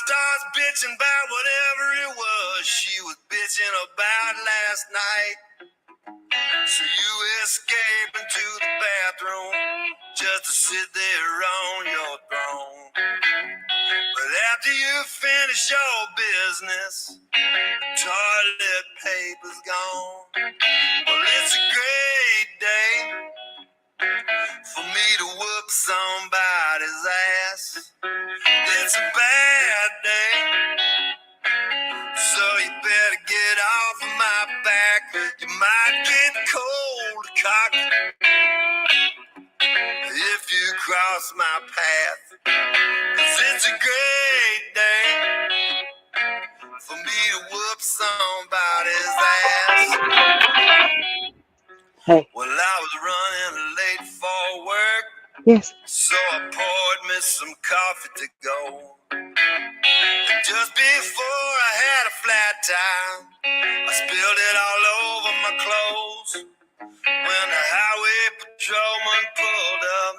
starts bitching about whatever it was she was bitching about last night. So you escape into the bathroom just to sit there on your throne. But after you finish your business, toilet paper's gone. Well, it's a great day for me to whoop somebody's ass. It's a bad day, so you better get off of my back. You might get cold cocked if you cross my path. 'Cause it's a great day for me to whoop somebody's ass. Hey. Well, I was running late for work. Yes. So I poured me some coffee to go. And just before I had a flat tire, I spilled it all over my clothes. When the highway patrolman pulled up,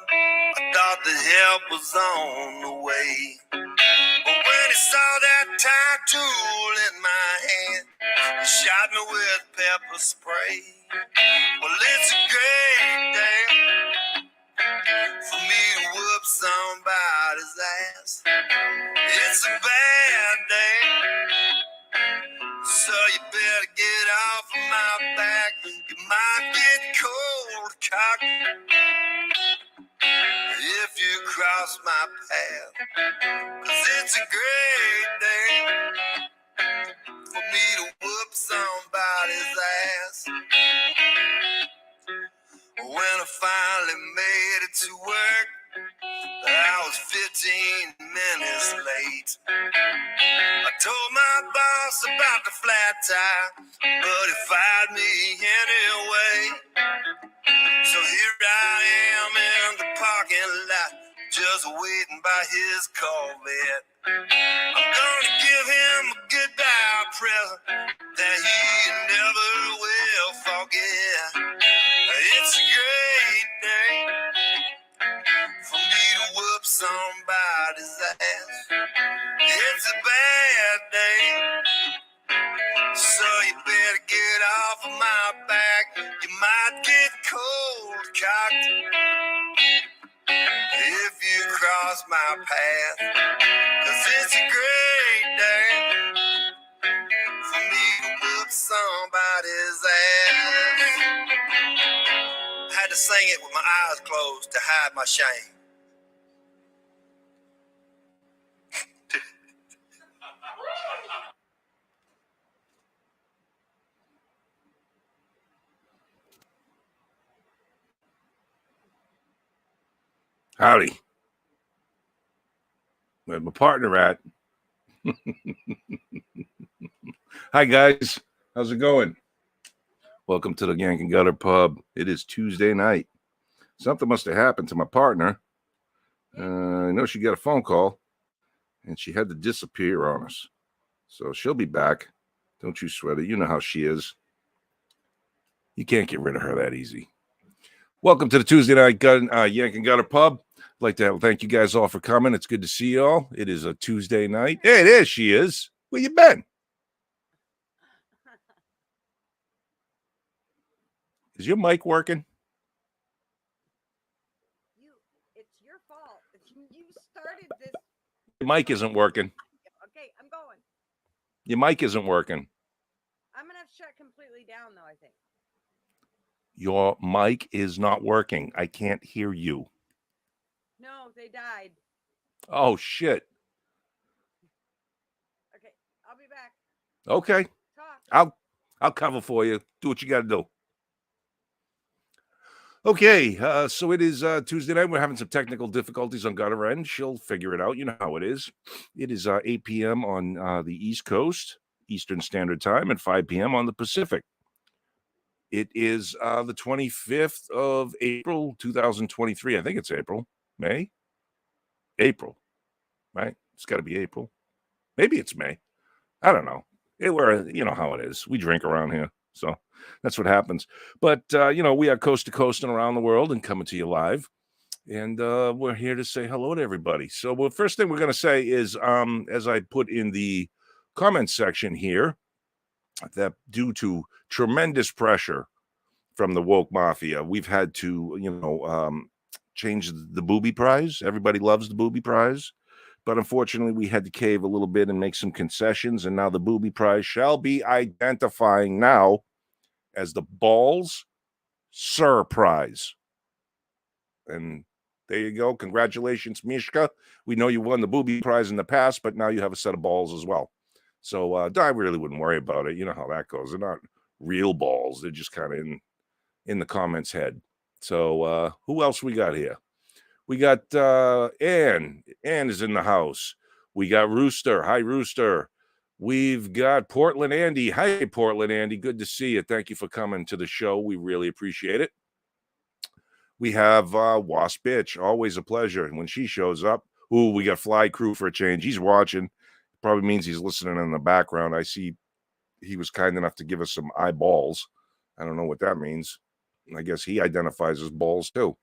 I thought the help was on the way. But when he saw that tire tool in my hand, he shot me with pepper spray. Well, it's a great day for me to whoop somebody's ass. It's a bad day, so you better get off of my back. You might get cold cocked if you cross my path. 'Cause it's a great day for me to whoop somebody's ass. When I finally made it to work, I was 15 minutes late. I told my boss about the flat tire, but he fired me anyway. So here I am in the parking lot, just waiting by his Corvette. I'm gonna give him a goodbye present that he never will forget. It's a great day for me to whoop somebody's ass. It's a bad day, so you better get off of my back. You might get cold cocked if you cross my path. 'Cause it's a great day for me to whoop somebody's ass. I had to sing it with my eyes closed to hide my shame. Howdy. Where's my partner at? Hi, guys. How's it going? Welcome to the Yank and Gutter Pub. It is Tuesday night. Something must have happened to my partner. I know she got a phone call, and she had to disappear on us. So she'll be back. Don't you sweat it. You know how she is. You can't get rid of her that easy. Welcome to the Tuesday night Yank and Gutter Pub. I'd like to thank you guys all for coming. It's good to see you all. It is a Tuesday night. Hey, there she is. Where you been? Is your mic working? It's your fault. You started this. Your mic isn't working. Okay, I'm going. Your mic isn't working. I'm going to have to shut completely down, though, I think. Your mic is not working. I can't hear you. No, they died. Oh, shit. Okay, I'll be back. Okay. Talk. I'll cover for you. Do what you got to do. Okay, so it is Tuesday night. We're having some technical difficulties on Gutter End. She'll figure it out. You know how it is. It is 8 p.m. on the East Coast, Eastern Standard Time, and 5 p.m. on the Pacific. It is the 25th of April, 2023. I think it's April. May? April, right? It's got to be April. Maybe it's May. I don't know. You know how it is. We drink around here, so that's what happens. But, we are coast to coast and around the world and coming to you live And we're here to say hello to everybody. So, well, first thing we're going to say is, as I put in the comments section here, that due to tremendous pressure from the woke mafia, we've had to, change the booby prize. Everybody loves the booby prize. But unfortunately, we had to cave a little bit and make some concessions. And now the booby prize shall be identifying now as the Balls Sir Prize. And there you go. Congratulations, Mishka. We know you won the booby prize in the past, but now you have a set of balls as well. So I really wouldn't worry about it. You know how that goes. They're not real balls. They're just kind of in the comments head. So who else we got here? We got Ann. Ann is in the house. We got Rooster. Hi, Rooster. We've got Portland Andy. Hi, Portland Andy. Good to see you. Thank you for coming to the show. We really appreciate it. We have Wasp Bitch. Always a pleasure. And when she shows up, we got Fly Crew for a change. He's watching. Probably means he's listening in the background. I see he was kind enough to give us some eyeballs. I don't know what that means. I guess he identifies as balls too.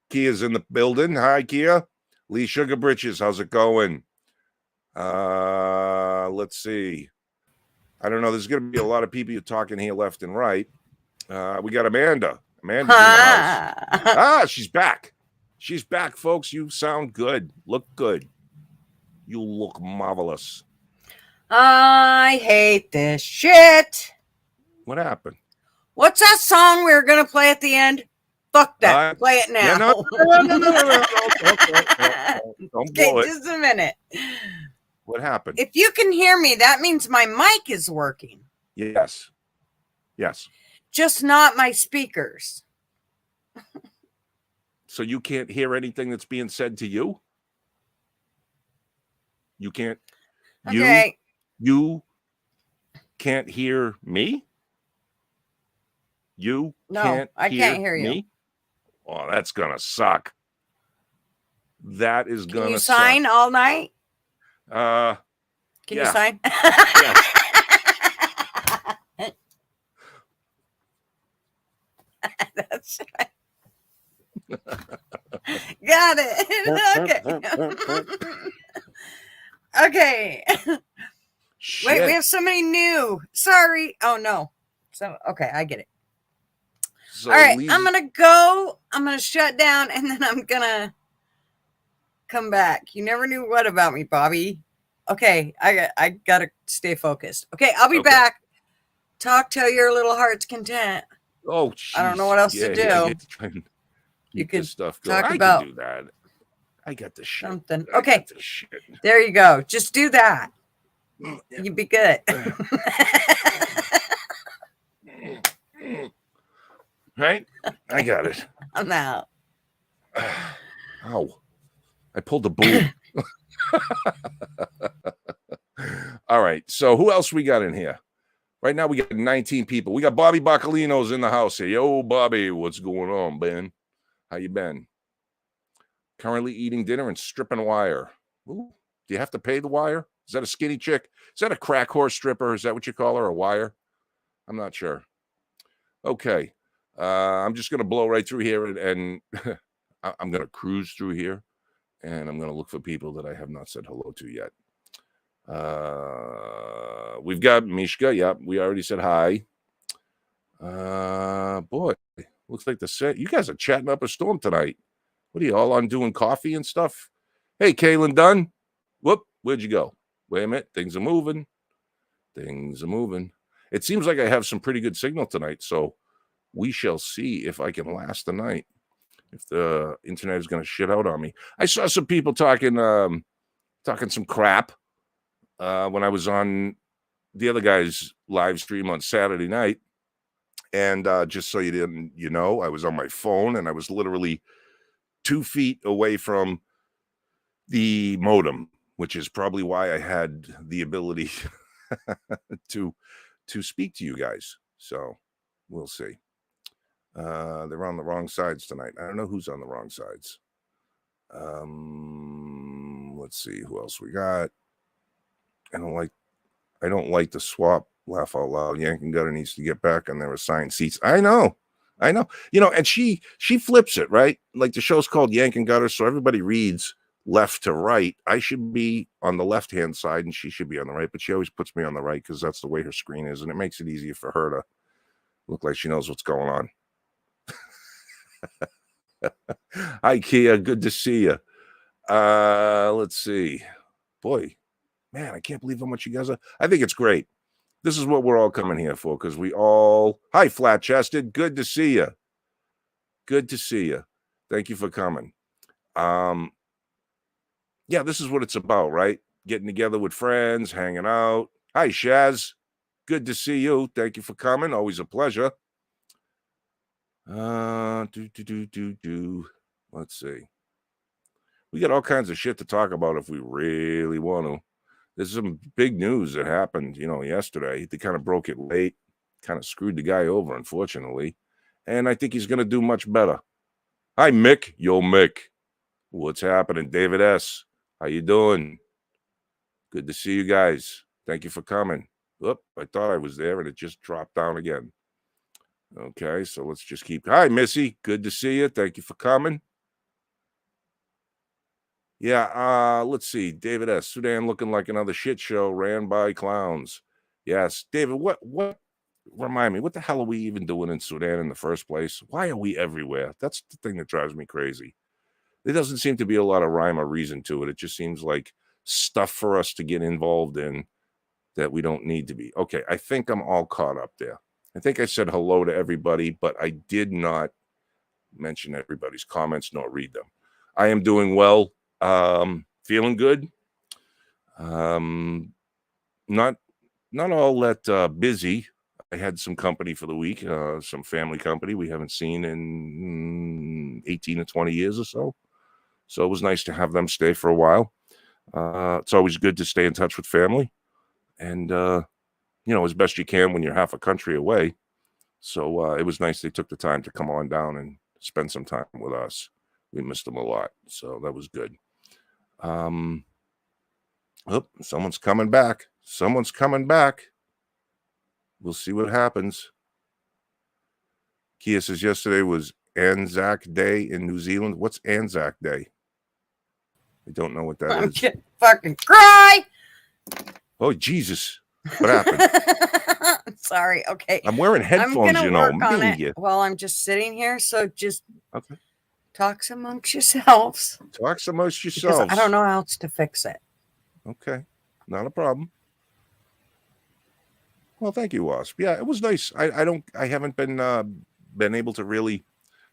Kia's in the building. Hi, Kia. Lee Sugar Britches, how's it going? Let's see. I don't know. There's going to be a lot of people talking here left and right. We got Amanda. Amanda's in the house. She's back. She's back, folks. You sound good. Look good. You look marvelous. I hate this shit. What happened? What's that song we were going to play at the end? Fuck that. Play it now. Yeah, no. Don't blow it. Just a minute. What happened? If you can hear me, that means my mic is working. Yes. Yes. Just not my speakers. So you can't hear anything that's being said to you? You can't? Okay. You can't hear me? You can't I can't hear you. Me? Oh, that's going to suck. That is going to suck. Can you sign all night? Can you sign? Yes. That's right. Got it. Okay. Shit. Wait, we have somebody new. Sorry. Oh, no. So, okay, I get it. So all right, I'm going to go. I'm going to shut down, and then I'm going to come back. You never knew what about me, Bobby. Okay, I got to stay focused. Okay, I'll be back. Talk till your little heart's content. Oh, geez. I don't know what else to do. You could talk I about can do that. I got the shit. Something. Okay. There you go. Just do that. Yeah. You'd be good. Right? I got it. I'm out. Ow. I pulled the boob. All right. So who else we got in here? Right now we got 19 people. We got Bobby Bacalino's in the house here. Yo, Bobby, what's going on, Ben? How you been? Currently eating dinner and stripping wire. Ooh, do you have to pay the wire? Is that a skinny chick? Is that a crack horse stripper? Is that what you call her, a wire? I'm not sure. Okay. I'm just going to blow right through here and I'm going to cruise through here and I'm going to look for people that I have not said hello to yet. We've got Mishka. Yep, we already said hi. Boy, looks like you guys are chatting up a storm tonight. What are you all on doing coffee and stuff? Hey, Kaylin Dunn. Whoop, where'd you go? Wait a minute. Things are moving. It seems like I have some pretty good signal tonight, so we shall see if I can last the night. If the internet is going to shit out on me. I saw some people talking some crap when I was on the other guy's live stream on Saturday night. And just so you know, I was on my phone and I was literally 2 feet away from the modem, which is probably why I had the ability to speak to you guys. So we'll see. They're on the wrong sides tonight. I don't know who's on the wrong sides. Let's see who else we got. I don't like the swap. Laugh out loud. Yank and Gutter needs to get back on their assigned seats. I know. I know, and she flips it, right? Like the show's called Yank and Gutter, so everybody reads left to right. I should be on the left-hand side and she should be on the right, but she always puts me on the right because that's the way her screen is, and it makes it easier for her to look like she knows what's going on. Hi, Kia. Good to see you. Let's see. Boy, man, I can't believe how much you guys are. I think it's great. This is what we're all coming here for because we all. Hi, Flat Chested. Good to see you. Good to see you. Thank you for coming. Yeah, this is what it's about, right? Getting together with friends, hanging out. Hi, Shaz. Good to see you. Thank you for coming. Always a pleasure. Let's see. We got all kinds of shit to talk about if we really want to. There's some big news that happened, yesterday. They kind of broke it late, kind of screwed the guy over, unfortunately. And I think he's going to do much better. Hi, Mick. Yo, Mick. What's happening? David S. How you doing? Good to see you guys. Thank you for coming. Oop, I thought I was there and it just dropped down again. Okay, so let's just keep. Hi, Missy. Good to see you. Thank you for coming. Yeah, let's see. David S. Sudan looking like another shit show ran by clowns. Yes. David, what remind me, what the hell are we even doing in Sudan in the first place? Why are we everywhere? That's the thing that drives me crazy. There doesn't seem to be a lot of rhyme or reason to it. It just seems like stuff for us to get involved in that we don't need to be. Okay, I think I'm all caught up there. I think I said hello to everybody, but I did not mention everybody's comments nor read them. I am doing well, feeling good. Not all that busy. I had some company for the week, some family company we haven't seen in 18 to 20 years or so. So it was nice to have them stay for a while. It's always good to stay in touch with family and, as best you can when you're half a country away. So it was nice they took the time to come on down and spend some time with us. We missed them a lot. So that was good. Someone's coming back. Someone's coming back. We'll see what happens. Kia says yesterday was Anzac Day in New Zealand. What's Anzac Day? I don't know what that I'm is. gonna fucking cry. Oh, Jesus. What happened? Sorry. Okay. I'm wearing headphones, I'm gonna work on me. it while I'm just sitting here. So just Okay. talk amongst yourselves. Talk amongst yourselves. Because I don't know how else to fix it. Okay. Not a problem. Well, thank you, Wasp. Yeah, it was nice. I haven't been able to really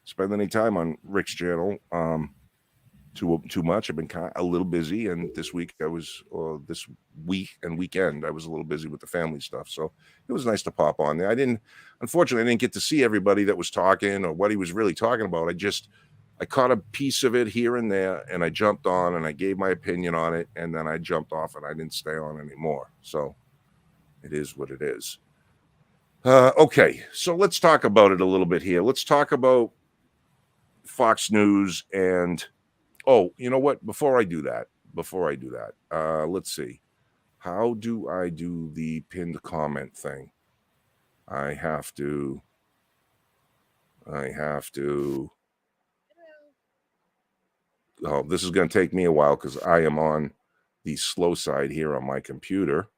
spend any time on Rick's channel too much. I've been a little busy, and this week this week and weekend I was a little busy with the family stuff. So it was nice to pop on there. Unfortunately, I didn't get to see everybody that was talking or what he was really talking about. I caught a piece of it here and there, and I jumped on and I gave my opinion on it, and then I jumped off and I didn't stay on anymore. So it is what it is. Okay, so let's talk about it a little bit here. Let's talk about Fox News and, oh, you know what? Before I do that, let's see. How do I do the pinned comment thing? I have to. Oh, this is going to take me a while because I am on the slow side here on my computer.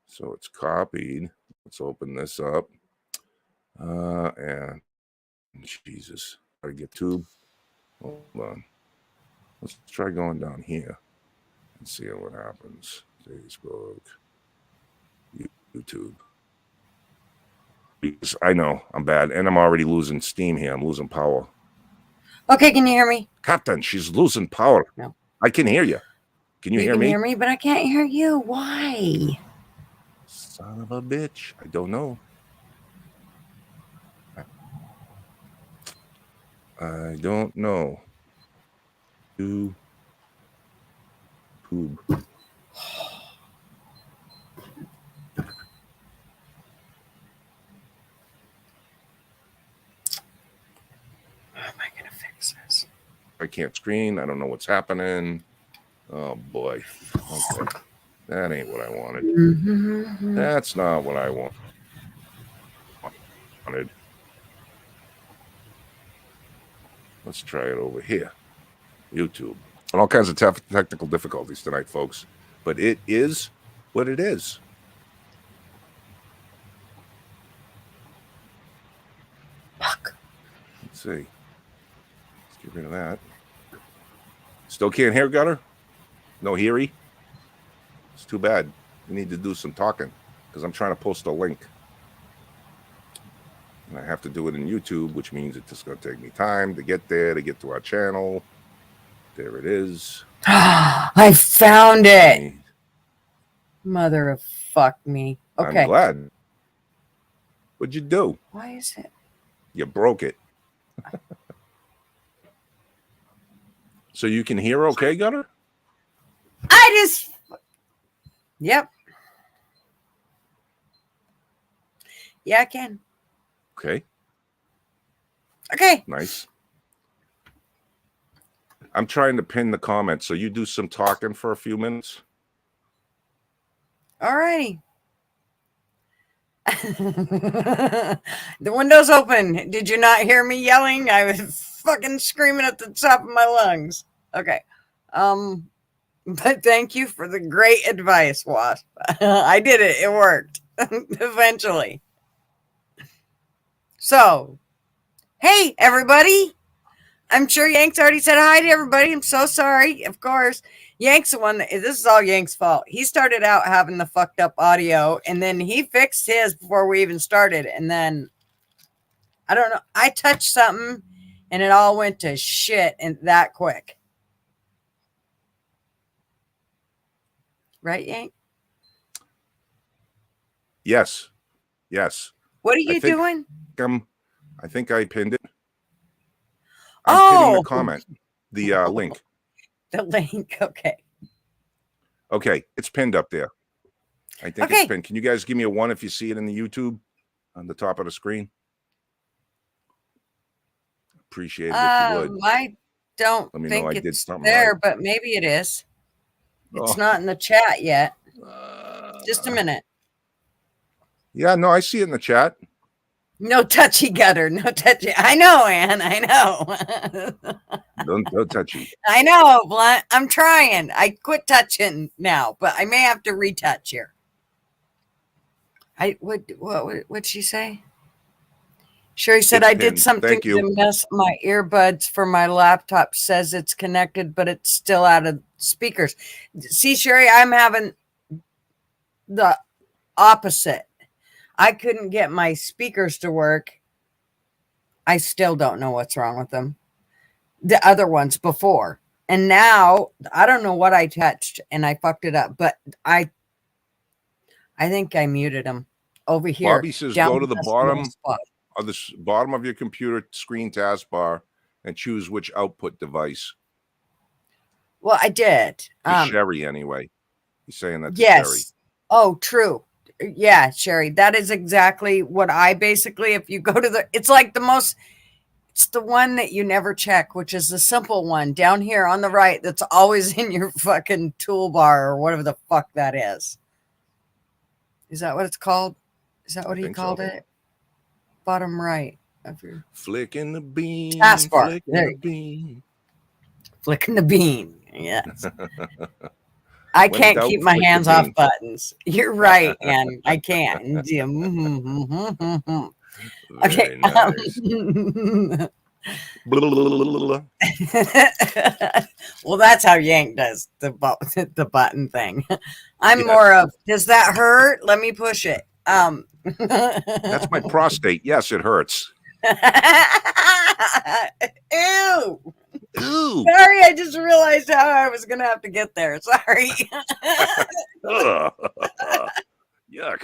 So it's copied. Let's open this up. And Jesus, I get tube. Hold on. Let's try going down here and see what happens. Facebook, YouTube. Because I know I'm bad, and I'm already losing steam here. I'm losing power. Okay, can you hear me? Captain, she's losing power. No. I can hear you. Can you hear me? You can hear me, but I can't hear you. Why? Son of a bitch. I don't know. I don't know. YouTube. How am I going to fix this? I can't screen. I don't know what's happening. Oh, boy. Okay. That ain't what I wanted. Mm-hmm. That's not what I wanted. Let's try it over here. YouTube. And all kinds of technical difficulties tonight, folks. But it is what it is. Fuck. Let's see. Let's get rid of that. Still can't hear, Gunner? No heary? It's too bad. We need to do some talking because I'm trying to post a link. And I have to do it in YouTube, which means it's just going to take me time to get there, to get to our channel. There it is. I found it. Mother of fuck me. Okay. I'm glad. What'd you do? Why is it? You broke it. So you can hear okay, Gunner? Yep. Yeah, I can. Okay. Okay. Nice. I'm trying to pin the comments, so you do some talking for a few minutes. All righty. The window's open. Did you not hear me yelling? I was fucking screaming at the top of my lungs. Okay. But thank you for the great advice, Wasp. I did it. It worked. Eventually. So, hey, everybody. I'm sure Yank's already said hi to everybody. I'm so sorry. Of course. Yank's the one this is all Yank's fault. He started out having the fucked up audio and then he fixed his before we even started. And then, I don't know. I touched something and it all went to shit and that quick. Right, Yank? Yes. Yes. What are you doing? I think I pinned it. I'm pinning the comment, the link. The link, okay. Okay, it's pinned up there. I think it's pinned. Can you guys give me a 1 if you see it in the YouTube on the top of the screen? Appreciate it if you would. I don't think it's there, right. But maybe it is. It's not in the chat yet. Just a minute. Yeah, no, I see it in the chat. No touchy gutter, no touchy. I know, Ann. I know. Don't touchy. I know, Blunt. I'm trying. I quit touching now, but I may have to retouch here. What'd she say? Sherry said I did something to mess my earbuds for my laptop. Says it's connected, but it's still out of speakers. See, Sherry, I'm having the opposite. I couldn't get my speakers to work. I still don't know what's wrong with them. The other ones before. And now, I don't know what I touched and I fucked it up. But I think I muted them over here. Bobby says go to the bottom of your computer screen taskbar and choose which output device. Well, I did. Sherry, anyway. He's saying that to yes. Sherry. Oh, true. Yeah, Sherry, that is exactly what I basically, if you go to it's like it's the one that you never check, which is the simple one down here on the right that's always in your fucking toolbar or whatever the fuck that is. Is that what it's called? Is that what he called it? Bottom right of your flicking the bean. Taskbar. Flicking the bean. Yes. I can't keep my hands off buttons. You're right, and I can't. Okay. Nice. Well, that's how Yank does the button thing. I'm more of, does that hurt? Let me push it. That's my prostate. Yes, it hurts. Ew. Ooh. Sorry, I just realized how I was going to have to get there. Sorry. Yuck.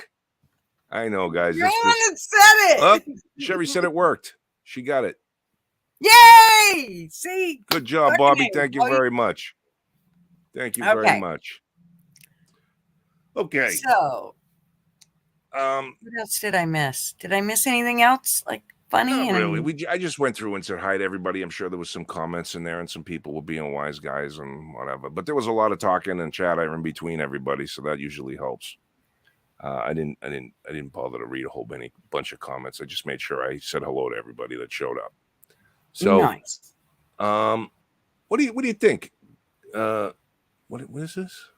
I know, guys. You're the one that said it. Oh, Sherry said it worked. She got it. Yay! See? Good job, Bobby. Thank you very much. Thank you very much. Okay. So, what else did I miss? Did I miss anything else? Like, funny? Not really. I just went through and said hi to everybody. I'm sure there was some comments in there and some people were being wise guys and whatever. But there was a lot of talking and chatter in between everybody, so that usually helps. I didn't bother to read a whole bunch of comments. I just made sure I said hello to everybody that showed up. So nice. What do you think? What is this?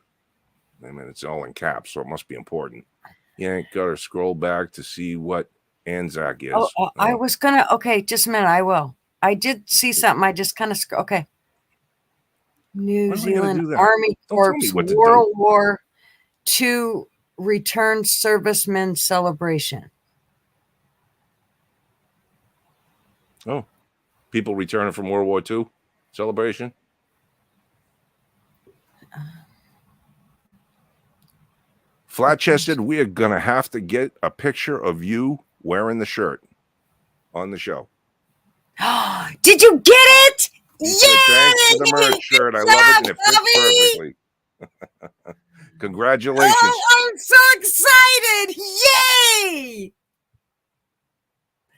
I mean, it's all in caps, so it must be important. Yeah, gotta scroll back to see what Anzac is. I was gonna. Okay, just a minute. I will. I did see something. I just kind of. Okay. New Why am I gonna Zealand do that? Army Don't tell Corps me what to do. World War II Returned Servicemen Celebration. Oh, people returning from World War II celebration. Flat-chested, we are gonna have to get a picture of you wearing the shirt on the show. Did you get it? You said thanks for the merch shirt. I love it, and it fits perfectly. Congratulations. Oh, I'm so excited. Yay!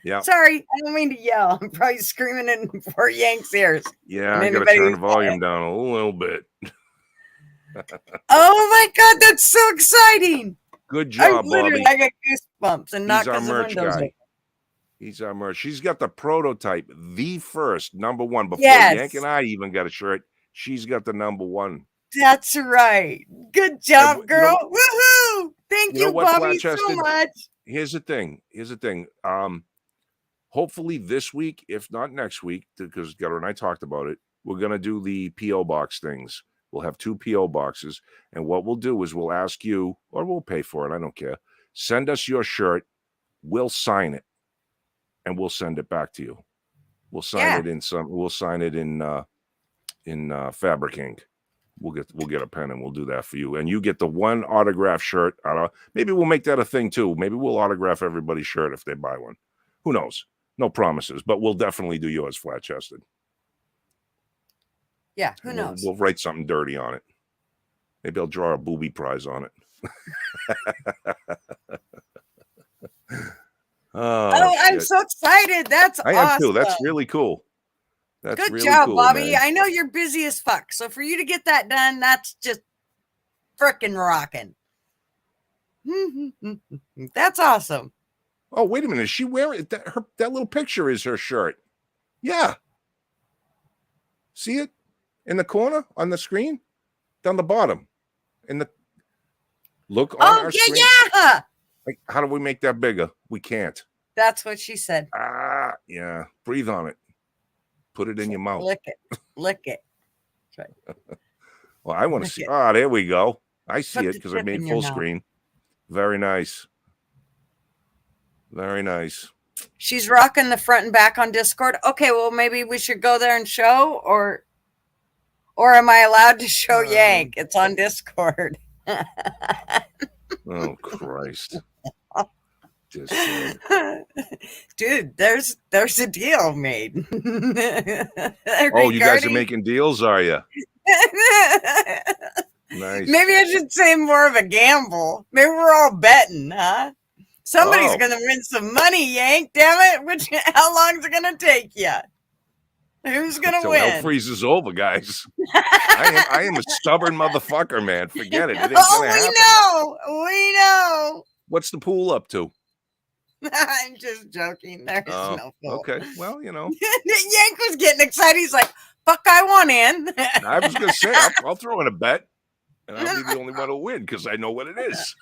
Yeah. Sorry, I don't mean to yell. I'm probably screaming in poor Yank's ears. Yeah, I got to turn the volume down a little bit. Oh my God, that's so exciting! Good job, Bobby. I got goosebumps, and not He's our because the merch windows guy. open. He's our merch. She's got the prototype, the first number one. Before Yank and I even got a shirt, she's got the number one. That's right. Good job, girl. Woohoo! Thank you, Bobby, so much. Here's the thing. Hopefully this week, if not next week, because Gutter and I talked about it, we're going to do the P.O. box things. We'll have 2 P.O. boxes. And what we'll do is we'll ask you, or we'll pay for it, I don't care. Send us your shirt. We'll sign it. And we'll send it back to you. We'll sign it in fabric ink. We'll get a pen and we'll do that for you. And you get the one autograph shirt. Maybe we'll make that a thing too. Maybe we'll autograph everybody's shirt if they buy one. Who knows? No promises, but we'll definitely do yours flat-chested. Yeah, who knows? We'll write something dirty on it. Maybe I'll draw a booby prize on it. I'm so excited. That's awesome. I am too. That's really cool. That's good really job, cool, Bobby. man. I know you're busy as fuck. So for you to get that done, that's just freaking rocking. That's awesome. Oh, wait a minute. Is she wearing that? That little picture is her shirt. Yeah. See it in the corner on the screen? Down the bottom. Look on our screen. Yeah. Like, how do we make that bigger? We can't. That's what she said. Yeah. Breathe on it. Put it in your mouth. Lick it. Lick it. Right. Well, I want to see. There we go. I see it because I made full screen. Very nice. Very nice. She's rocking the front and back on Discord. Okay, well, maybe we should go there and show, or am I allowed to show Yank? It's on Discord. Oh, Christ. Dude, there's a deal made. Oh, you guys are making deals, are you? Nice. Maybe I should say more of a gamble. Maybe we're all betting, huh? Somebody's gonna win some money, Yank. Damn it! How long is it gonna take you? Who's gonna win? Hell freezes over, guys. I am a stubborn motherfucker, man. Forget it. It ain't gonna happen. We know. What's the pool up to? I'm just joking. There's no pool. Okay. Well, Yank was getting excited. He's like, "Fuck, I want in." I was gonna say I'll throw in a bet, and I'll be the only one to win because I know what it is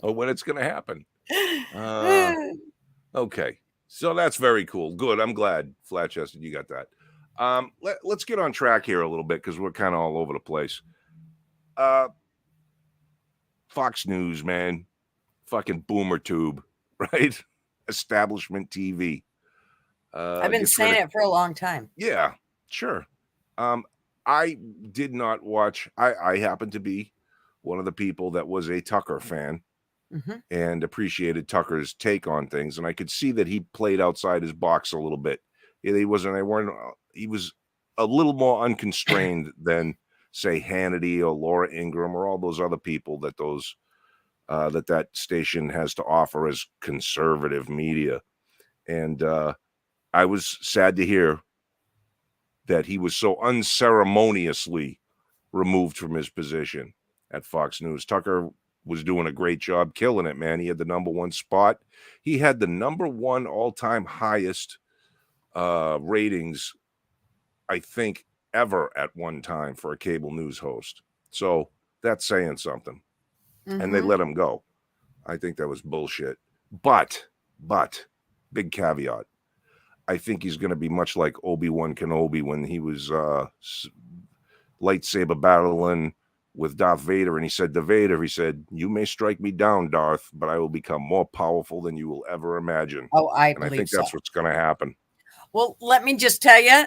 or when it's gonna happen. Okay. So that's very cool. Good. I'm glad, Flat-chested, you got that. Let's get on track here a little bit because we're kind of all over the place. Fox News, man. Fucking boomer tube, right? Establishment TV. I've been saying it for a long time. Yeah, sure. I did not watch. I happen to be one of the people that was a Tucker fan. Mm-hmm. And appreciated Tucker's take on things, and I could see that he played outside his box a little bit. He was a little more unconstrained than, say, Hannity or Laura Ingraham or all those other people that that station has to offer as conservative media. And I was sad to hear that he was so unceremoniously removed from his position at Fox News. Tucker was doing a great job, killing it, man. He had the number one spot. He had the number one all-time highest ratings I think, ever at one time for a cable news host. So that's saying something. And they let him go. I think that was bullshit. But, big caveat. I think he's going to be much like Obi-Wan Kenobi when he was lightsaber battling with Darth Vader, and he said to Vader, he said, "You may strike me down, Darth, but I will become more powerful than you will ever imagine." Oh, I And I believe think that's so. what's going to happen. Well, let me just tell you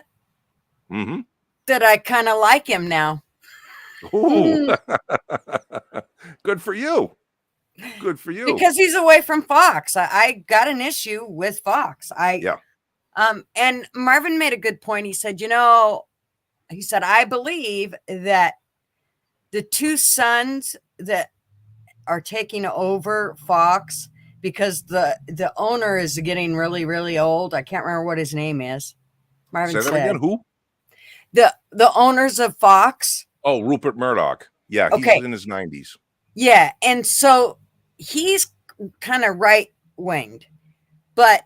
that I kind of like him now. Ooh. Good for you. Good for you. Because he's away from Fox. I got an issue with Fox. Yeah. And Marvin made a good point. He said, I believe that the two sons that are taking over Fox, because the owner is getting really, really old. I can't remember what his name is. Marvin Say that again. Who? The owners of Fox. Oh, Rupert Murdoch. Yeah, he's Okay. in his 90s. Yeah, and so he's kind of right-winged, but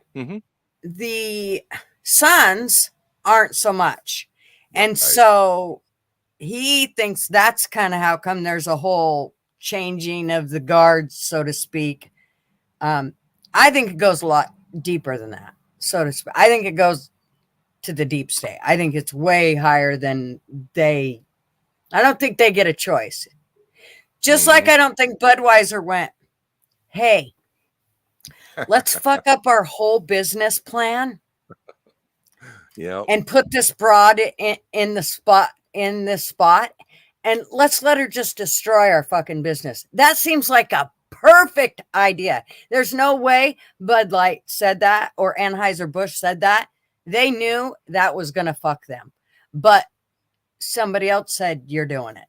the sons aren't so much. And so he thinks that's kind of how come there's a whole changing of the guards, so to speak. I think it goes a lot deeper than that, so to speak. I think it goes to the deep state. I think it's way higher than I don't think they get a choice. Just like I don't think Budweiser went, "Hey, let's fuck up our whole business plan." Yeah. And put this broad in this spot, and let's let her just destroy our fucking business. That seems like a perfect idea. There's no way Bud Light said that or Anheuser-Busch said that. They knew that was going to fuck them. But somebody else said, "You're doing it,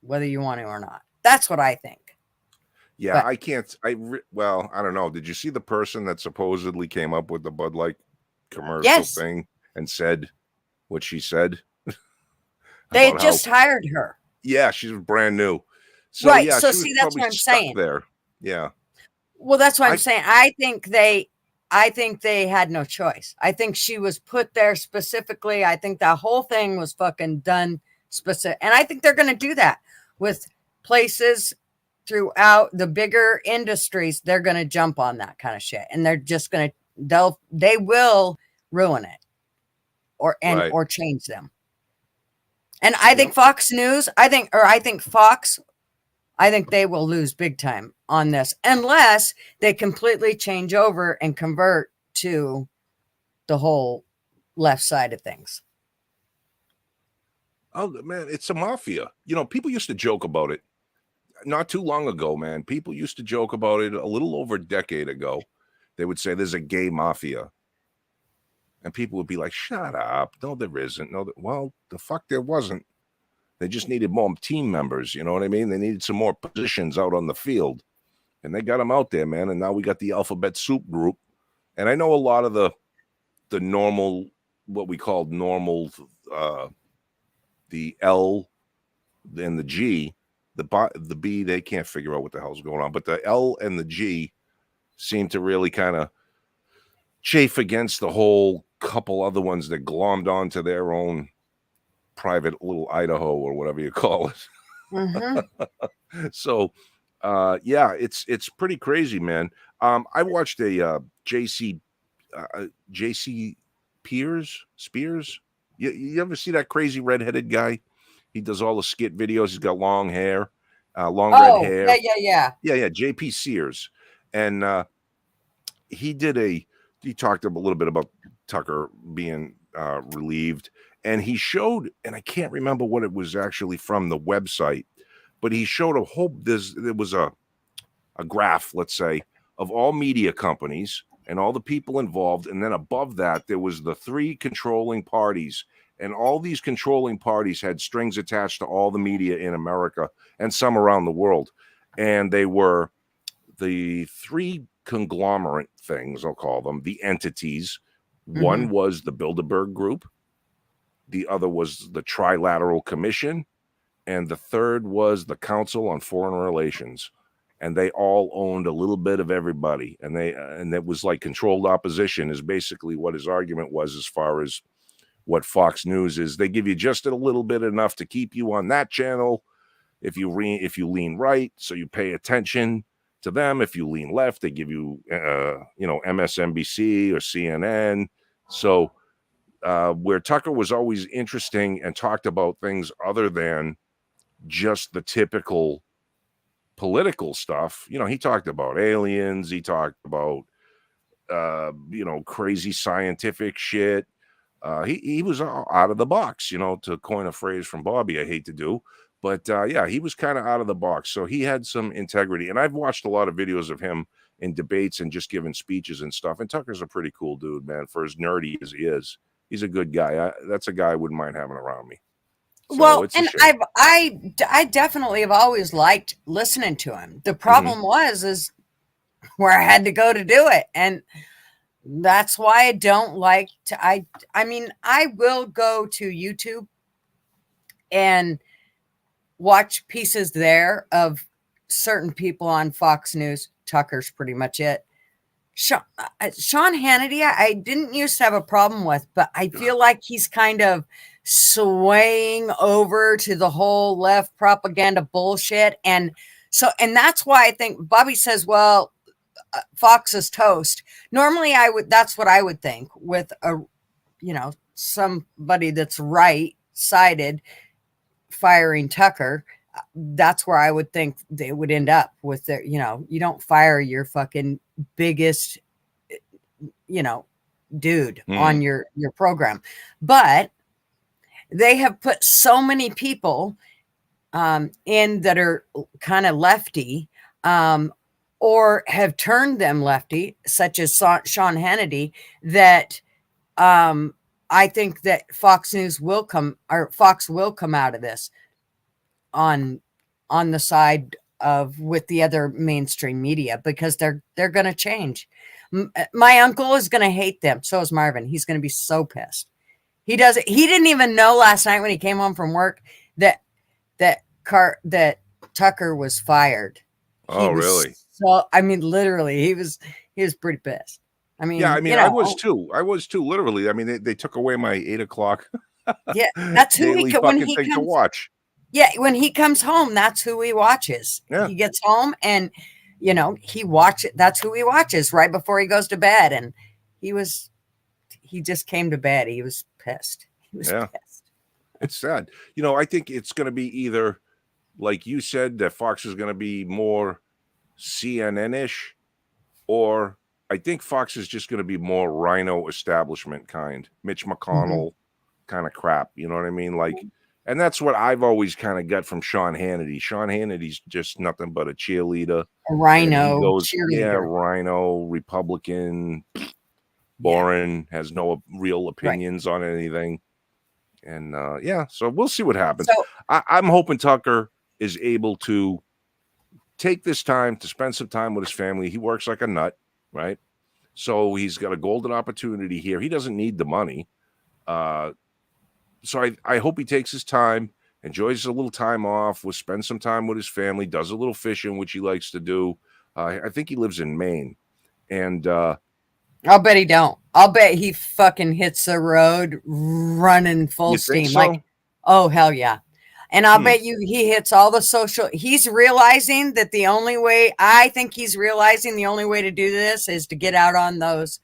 whether you want to or not." That's what I think. Yeah, but I can't. I don't know. Did you see the person that supposedly came up with the Bud Light commercial thing and said what she said? They just hired her. Yeah, she's brand new. So, right. Yeah, so see, that's what I'm saying. There. Yeah. Well, that's what I'm saying. I think they had no choice. I think she was put there specifically. I think that whole thing was fucking done specific. And I think they're going to do that with places throughout the bigger industries. They're going to jump on that kind of shit. And they're just going to, they will ruin it or change them. And I think Fox News, I think Fox, I think they will lose big time on this unless they completely change over and convert to the whole left side of things. Oh, man, it's a mafia. People used to joke about it not too long ago, man. People used to joke about it a little over a decade ago. They would say there's a gay mafia. And people would be like, "Shut up. No, there isn't. No, well, the fuck there wasn't. They just needed more team members. You know what I mean? They needed some more positions out on the field. And they got them out there, man. And now we got the alphabet soup group. And I know a lot of the normal, what we called normal, the L and the G, the B, they can't figure out what the hell's going on. But the L and the G seem to really kind of chafe against the whole couple other ones that glommed onto their own private little Idaho or whatever you call it. So, it's pretty crazy, man. I watched a JC Spears. You ever see that crazy redheaded guy? He does all the skit videos. He's got long hair, red hair. Yeah. JP Sears, and he talked a little bit about Tucker being relieved, and he showed, and I can't remember what it was actually from the website, but he showed there was a graph, let's say, of all media companies and all the people involved, and then above that there was the three controlling parties, and all these controlling parties had strings attached to all the media in America and some around the world, and they were the three conglomerate things, I'll call them, the entities. One was the Bilderberg Group, the other was the Trilateral Commission, and the third was the Council on Foreign Relations. And they all owned a little bit of everybody, and it was like controlled opposition is basically what his argument was, as far as what Fox News is. They give you just a little bit enough to keep you on that channel. If you lean right, so you pay attention to them. If you lean left, they give you, MSNBC or CNN. So where Tucker was always interesting and talked about things other than just the typical political stuff. He talked about aliens. He talked about, crazy scientific shit. He was out of the box, to coin a phrase from Bobby I hate to do. But yeah, he was kind of out of the box. So he had some integrity. And I've watched a lot of videos of him in debates and just giving speeches and stuff. And Tucker's a pretty cool dude, man, for as nerdy as he is. He's a good guy. That's a guy I wouldn't mind having around me. So well, and I definitely have always liked listening to him. The problem is where I had to go to do it. And that's why I don't like to, I mean, I will go to YouTube and watch pieces there of certain people on Fox News. Tucker's pretty much it. Sean Hannity, I didn't used to have a problem with, but I feel like he's kind of swaying over to the whole left propaganda bullshit. And that's why I think Bobby says, well, Fox is toast. Normally that's what I would think with somebody that's right-sided firing Tucker. That's where I would think they would end up with their, you don't fire your fucking biggest, dude on your program. But they have put so many people in that are kind of lefty, or have turned them lefty, such as Sean Hannity, that I think that Fox will come out of this on the side of with the other mainstream media, because they're going to change. My uncle is going to hate them. So is Marvin. He's going to be so pissed. He didn't even know last night when he came home from work that Tucker was fired. Really? So, I mean, literally, he was pretty pissed. I mean, yeah, I mean, I was too, literally. I mean, they took away my 8 o'clock. Yeah, that's who daily fucking thing to watch. Yeah, when he comes home, that's who he watches. Yeah. He gets home and, that's who he watches right before he goes to bed. And he just came to bed. He was pissed. He was pissed. It's sad. I think it's going to be either, like you said, that Fox is going to be more CNN-ish, or I think Fox is just going to be more Rhino establishment kind, Mitch McConnell kind of crap. You know what I mean? Like, and that's what I've always kind of got from Sean Hannity. Sean Hannity's just nothing but a cheerleader. A Rhino cheerleader. Yeah, Rhino, Republican, boring, has no real opinions on anything. And so we'll see what happens. So, I'm hoping Tucker is able to take this time to spend some time with his family. He works like a nut, right? So he's got a golden opportunity here. He doesn't need the money. So I hope he takes his time, enjoys a little time off, will spend some time with his family, does a little fishing, which he likes to do. I think he lives in Maine. And I'll bet he don't. I'll bet he fucking hits the road running full steam. So? Like, oh, hell yeah. And I'll bet you he hits all the he's realizing that the only way to do this is to get out on those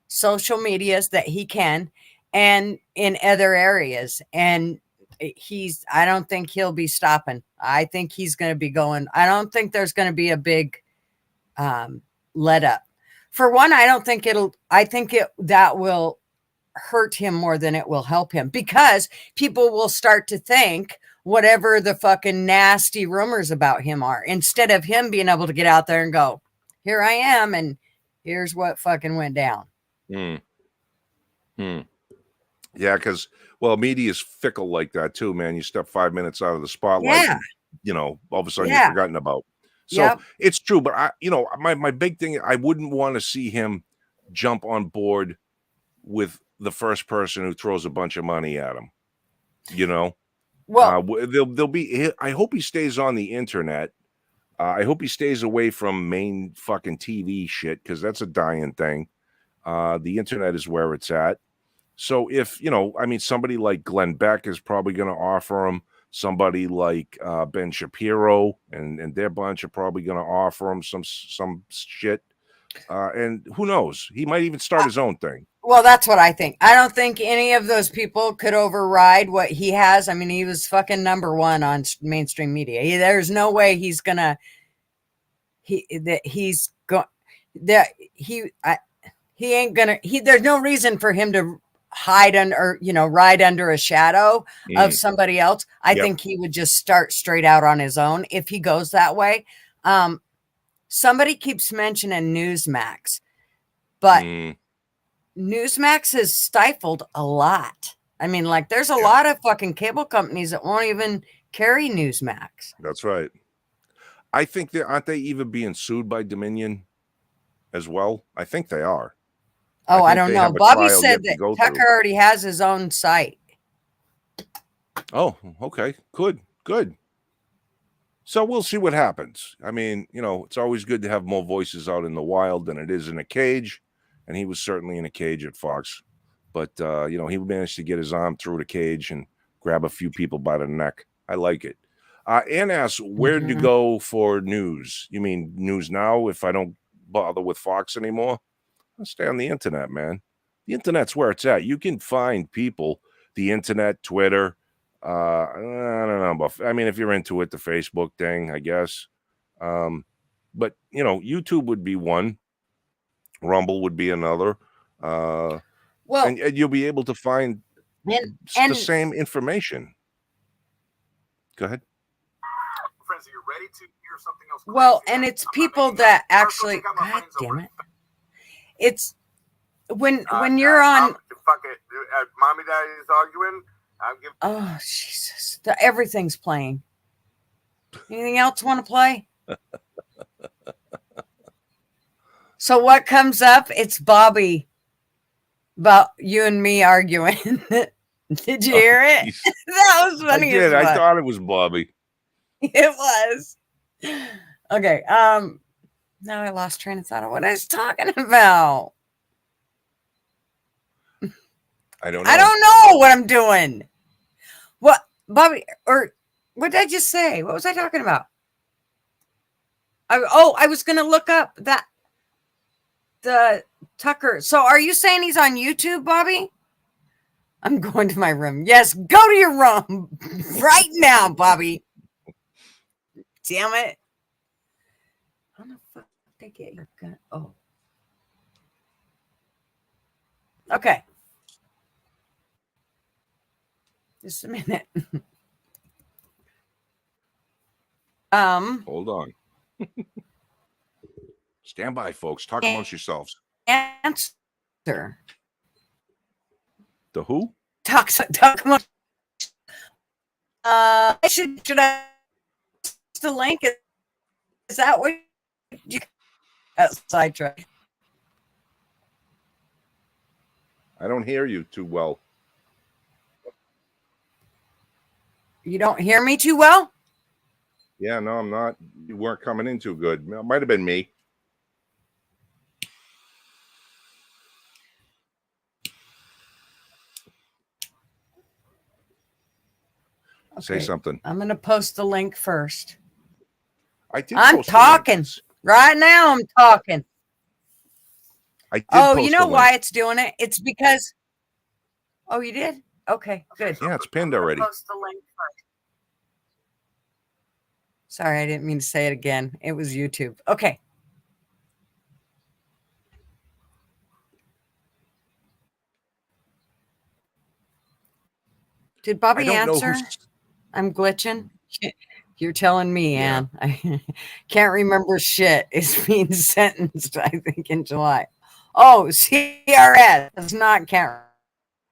social medias that he can and in other areas. And I don't think he'll be stopping. I think he's going to be going. I don't think there's going to be a big let up. For one, I think that will hurt him more than it will help him, because people will start to think whatever the fucking nasty rumors about him are, instead of him being able to get out there and go, here I am, and here's what fucking went down. Yeah, because, media is fickle like that too, man. You step 5 minutes out of the spotlight, and, all of a sudden you're forgotten about. So it's true, but my big thing, I wouldn't want to see him jump on board with the first person who throws a bunch of money at him. Well, there'll be. I hope he stays on the internet. I hope he stays away from main fucking TV shit, because that's a dying thing. The internet is where it's at. So if, I mean, somebody like Glenn Beck is probably going to offer him, somebody like Ben Shapiro and their bunch are probably going to offer him some shit. And who knows? He might even start his own thing. Well, that's what I think. I don't think any of those people could override what he has. I mean, he was fucking number one on mainstream media. There's no way he's gonna. He ain't gonna. There's no reason for him to hide under, ride under a shadow of somebody else. I think he would just start straight out on his own if he goes that way. Somebody keeps mentioning Newsmax, but Newsmax has stifled a lot. I mean, like, there's a lot of fucking cable companies that won't even carry Newsmax. That's right. I think aren't they even being sued by Dominion as well? I think they are. Oh, I don't know. Bobby said that Tucker already has his own site. Oh, okay. Good. So we'll see what happens. I mean, it's always good to have more voices out in the wild than it is in a cage. And he was certainly in a cage at Fox. But, he managed to get his arm through the cage and grab a few people by the neck. I like it. Ann asks, where'd you go for news? You mean News Now if I don't bother with Fox anymore? I'll stay on the internet, man. The internet's where it's at. You can find people, the internet, Twitter. I don't know. I mean, if you're into it, the Facebook thing, I guess. But, YouTube would be one. Rumble would be another. And you'll be able to find the same information. Go ahead. Friends, are you ready to hear something else? Well, and it's people that actually, God damn it. It's when you're on. Fuck it. Mommy daddy is arguing. Oh, Jesus. Everything's playing. Anything else want to play? So what comes up? It's Bobby about you and me arguing. Did you hear it? That was funny. I did. I thought it was Bobby. It was. Okay. Now I lost train of thought of what I was talking about. I don't know. I don't know what I'm doing. What, Bobby, or what did I just say? What was I talking about? I was going to look up the Tucker. So are you saying he's on YouTube, Bobby? I'm going to my room. Yes, go to your room right now, Bobby. Damn it. How the fuck did they get your gun? Oh. Okay. Just a minute. Hold on. Stand by, folks. Talk amongst yourselves. Answer. The who? Talk amongst. Should I the link? Is that what you sidetrack? I don't hear you too well. You don't hear me too well? Yeah, no, I'm not. You weren't coming in too good. It might have been me. Okay. Say something. I'm going to post the link first. I'm talking. Right now I'm talking. You know why it's doing it? It's because... Oh, you did? Okay, good. Yeah, it's pinned already. Post the link first. Sorry, I didn't mean to say it again. It was YouTube. Okay. Did Bobby answer? I'm glitching. You're telling me, Ann. I can't remember shit. It's being sentenced, I think, in July. Oh, CRS. It's not can't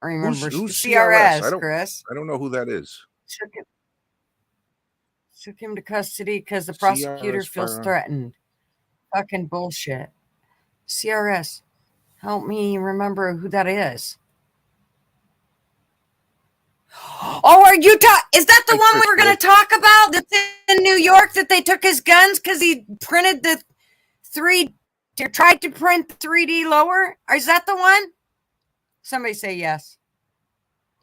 remember. Who's CRS, Chris? I don't know who that is. Took him to custody because the prosecutor feels threatened. Fucking bullshit. CRS. Help me remember who that is. Oh, are you is that the one we were going to talk about that's in New York that they took his guns because he printed tried to print 3D lower? Or is that the one? Somebody say yes.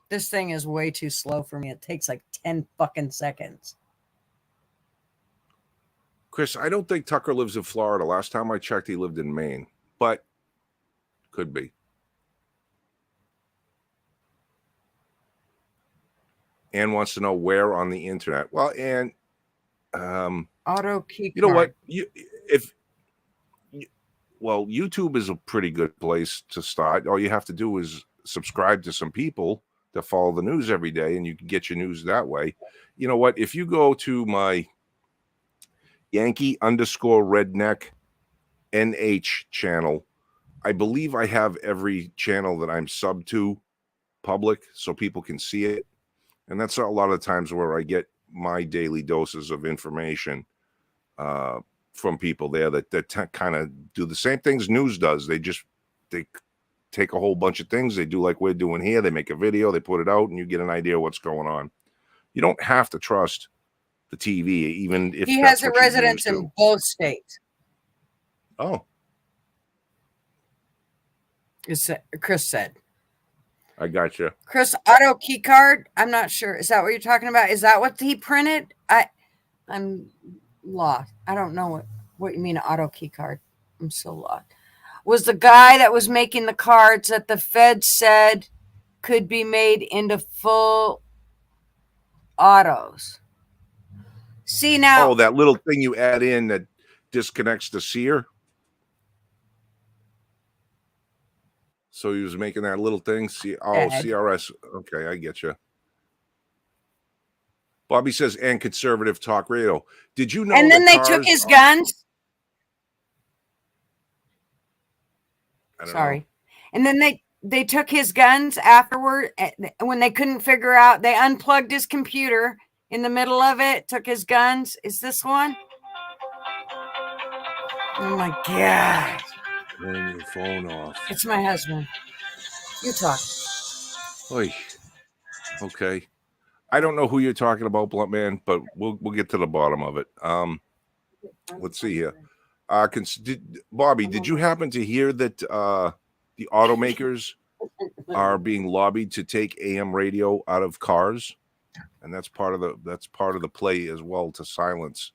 This thing is way too slow for me. It takes like 10 fucking seconds. Chris, I don't think Tucker lives in Florida. Last time I checked, he lived in Maine, but could be. Ann wants to know where on the internet. Well, Ann, Auto key you know what? card. Well, YouTube is a pretty good place to start. All you have to do is subscribe to some people that follow the news every day, and you can get your news that way. You know what? If you go to my Yankee_redneck NH channel, I believe I have every channel that I'm sub to public so people can see it. And that's a lot of times where I get my daily doses of information from people there that kind of do the same things news does. They take a whole bunch of things. They do like we're doing here. They make a video, they put it out, and you get an idea of what's going on. You don't have to trust the TV, even if He that's has a what you're used residence to. in both states. Oh, Chris said. I got you. Chris, auto key card. I'm not sure. Is that what you're talking about? Is that what he printed? I'm lost. I don't know what you mean auto key card. I'm so lost. Was the guy that was making the cards that the Fed said could be made into full autos? See now. Oh, that little thing you add in that disconnects the sear. So he was making that little thing. CRS. Okay, I get you. Bobby says, and conservative talk radio. Did you know? And then they took his guns. Sorry. And then they took his guns afterward when they couldn't figure out. They unplugged his computer in the middle of it, took his guns. Is this one? Oh my God. Turn your phone off. It's my husband. You talk. Oy. Okay. I don't know who you're talking about, Blunt Man, but we'll get to the bottom of it. Let's see here. Bobby, did you happen to hear that the automakers are being lobbied to take AM radio out of cars? And that's part of the play as well, to silence.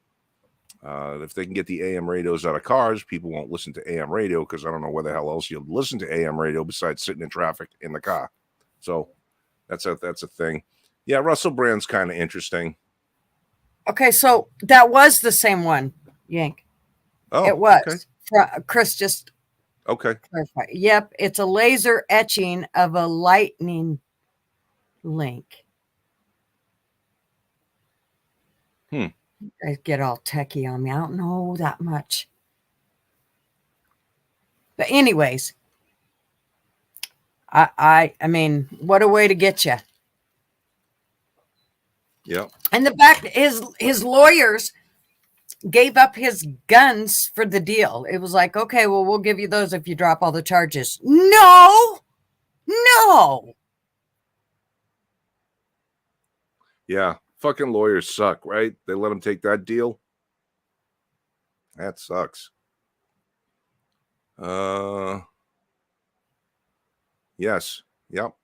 If they can get the AM radios out of cars, people won't listen to AM radio, because I don't know where the hell else you'll listen to AM radio besides sitting in traffic in the car. So that's a thing. Yeah, Russell Brand's kind of interesting. Okay, so that was the same one, Yank. Oh, it was. Okay. Chris just clarified. Yep, it's a laser etching of a lightning link. I get all techie on me. I don't know that much. But anyways, I mean, what a way to get you. Yeah. And the fact his lawyers gave up his guns for the deal. It was like, okay, well, we'll give you those if you drop all the charges. No. Yeah. Fucking lawyers suck, right? They let them take that deal. That sucks. Yes. Yep.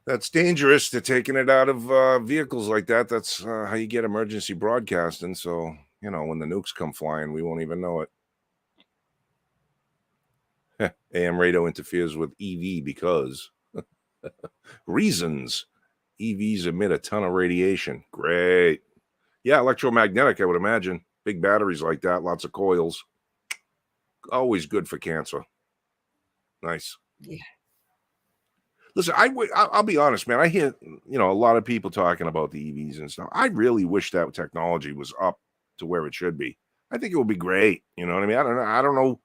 That's dangerous. They're taking it out of vehicles like that. That's how you get emergency broadcasting. So, when the nukes come flying, we won't even know it. AM radio interferes with EV because reasons. EVs emit a ton of radiation. Great. Yeah, electromagnetic, I would imagine. Big batteries like that, lots of coils. Always good for cancer. Nice. Yeah. Listen, I'll be honest, man. I hear, a lot of people talking about the EVs and stuff. I really wish that technology was up to where it should be. I think it would be great. You know what I mean? I don't know.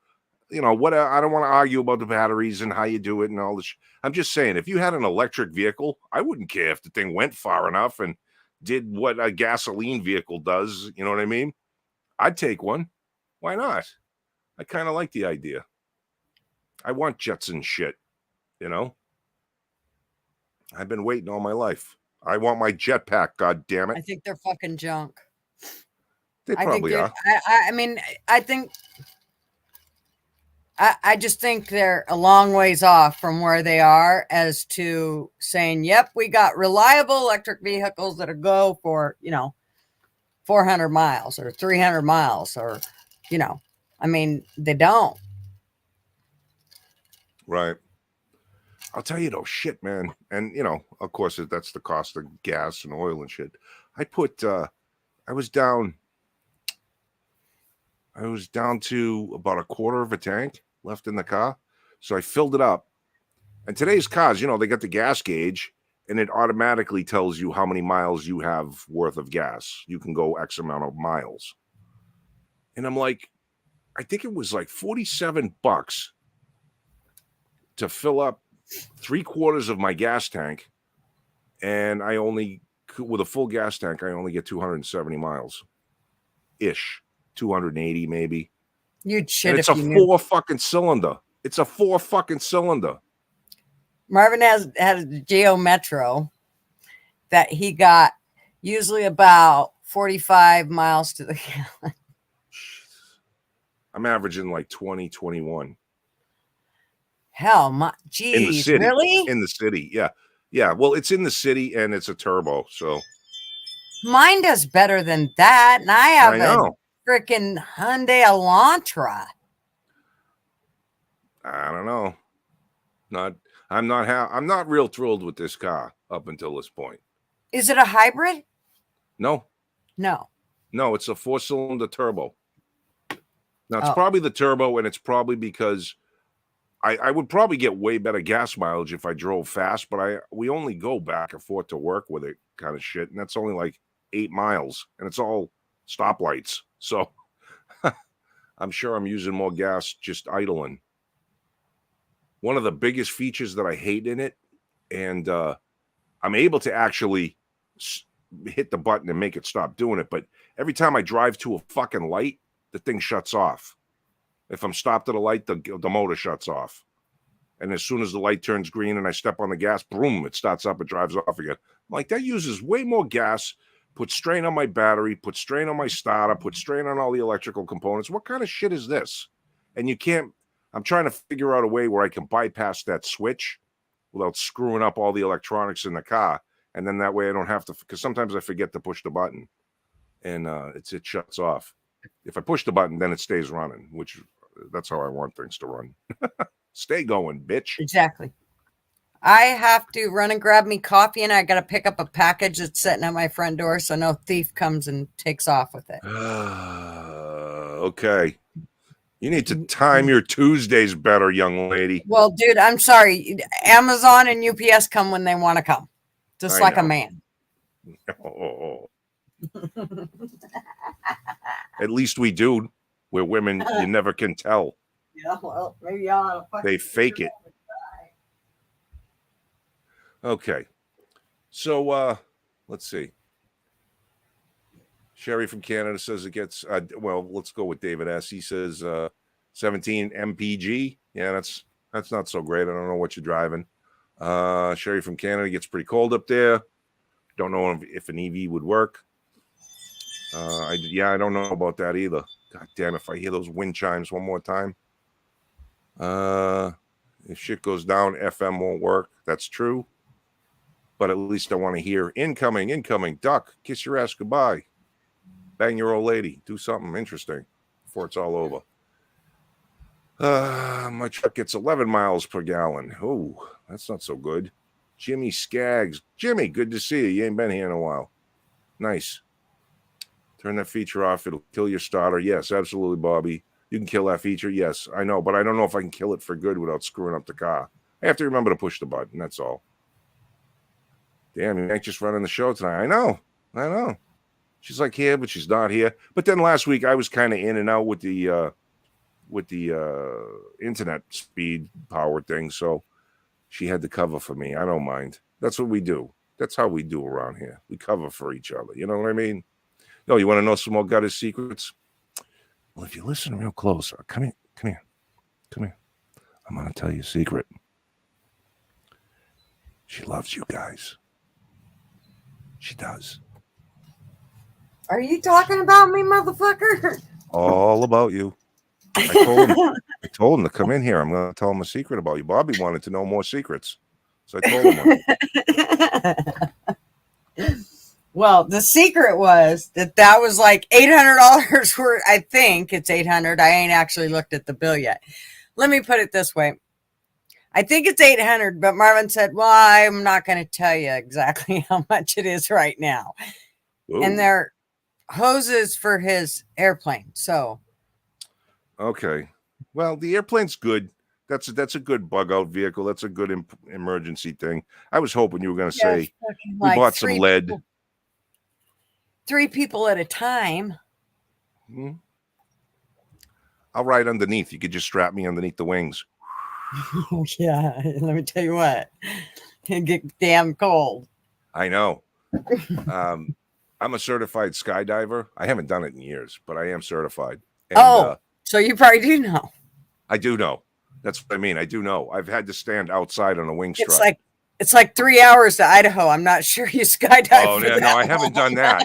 I don't want to argue about the batteries and how you do it and all this. I'm just saying, if you had an electric vehicle, I wouldn't care if the thing went far enough and did what a gasoline vehicle does. You know what I mean? I'd take one. Why not? I kind of like the idea. I want jets and shit, I've been waiting all my life. I want my jetpack, god damn it. I think they're fucking junk. They probably are. I mean, I think I just think they're a long ways off from where they are as to saying, yep, we got reliable electric vehicles that'll go for, 400 miles or 300 miles or, I mean, they don't. Right. I'll tell you though, shit, man. And, of course, that's the cost of gas and oil and shit. I was down to about a quarter of a tank left in the car. So I filled it up. And today's cars, they got the gas gauge and it automatically tells you how many miles you have worth of gas. You can go X amount of miles. And I'm like, I think it was like $47 to fill up 3/4 of my gas tank. And with a full gas tank, I only get 270 miles ish, 280 maybe. You'd shit And it's if a you knew. 4 fucking cylinder. It's a 4 fucking cylinder. Marvin had a Geo Metro that he got usually about 45 miles to the gallon. I'm averaging like 20, 21. Hell, my geez, in the city. Really? In the city, yeah. Yeah, well, it's in the city and it's a turbo, so. Mine does better than that, and I have know. a freaking Hyundai Elantra. I don't know. I'm not real thrilled with this car up until this point. Is it a hybrid? No, No. it's a 4-cylinder turbo. Now, it's probably the turbo, and it's probably because I would probably get way better gas mileage if I drove fast, but we only go back and forth to work with it kind of shit, and that's only like 8 miles, and it's all stoplights. So I'm sure I'm using more gas just idling. One of the biggest features that I hate in it, and I'm able to actually hit the button and make it stop doing it, but every time I drive to a fucking light, the thing shuts off. If I'm stopped at a light, the motor shuts off. And as soon as the light turns green and I step on the gas, boom, it starts up, it drives off again. I'm like, that uses way more gas, puts strain on my battery, puts strain on my starter, puts strain on all the electrical components. What kind of shit is this? And I'm trying to figure out a way where I can bypass that switch without screwing up all the electronics in the car. And then that way I don't have to, because sometimes I forget to push the button and it shuts off. If I push the button, then it stays running, which that's how I want things to run. Stay going, bitch. Exactly. I have to run and grab me coffee, and I got to pick up a package that's sitting at my front door so no thief comes and takes off with it. Okay. You need to time your Tuesdays better, young lady. Well, dude, I'm sorry. Amazon and UPS come when they want to come, just like a man. Oh. At least we do. We're women, you never can tell. Yeah, well, maybe I'll they fake it. Okay. So let's see. Sherry from Canada says it gets let's go with David S. He says 17 mpg. Yeah, that's not so great. I don't know what you're driving. Sherry from Canada gets pretty cold up there. Don't know if an EV would work. I don't know about that either. God damn, if I hear those wind chimes one more time. If shit goes down, FM won't work. That's true. But at least I want to hear incoming, duck, kiss your ass goodbye. Bang your old lady. Do something interesting before it's all over. My truck gets 11 miles per gallon. Oh, that's not so good. Jimmy Skaggs. Jimmy, good to see you. You ain't been here in a while. Nice. Turn that feature off. It'll kill your starter. Yes, absolutely, Bobby. You can kill that feature. Yes, I know, but I don't know if I can kill it for good without screwing up the car. I have to remember to push the button. That's all. Damn, you ain't just running the show tonight. I know. She's like here, but she's not here. But then last week I was kind of in and out with the internet speed power thing, so she had to cover for me. I don't mind. That's what we do. That's how we do around here. We cover for each other. You know what I mean? No, you want to know some more gutter secrets? Well, if you listen real close, come here. I'm going to tell you a secret. She loves you guys. She does. Are you talking about me, motherfucker? All about you. I told him to come in here. I'm going to tell him a secret about you. Bobby wanted to know more secrets. So I told him one. Well, the secret was that was like $800 worth. I think it's 800. I ain't actually looked at the bill yet. Let me put it this way. I think it's 800, but Marvin said, well, I'm not going to tell you exactly how much it is right now. Ooh. And they're hoses for his airplane. So. Okay. Well, the airplane's good. That's a good bug out vehicle. That's a good emergency thing. I was hoping you were going to say we like bought some lead. 3 people at a time. Hmm. I'll ride underneath. You could just strap me underneath the wings. Yeah, let me tell you what. It get damn cold. I know. I'm a certified skydiver. I haven't done it in years, but I am certified. And, so you probably do know. I do know. That's what I mean. I do know. I've had to stand outside on a wing strut. It's like 3 hours to Idaho. I'm not sure you skydive. Oh no, I haven't done that.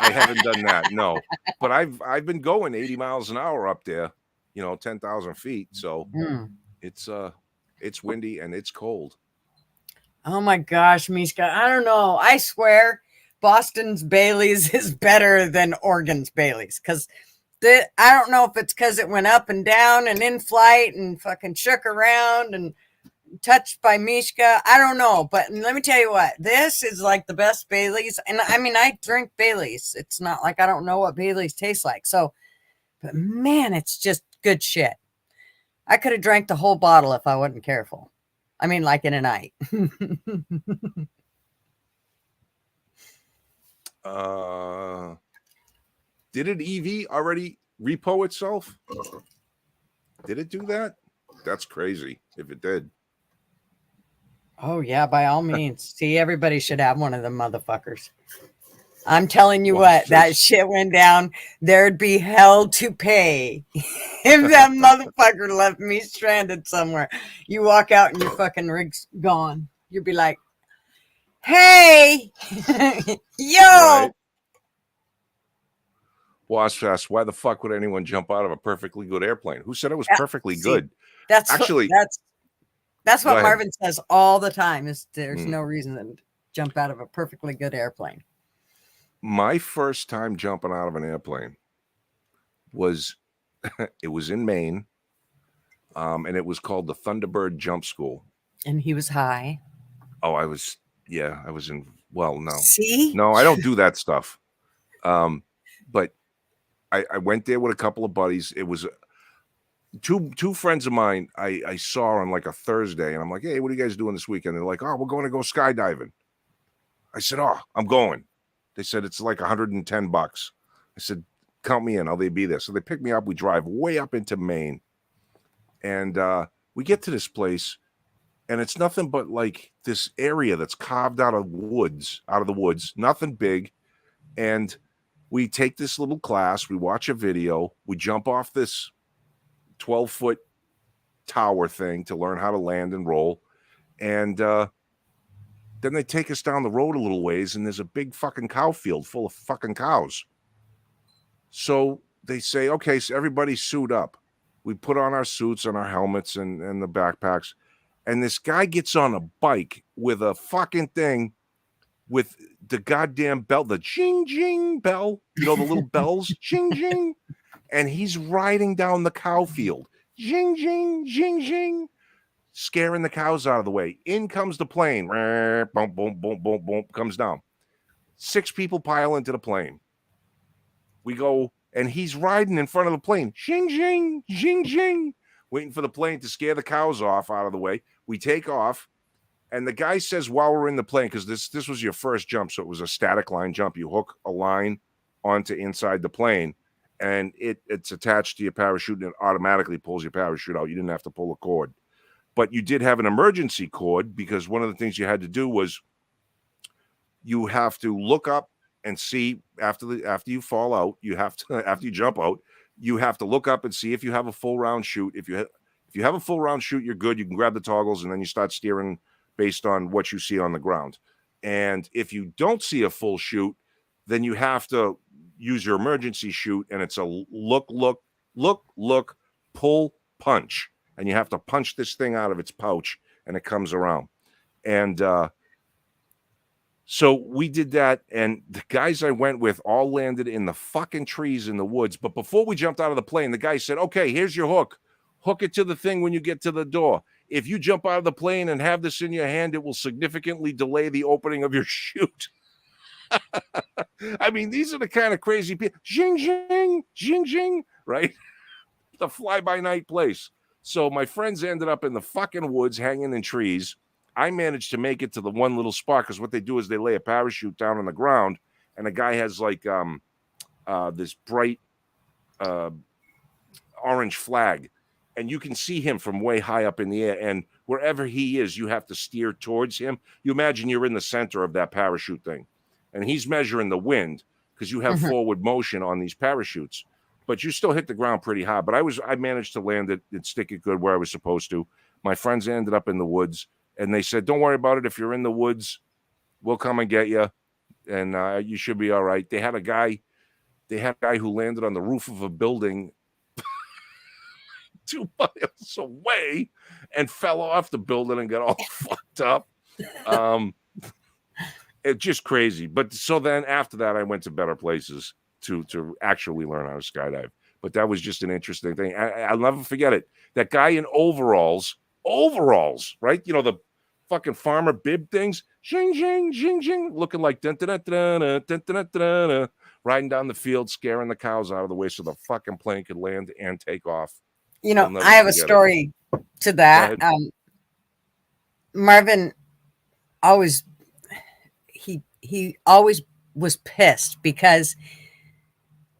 I haven't done that. No, but I've been going 80 miles an hour up there. 10,000 feet. So it's windy and it's cold. Oh my gosh, Mishka. I don't know. I swear Boston's Bailey's is better than Oregon's Bailey's because I don't know if it's because it went up and down and in flight and fucking shook around and touched by Mishka. I don't know. But let me tell you what, this is like the best Bailey's. And I mean, I drink Bailey's. It's not like I don't know what Bailey's tastes like. So, but man, it's just good shit. I could have drank the whole bottle if I wasn't careful. I mean, like in a night. Did an EV already repo itself? Did it do that? That's crazy if it did. Oh, yeah, by all means. See, everybody should have one of them motherfuckers. I'm telling you what, that shit went down. There'd be hell to pay if that motherfucker left me stranded somewhere. You walk out and your fucking rig's gone. You'd be like, hey, yo. Right. Wasp asked, why the fuck would anyone jump out of a perfectly good airplane? Who said it was perfectly good? That's what Marvin says all the time is there's no reason to jump out of a perfectly good airplane. My first time jumping out of an airplane was, it was in Maine, and it was called the Thunderbird Jump School. And he was high. Oh, I was in, well, no. See? No, I don't do that stuff. But I went there with a couple of buddies. It was two friends of mine I saw on like a Thursday, and I'm like, hey, what are you guys doing this weekend? They're like, oh, we're going to go skydiving. I said, oh, I'm going. They said it's like $110. I said, count me in. I'll be there. So they pick me up. We drive way up into Maine, and we get to this place, and it's nothing but like this area that's carved out of the woods, nothing big. And we take this little class. We watch a video. We jump off this 12-foot tower thing to learn how to land and roll. And then they take us down the road a little ways, and there's a big fucking cow field full of fucking cows. So they say, okay, so everybody suit up. We put on our suits and our helmets and the backpacks. And this guy gets on a bike with a fucking thing with the goddamn bell, the ching ching bell, the little bells, ching ching. And he's riding down the cow field, ching ching, ching ching, scaring the cows out of the way. In comes the plane, boom, boom, boom, boom, boom, comes down. 6 people pile into the plane. We go, and he's riding in front of the plane, ching ching, ching ching, waiting for the plane to scare the cows off out of the way. We take off. And the guy says while we're in the plane, because this was your first jump, so it was a static line jump. You hook a line onto inside the plane, and it's attached to your parachute, and it automatically pulls your parachute out. You didn't have to pull a cord. But you did have an emergency cord, because one of the things you had to do was you have to look up and see after you fall out, you have to, after you jump out, you have to look up and see if you have a full round chute. If you have a full round chute, you're good. You can grab the toggles, and then you start steering based on what you see on the ground. And if you don't see a full chute, then you have to use your emergency chute, and it's a look, pull, punch, and you have to punch this thing out of its pouch, and it comes around. And so we did that, and the guys I went with all landed in the fucking trees in the woods. But before we jumped out of the plane, the guy said, okay, here's your hook. Hook it to the thing when you get to the door. If you jump out of the plane and have this in your hand, it will significantly delay the opening of your chute. I mean, these are the kind of crazy people. Zing, zing, zing, zing, right? The fly-by-night place. So my friends ended up in the fucking woods hanging in trees. I managed to make it to the one little spot because what they do is they lay a parachute down on the ground, and the guy has like this bright orange flag, and you can see him from way high up in the air. And wherever he is, you have to steer towards him. You imagine you're in the center of that parachute thing, and he's measuring the wind because you have forward motion on these parachutes, but you still hit the ground pretty hard. But I managed to land it and stick it good where I was supposed to. My friends ended up in the woods. And they said, don't worry about it. If you're in the woods, we'll come and get you. And you should be all right. They had a guy who landed on the roof of a building 2 miles away and fell off the building and got all fucked up. It's just crazy. But so then after that, I went to better places to actually learn how to skydive. But that was just an interesting thing. I'll never forget it. That guy in overalls, right? You know, the fucking farmer bib things, zing, zing, zing, zing, looking like riding down the field, scaring the cows out of the way so the fucking plane could land and take off. You know, I have a story to that. Marvin always, he always was pissed because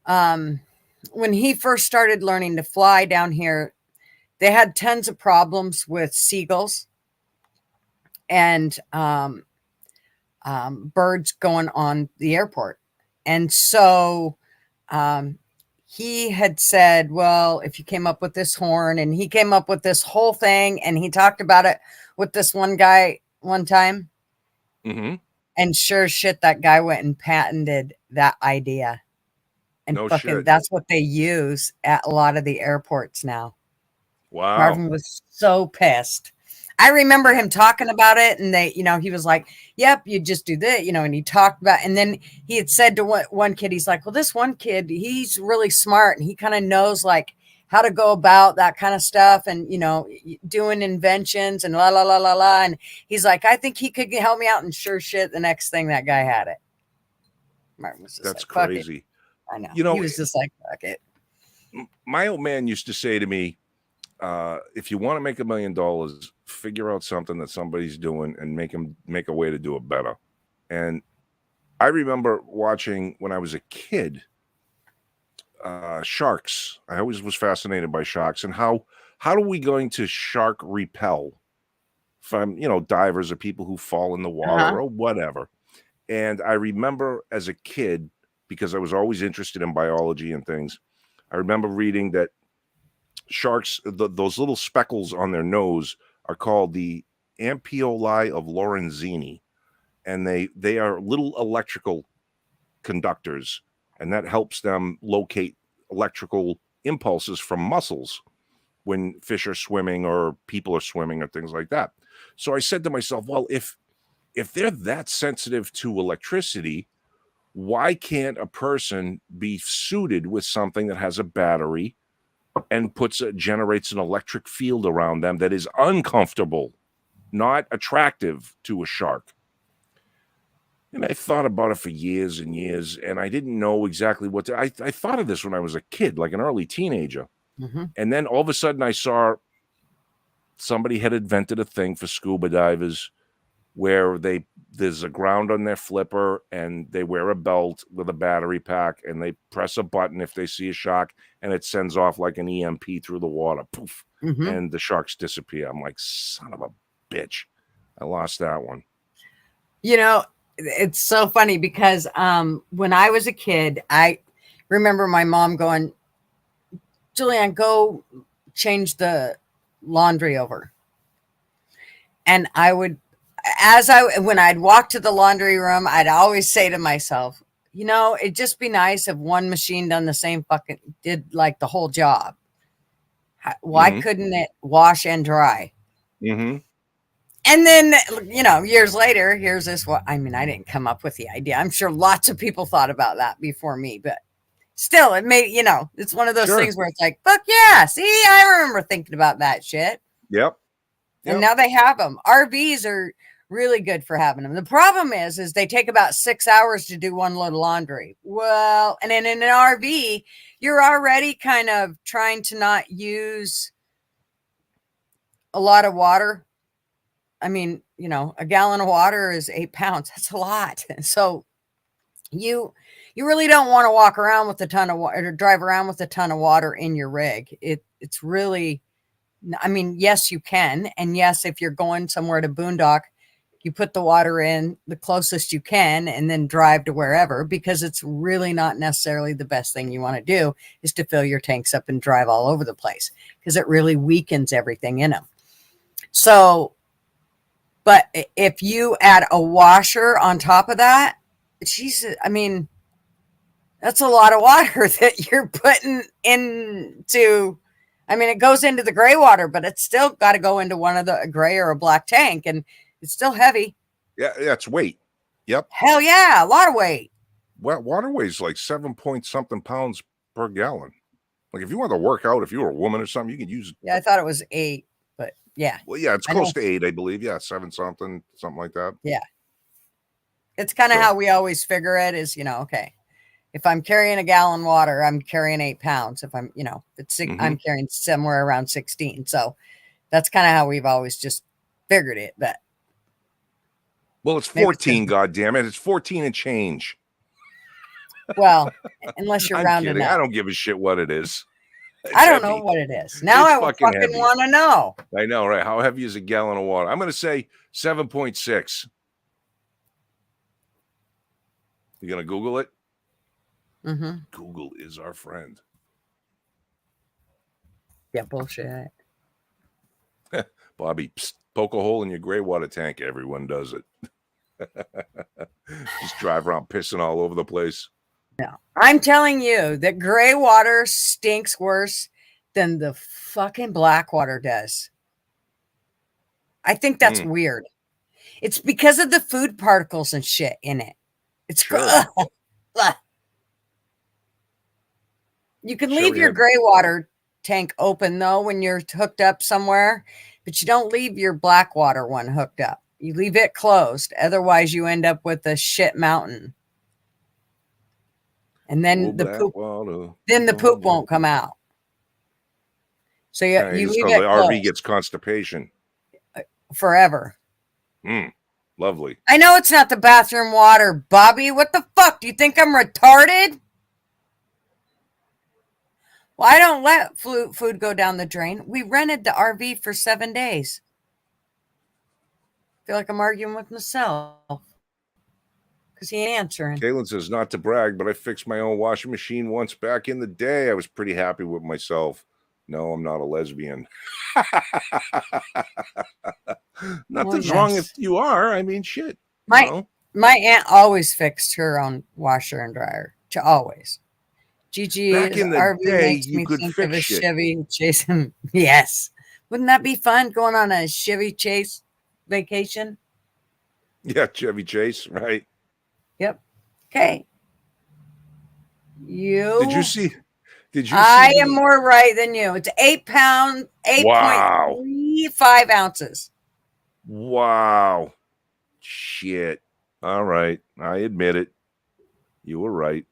when he first started learning to fly down here, they had tons of problems with seagulls and birds going on the airport. And so he had said, well, if you came up with this horn, and he came up with this whole thing, and he talked about it with this one guy one time. Mm-hmm. And sure shit, that guy went and patented that idea. And that's what they use at a lot of the airports now. Wow. Marvin was so pissed. I remember him talking about it, and he was like, yep, you just do that, and he talked about, and then he had said to one kid, he's like, well, this one kid, he's really smart, and he kind of knows like how to go about that kind of stuff, and, doing inventions and la, la, la, la, la. And he's like, I think he could help me out, and sure shit, the next thing that guy had it. Martin was just That's like, crazy. It. I know. He was just like, fuck it. My old man used to say to me, if you want to make $1 million, figure out something that somebody's doing and make a way to do it better. And I remember watching when I was a kid, sharks. I always was fascinated by sharks, and how are we going to shark repel from, divers or people who fall in the water or whatever. And I remember as a kid, because I was always interested in biology and things, I remember reading that sharks, those little speckles on their nose are called the ampullae of Lorenzini, and they are little electrical conductors, and that helps them locate electrical impulses from muscles when fish are swimming or people are swimming or things like that. So I said to myself, well, if they're that sensitive to electricity, why can't a person be suited with something that has a battery and generates an electric field around them that is uncomfortable, not attractive to a shark? And I thought about it for years and years, and I didn't know exactly what to. I thought of this when I was a kid, like an early teenager. Mm-hmm. And then all of a sudden I saw somebody had invented a thing for scuba divers where there's a ground on their flipper, and they wear a belt with a battery pack, and they press a button if they see a shark, and it sends off like an EMP through the water. Poof. Mm-hmm. And the sharks disappear. I'm like, son of a bitch. I lost that one. It's so funny because when I was a kid, I remember my mom going, Julianne, go change the laundry over. And I would, when I'd walk to the laundry room, I'd always say to myself, it'd just be nice if one machine did like the whole job. Why Mhm. couldn't it wash and dry? Mm-hmm. And then, years later, here's this. What I mean, I didn't come up with the idea. I'm sure lots of people thought about that before me, but still, it made, it's one of those Sure. things where it's like, fuck yeah. See, I remember thinking about that shit. Yep. And now they have them. RVs are really good for having them. The problem is they take about 6 hours to do one load of laundry. Well, and then in an RV, you're already kind of trying to not use a lot of water. I mean, a gallon of water is 8 pounds. That's a lot. So you really don't want to walk around with a ton of water or drive around with a ton of water in your rig. It's really, I mean, yes, you can. And yes, if you're going somewhere to boondock, you put the water in the closest you can and then drive to wherever, because it's really not necessarily the best thing you want to do is to fill your tanks up and drive all over the place, because it really weakens everything in them. So, but if you add a washer on top of that, Jesus, I mean, that's a lot of water that you're putting into. I mean, it goes into the gray water, but it's still got to go into one of a gray or a black tank, and it's still heavy. Yeah, it's weight. Yep. Hell yeah, a lot of weight. Well, water weighs like 7 point something pounds per gallon. Like if you want to work out, if you were a woman or something, you could use. Yeah, I thought it was 8, but yeah. Well, yeah, it's I close know. to 8, I believe. Yeah, 7 something like that. Yeah. It's kind of So- how we always figure it is, okay, if I'm carrying a gallon of water, I'm carrying 8 pounds. If I'm, I'm carrying somewhere around 16. So that's kind of how we've always just figured it. But Well, it's maybe it's 14, goddammit. It's 14 and change. well, unless you're I'm rounding kidding. up. I don't give a shit what it is. It's I don't know heavy. what it is. Now It's I fucking fucking heavy. want to know. I know, right? How heavy is a gallon of water? I'm going to say 7.6. You going to Google it? Mm-hmm. Google is our friend. Yeah, bullshit. Bobby, psst, poke a hole in your gray water tank. Everyone does it. Just drive around pissing all over the place. No, I'm telling you that gray water stinks worse than the fucking black water does. I think that's weird. It's because of the food particles and shit in it. It's Sure. You can leave your gray water tank open though when you're hooked up somewhere, but you don't leave your black water one hooked up. You leave it closed. Otherwise, you end up with a shit mountain. And then the poop, won't come out. So you leave it the closed RV gets constipation. forever. Lovely. I know it's not the bathroom water, Bobby. What the fuck? Do you think I'm retarded? Well, I don't let food go down the drain. We rented the RV for 7 days. I feel like I'm arguing with myself because he ain't answering. Caitlin says, not to brag, but I fixed my own washing machine once back in the day. I was pretty happy with myself. No, I'm not a lesbian. Nothing's wrong if you are. I mean, shit. My aunt always fixed her own washer and dryer. Always. Gigi back in the RV day, makes you me could think fix of a shit. Chevy Chase. Yes. Wouldn't that be fun going on a Chevy Chase vacation? Yeah, Chevy Chase, right? Yep. Okay. Did you see? I am more right than you. It's 8 pounds, 8.35 ounces. Wow. Shit. All right. I admit it. You were right.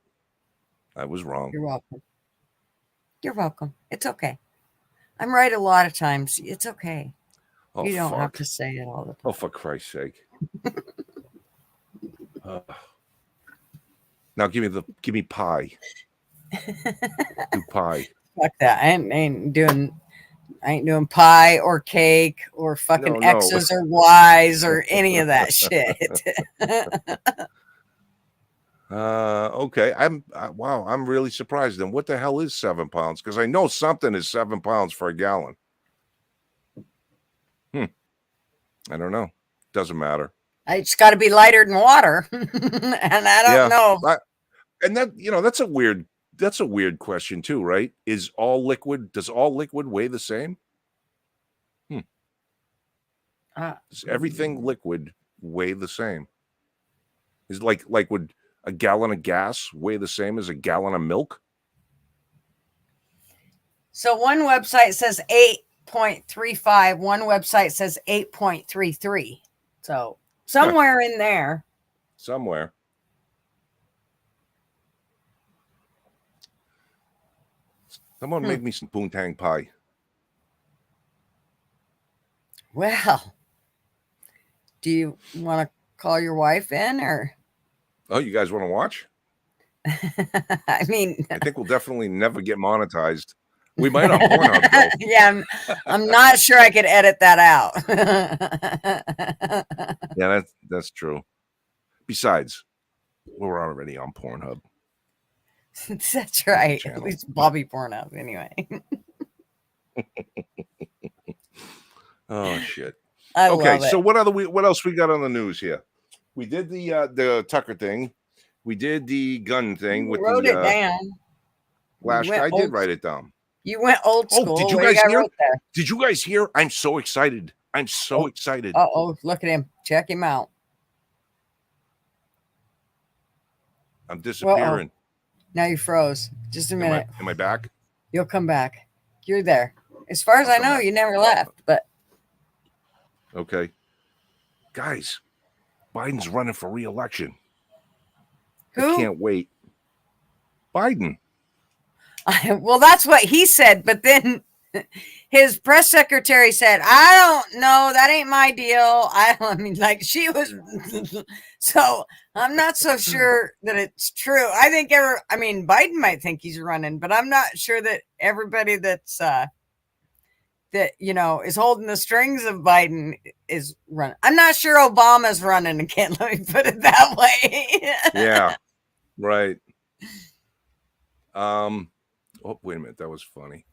I was wrong. You're welcome. You're welcome. It's okay. I'm right a lot of times. It's okay. Oh, you don't have to say it all the time. Oh, for Christ's sake. Now give me pie. Do pie. Fuck that. I ain't doing pie or cake or fucking X's or Y's or any of that shit. Okay. I'm really surprised. Then what the hell is 7 pounds? Because I know something is 7 pounds for a gallon. I don't know. Doesn't matter. It's got to be lighter than water, and I don't know. And that that's a weird that's a weird question too, right? Does all liquid weigh the same? Does everything liquid weigh the same? Is like would a gallon of gas weigh the same as a gallon of milk? So one website says 8.35. One website says 8.33. So somewhere in there. Somewhere. Someone make me some poontang pie. Well, do you want to call your wife in or? Oh, you guys want to watch? I mean, I think we'll definitely never get monetized. We might on Pornhub though. Yeah, I'm not sure I could edit that out. Yeah, that's true. Besides, we're already on Pornhub. That's right. At Channel. least Bobby Pornhub, anyway. Oh shit. I Okay, love it. so what else we got on the news here? We did the Tucker thing. We did the gun thing with wrote the it down. Flash. I did write it down. You went old school. Oh, did you guys hear? Did you guys hear? I'm so excited. I'm so excited. Oh, look at him. Check him out. I'm disappearing. Now you froze. Just a minute. Am I back? You'll come back. You're there. As far as I know, you never left, but okay. Guys, Biden's running for re-election. who? I can't wait. Biden. Well, that's what he said, but then his press secretary said, I don't know, that ain't my deal. I mean, like she was so I'm not so sure that it's true. I think Biden might think he's running, but I'm not sure that everybody that's that is holding the strings of Biden is running. I'm not sure Obama's running again. Let me put it that way. Yeah. Right. Oh, wait a minute. That was funny.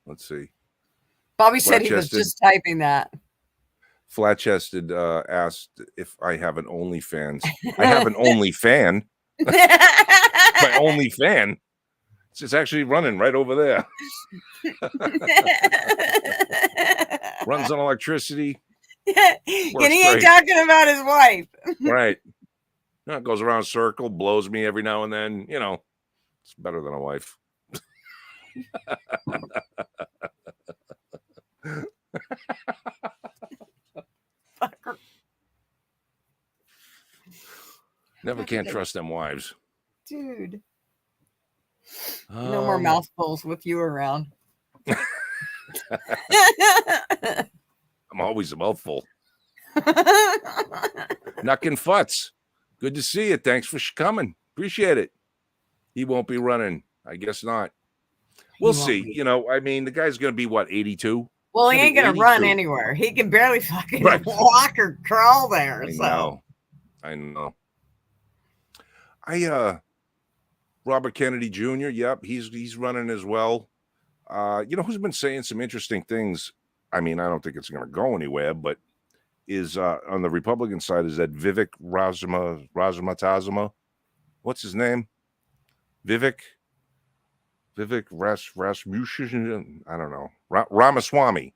Let's see. Bobby said he was just typing that. Flat-chested asked if I have an OnlyFans. I have an OnlyFan. My OnlyFan. It's actually running right over there. Runs on electricity. And he ain't talking about his wife. Right. It goes around a circle, blows me every now and then. It's better than a wife. Never can't trust them wives. Dude. No more mouthfuls with you around. I'm always a mouthful. Knuckin' Futz. Good to see you. Thanks for coming. Appreciate it. He won't be running. I guess not. We'll see. The guy's going to be, 82? Well, he ain't going to run anywhere. He can barely fucking walk or crawl there. I know. Robert Kennedy Jr., yep, he's running as well. Who's been saying some interesting things? I don't think it's going to go anywhere, but is on the Republican side is that Vivek Ramaswamy. What's his name? Vivek Rasmussen. I don't know. Ramaswamy.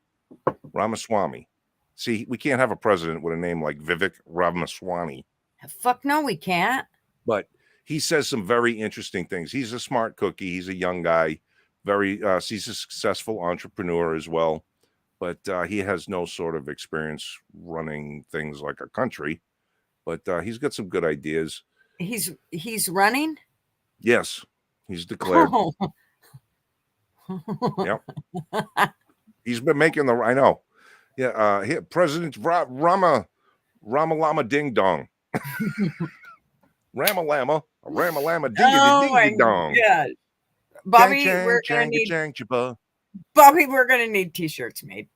See, we can't have a president with a name like Vivek Ramaswamy. Fuck no, we can't. But he says some very interesting things. He's a smart cookie. He's a young guy. He's a successful entrepreneur as well. But he has no sort of experience running things like a country. But he's got some good ideas. He's running? Yes, he's declared. Oh. Yep. He's been making I know. Yeah, President Ramalama Ding Dong. Ramalama Ding Dong. Yeah. Bobby, we're gonna need t-shirts made.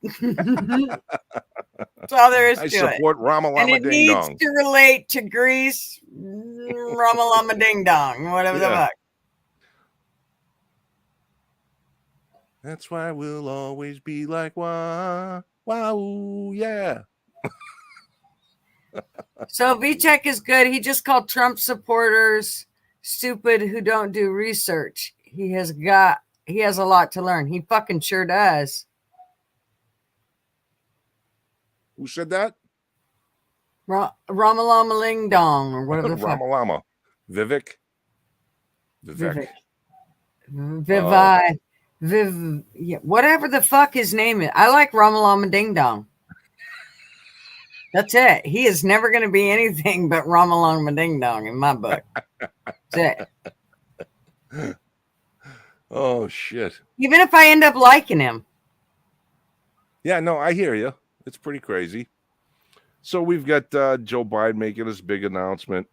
That's all there is to it. I support Ramalama and it Ding Dong. needs to relate to Greece, Ramalama Ding Dong, whatever the fuck. That's why we'll always be like, wow, yeah. So V-Check is good. He just called Trump supporters stupid who don't do research. He has a lot to learn. He fucking sure does. Who said that? Ramalama Ling Dong or whatever the fuck. Ramalama. Vivek. Vivek. Vivi. Yeah, whatever the fuck his name is. I like Ramalama Ding Dong. That's it. He is never going to be anything but Ramalama Ding Dong in my book. That's it. Oh, shit. Even if I end up liking him. Yeah, no, I hear you. It's pretty crazy. So we've got Joe Biden making this big announcement.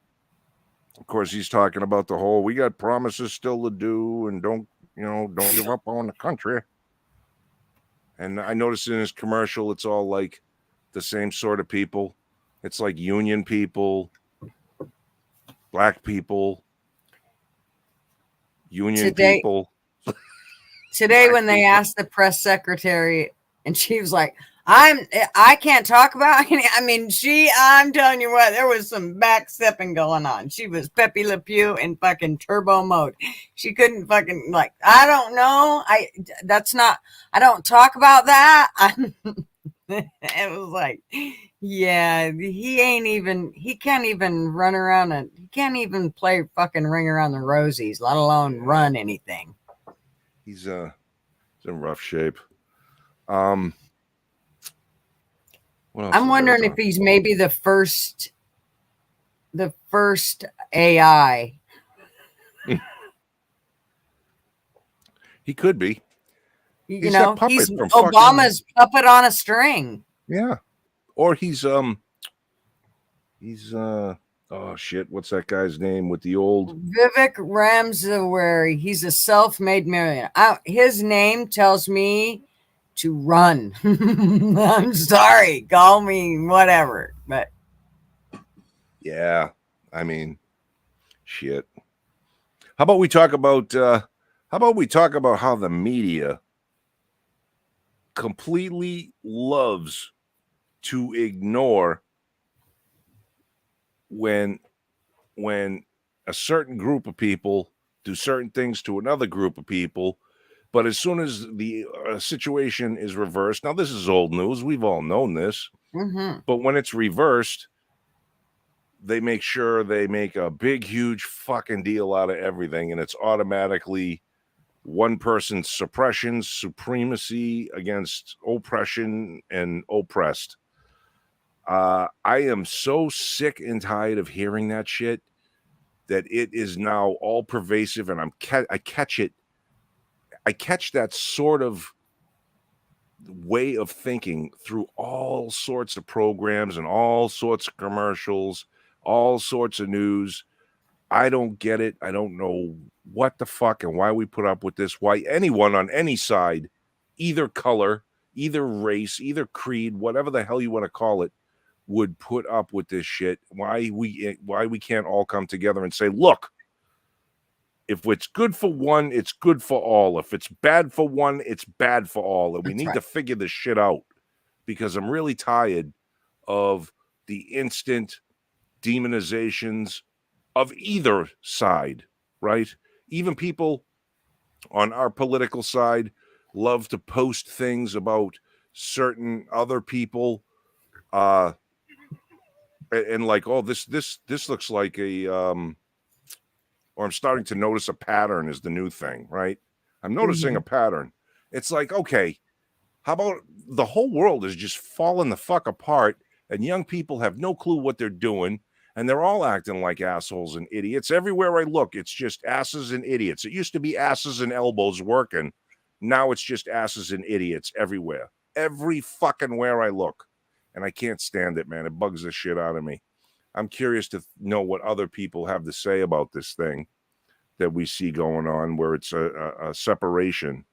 Of course, he's talking about the whole, we got promises still to do and don't give up on the country. And I noticed in his commercial, it's all like the same sort of people. It's like union people, black people, union people. Today, when they asked the press secretary, and she was like, I can't talk about any. I mean, I'm telling you what, there was some backstepping going on. She was Pepe Le Pew in fucking turbo mode. She couldn't fucking, like, I don't know. I don't talk about that. It was like, yeah, he can't even run around he can't even play fucking Ring Around the Rosies, let alone run anything. He's in rough shape. I'm wondering if he's maybe the first AI. He could be. He's Obama's puppet on a string. Yeah. Or he's oh shit, what's that guy's name with the old Vivek Ramsawari? He's a self-made millionaire. His name tells me to run. I'm sorry, call me whatever, but yeah, I mean, shit. How about we talk about how the media completely loves to ignore when a certain group of people do certain things to another group of people, but as soon as the situation is reversed, now this is old news, we've all known this, but when it's reversed, they make sure they make a big, huge fucking deal out of everything, and it's automatically one person's suppression, supremacy against oppression and oppressed. I am so sick and tired of hearing that shit that it is now all pervasive, and I catch it. I catch that sort of way of thinking through all sorts of programs and all sorts of commercials, all sorts of news. I don't get it. I don't know what the fuck and why we put up with this, why anyone on any side, either color, either race, either creed, whatever the hell you want to call it, would put up with this shit. Why we can't all come together and say, look, if it's good for one, it's good for all. If it's bad for one, it's bad for all. And we need to figure this shit out, because I'm really tired of the instant demonizations of either side, right? Even people on our political side love to post things about certain other people, and like, oh, this looks like a or I'm starting to notice a pattern is the new thing, right? I'm noticing a pattern. It's like, okay, how about the whole world is just falling the fuck apart, and young people have no clue what they're doing, and they're all acting like assholes and idiots. Everywhere I look, it's just asses and idiots. It used to be asses and elbows working. Now it's just asses and idiots everywhere. Every fucking where I look. And I can't stand it, man. It bugs the shit out of me. I'm curious to know what other people have to say about this thing that we see going on, where it's a separation,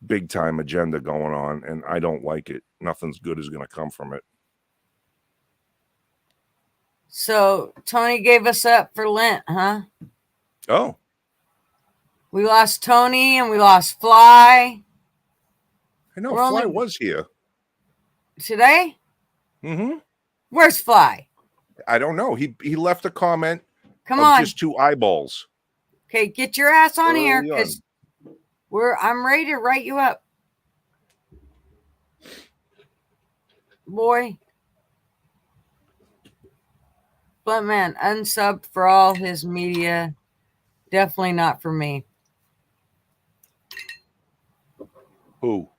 big time agenda going on, and I don't like it. Nothing's good is going to come from it. So Tony gave us up for Lent, huh? Oh. We lost Tony and we lost Fly. I know Fly was here. Today? Mm-hmm. Where's Fly? I don't know. He left a comment. Come on. Just two eyeballs. Okay, get your ass on here Early on. because I'm ready to write you up. Boy. But man, unsubbed for all his media. Definitely not for me. Who?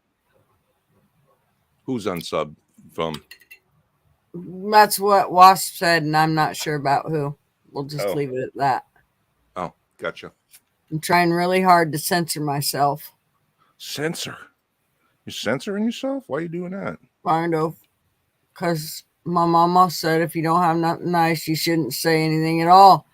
Who's unsubbed from? That's what Wasp said, and I'm not sure about who. We'll just Oh. leave it at that. Oh, gotcha. I'm trying really hard to censor myself. Censor? You're censoring yourself? Why are you doing that? Kind of. Because my mama said if you don't have nothing nice, you shouldn't say anything at all.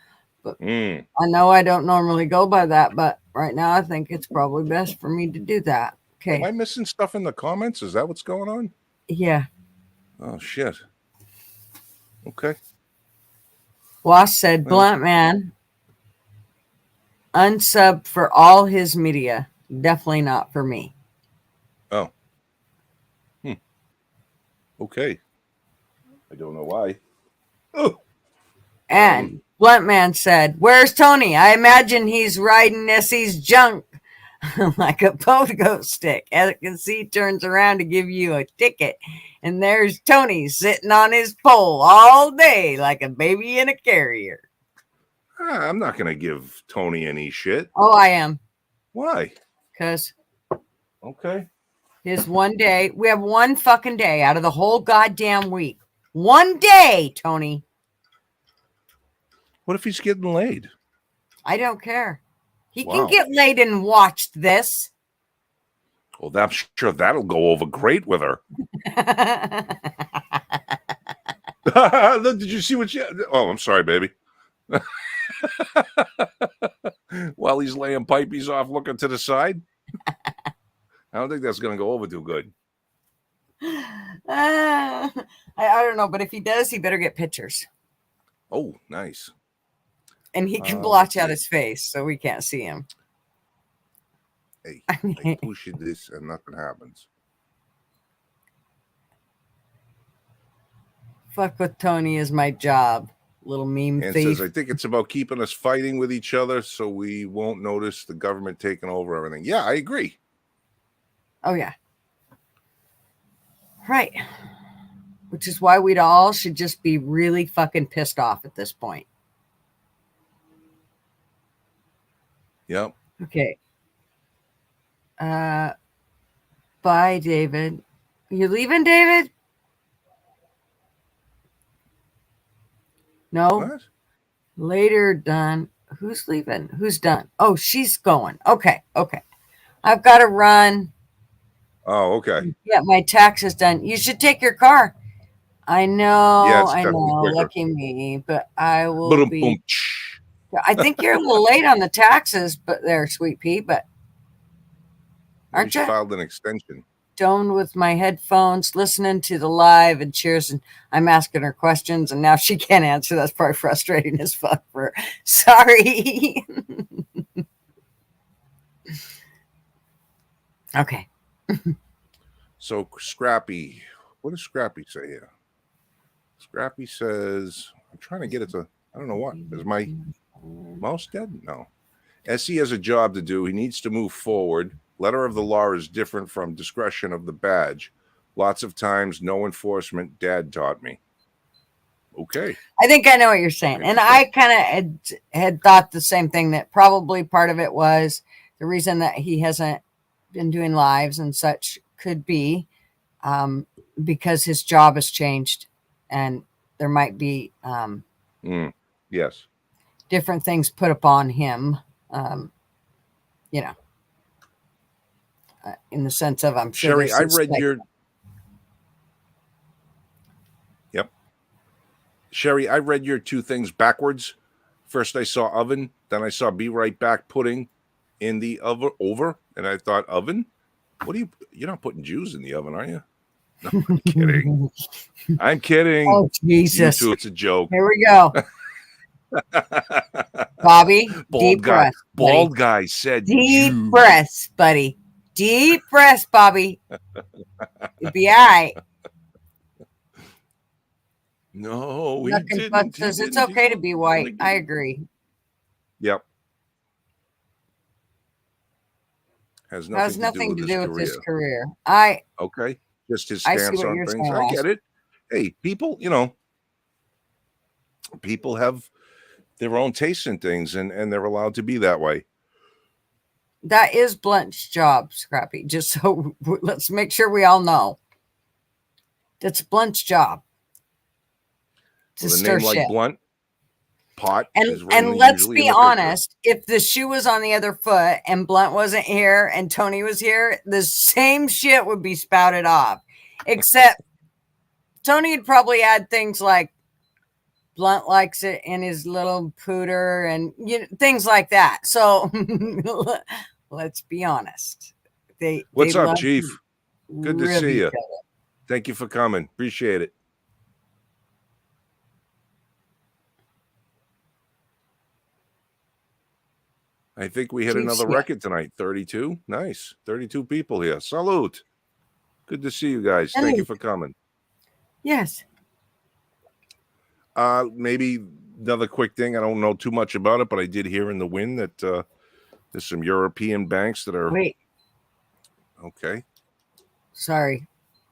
But I know I don't normally go by that, but right now I think it's probably best for me to do that. Okay. Am I missing stuff in the comments? Is that what's going on? Yeah. Oh, shit. Okay. Wasp said, Blunt Man, unsub for all his media. Definitely not for me. Oh. Okay. I don't know why. Oh. And Blunt Man said, where's Tony? I imagine he's riding Nessie's junk like a pogo stick. As you can see, turns around to give you a ticket. And there's Tony sitting on his pole all day like a baby in a carrier. I'm not going to give Tony any shit. Oh, I am. Why? Because Okay. his one day, we have one fucking day out of the whole goddamn week. One day, Tony. What if he's getting laid? I don't care. He Wow. can get laid and watch this. Well, I'm sure that'll go over great with her. Did you see what she... Oh, I'm sorry, baby. While he's laying pipies off looking to the side. I don't think that's going to go over too good. I don't know, but if he does, he better get pictures. Oh, nice. And he can blotch out his face so we can't see him. Hey, I push this and nothing happens. Fuck with Tony is my job. Little meme And thief. says, I think it's about keeping us fighting with each other so we won't notice the government taking over everything. Yeah, I agree. Oh, yeah. Right. Which is why we'd all should just be really fucking pissed off at this point. Yep. Okay. Bye, David. You leaving, David? No. What? Later, done. Who's leaving? Who's done? Oh, she's going. Okay. I've got to run. Oh, okay. Get my taxes done. You should take your car. I know. Yeah, it's I definitely know. quicker. Lucky me, but I will Boom, be. boom. I think you're a little late on the taxes, but there, Sweet Pea. But aren't She you? filed an extension. Stoned with my headphones, listening to the live and cheers, and I'm asking her questions, and now she can't answer. That's probably frustrating as fuck for her. Sorry. Okay. So Scrappy, what does Scrappy say here? Scrappy says, I'm trying to get it to, I don't know what. Is my mouse dead? No. SE has a job to do. He needs to move forward. Letter of the law is different from discretion of the badge. Lots of times, no enforcement. Dad taught me. Okay. I think I know what you're saying. And I kind of had thought the same thing, that probably part of it was the reason that he hasn't been doing lives and such could be because his job has changed and there might be yes, different things put upon him, in the sense of, I'm sure. Sherry, I read your... Yep. Sherry, I read your two things backwards. First I saw oven, then I saw be right back pudding in the oven over, and I thought oven? What are you're not putting Jews in the oven, are you? No, I'm kidding. I'm kidding. Oh, Jesus. You two, it's a joke. Here we go. Bobby, deep breath. Bald guy said deep Jew. breaths, buddy. Deep breaths, Bobby. You'll be all right. No, he Nothing didn't. but says it's okay to be white. I agree. Yep. Has Has nothing to do with his his career. career. Okay. Just his I see stance what on you're things. saying, I Ross. get it. Hey, people, people have their own tastes in things and they're allowed to be that way. That is Blunt's job, Scrappy. Just so let's make sure we all know. That's Blunt's job. To With a stir name like shit. Blunt, pot And is usually let's in be the honest, if the shoe was on the other foot and Blunt wasn't here and Tony was here, the same shit would be spouted off. Except Tony would probably add things like Blunt likes it in his little pooter and things like that. So let's be honest. What's they up, love Chief? Good to rib see each you. other. Thank you for coming. Appreciate it. I think we hit Chief's another here. record tonight. 32. Nice. 32 people here. Salute. Good to see you guys. Thank you Salute. for coming. Yes. Maybe another quick thing. I don't know too much about it, but I did hear in the wind that there's some European banks that are Wait, okay. sorry. No,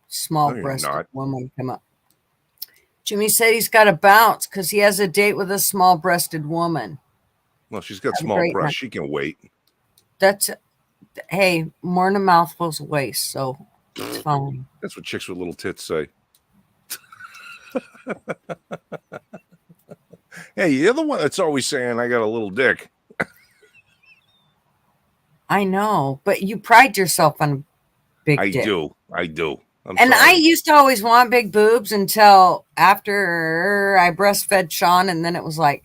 Small you're breasted not. woman come up. Jimmy said he's got to bounce because he has a date with a small breasted woman. Well, she's got Have a small great breasts. night. She can wait. That's, hey, more than a mouthful's waste, so it's fine. That's what chicks with little tits say. Hey, you're the one that's always saying I got a little dick. I know, but you pride yourself on big I dick. do. I'm And sorry. I used to always want big boobs until after I breastfed Sean, and then it was like,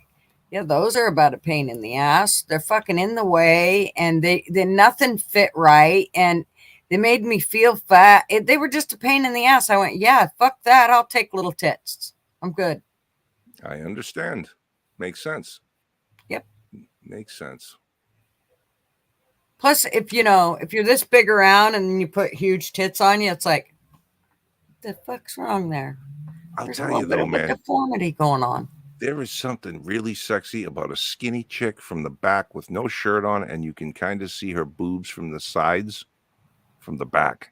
yeah, those are about a pain in the ass. They're fucking in the way, and they nothing fit right, and they made me feel fat. They were just a pain in the ass. I went, yeah, fuck that. I'll take little tits. I'm good. I understand. Makes sense. Yep. Makes sense. Plus, if you're this big around and then you put huge tits on you, it's like, the fuck's wrong there? I'll There's a tell little you bit though, of a man, deformity going on. there is something really sexy about a skinny chick from the back with no shirt on, and you can kind of see her boobs from the sides, from the back.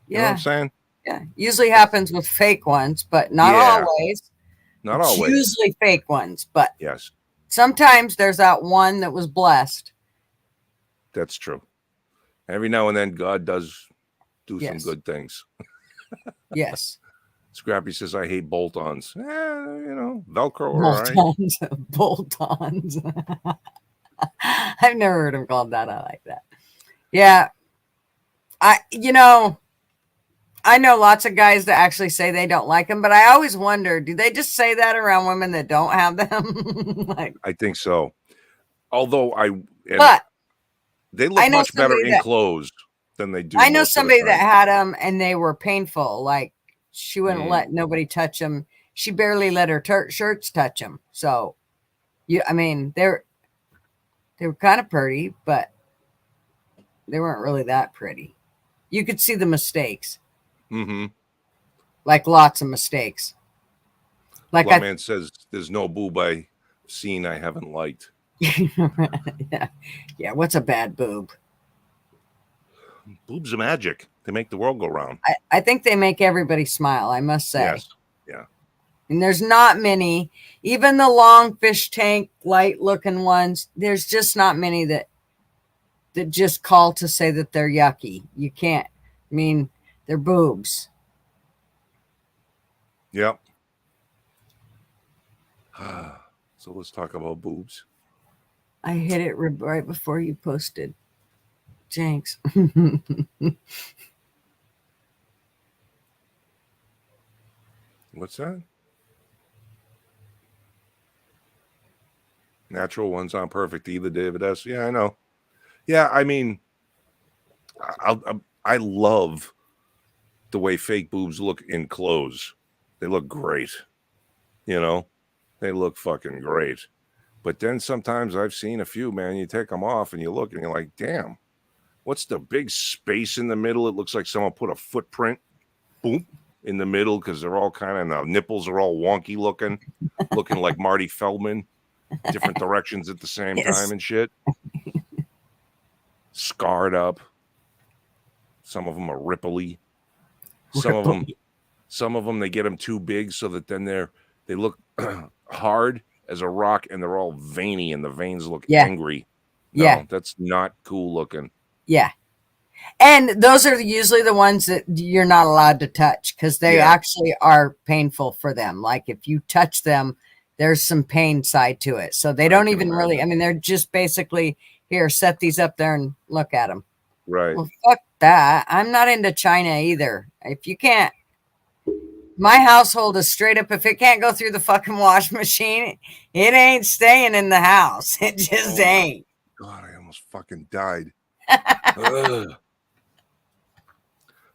You know what I'm Yeah. saying? Yeah. Usually happens with fake ones, but not Yeah. always. Not It's always. usually fake ones, but Yes, sometimes there's that one that was blessed. that's true. Every now and then, God does do some Yes. good things. Yes. Scrappy says, I hate bolt-ons. Velcro, all right. Bolt-ons. I've never heard him called that. I like that. Yeah. I know lots of guys that actually say they don't like them, but I always wonder, do they just say that around women that don't have them? Like, I think so. Although but they I look know much better somebody in clothes than they do. I know most of the somebody that time. had them and they were painful. Like, she wouldn't let nobody touch them. She barely let her shirts touch them. So, I mean, they were kind of pretty, but they weren't really that pretty. You could see the mistakes. Mm-hmm. Like, lots of mistakes. Like, Man says there's no boob I've seen I haven't liked. yeah. What's a bad boob? Boobs are magic. They make the world go round. I think they make everybody smile, I must say. Yes. Yeah. And there's not many, even the long fish tank, light looking ones, there's just not many that just call to say that they're yucky. You can't. I mean, they're boobs. Yep. So let's talk about boobs. I hit it right before you posted. Jinx. What's that? Natural ones aren't perfect either, David S. Yeah, I know. Yeah, I mean, I love the way fake boobs look in clothes. They look great. They look fucking great. But then sometimes I've seen a few, man, you take them off and you look and you're like, damn, what's the big space in the middle? It looks like someone put a footprint, boom, in the middle because they're all kind of, the nipples are all wonky looking like Marty Feldman, different directions at the same time and shit. Scarred up. Some of them are ripply. Some of them, they get them too big so that then they look hard as a rock and they're all veiny and the veins look angry. No, Yeah. that's not cool looking. Yeah. And those are usually the ones that you're not allowed to touch because they actually are painful for them. Like if you touch them, there's some pain side to it. So they don't even really, I mean, they're just basically, here, set these up there and look at them. Right. Well, fuck that. I'm not into China either. If you can't, my household is straight up, if it can't go through the fucking wash machine, it ain't staying in the house. It just ain't. God, I almost fucking died. Ugh.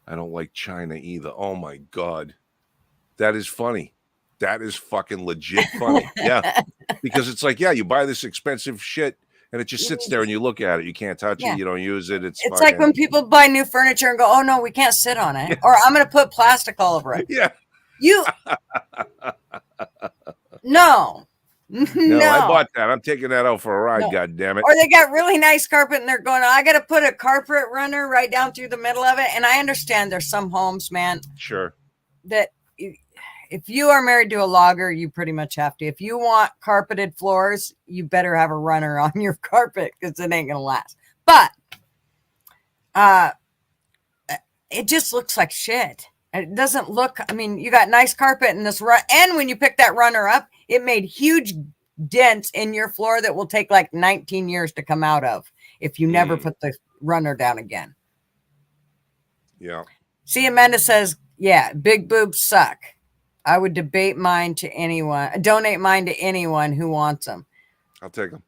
I don't like China either. Oh my God. That is funny. That is fucking legit funny. Yeah. Because it's like, you buy this expensive shit and it just sits there and you look at it. You can't touch it. You don't use it. It's fucking... like when people buy new furniture and go, oh no, we can't sit on it. Or I'm going to put plastic all over it. Yeah. No, I bought that. I'm taking that out for a ride. God damn it. Or they got really nice carpet and they're going, I got to put a carpet runner right down through the middle of it. And I understand there's some homes, man. Sure. That if you are married to a logger, you pretty much have to. If you want carpeted floors, you better have a runner on your carpet because it ain't going to last. But it just looks like shit. It doesn't look, I mean, you got nice carpet in this run. And when you pick that runner up, it made huge dents in your floor that will take like 19 years to come out of if you never put the runner down again. Yeah. See, Amanda says, yeah, big boobs suck. I would donate mine to anyone who wants them. I'll take them.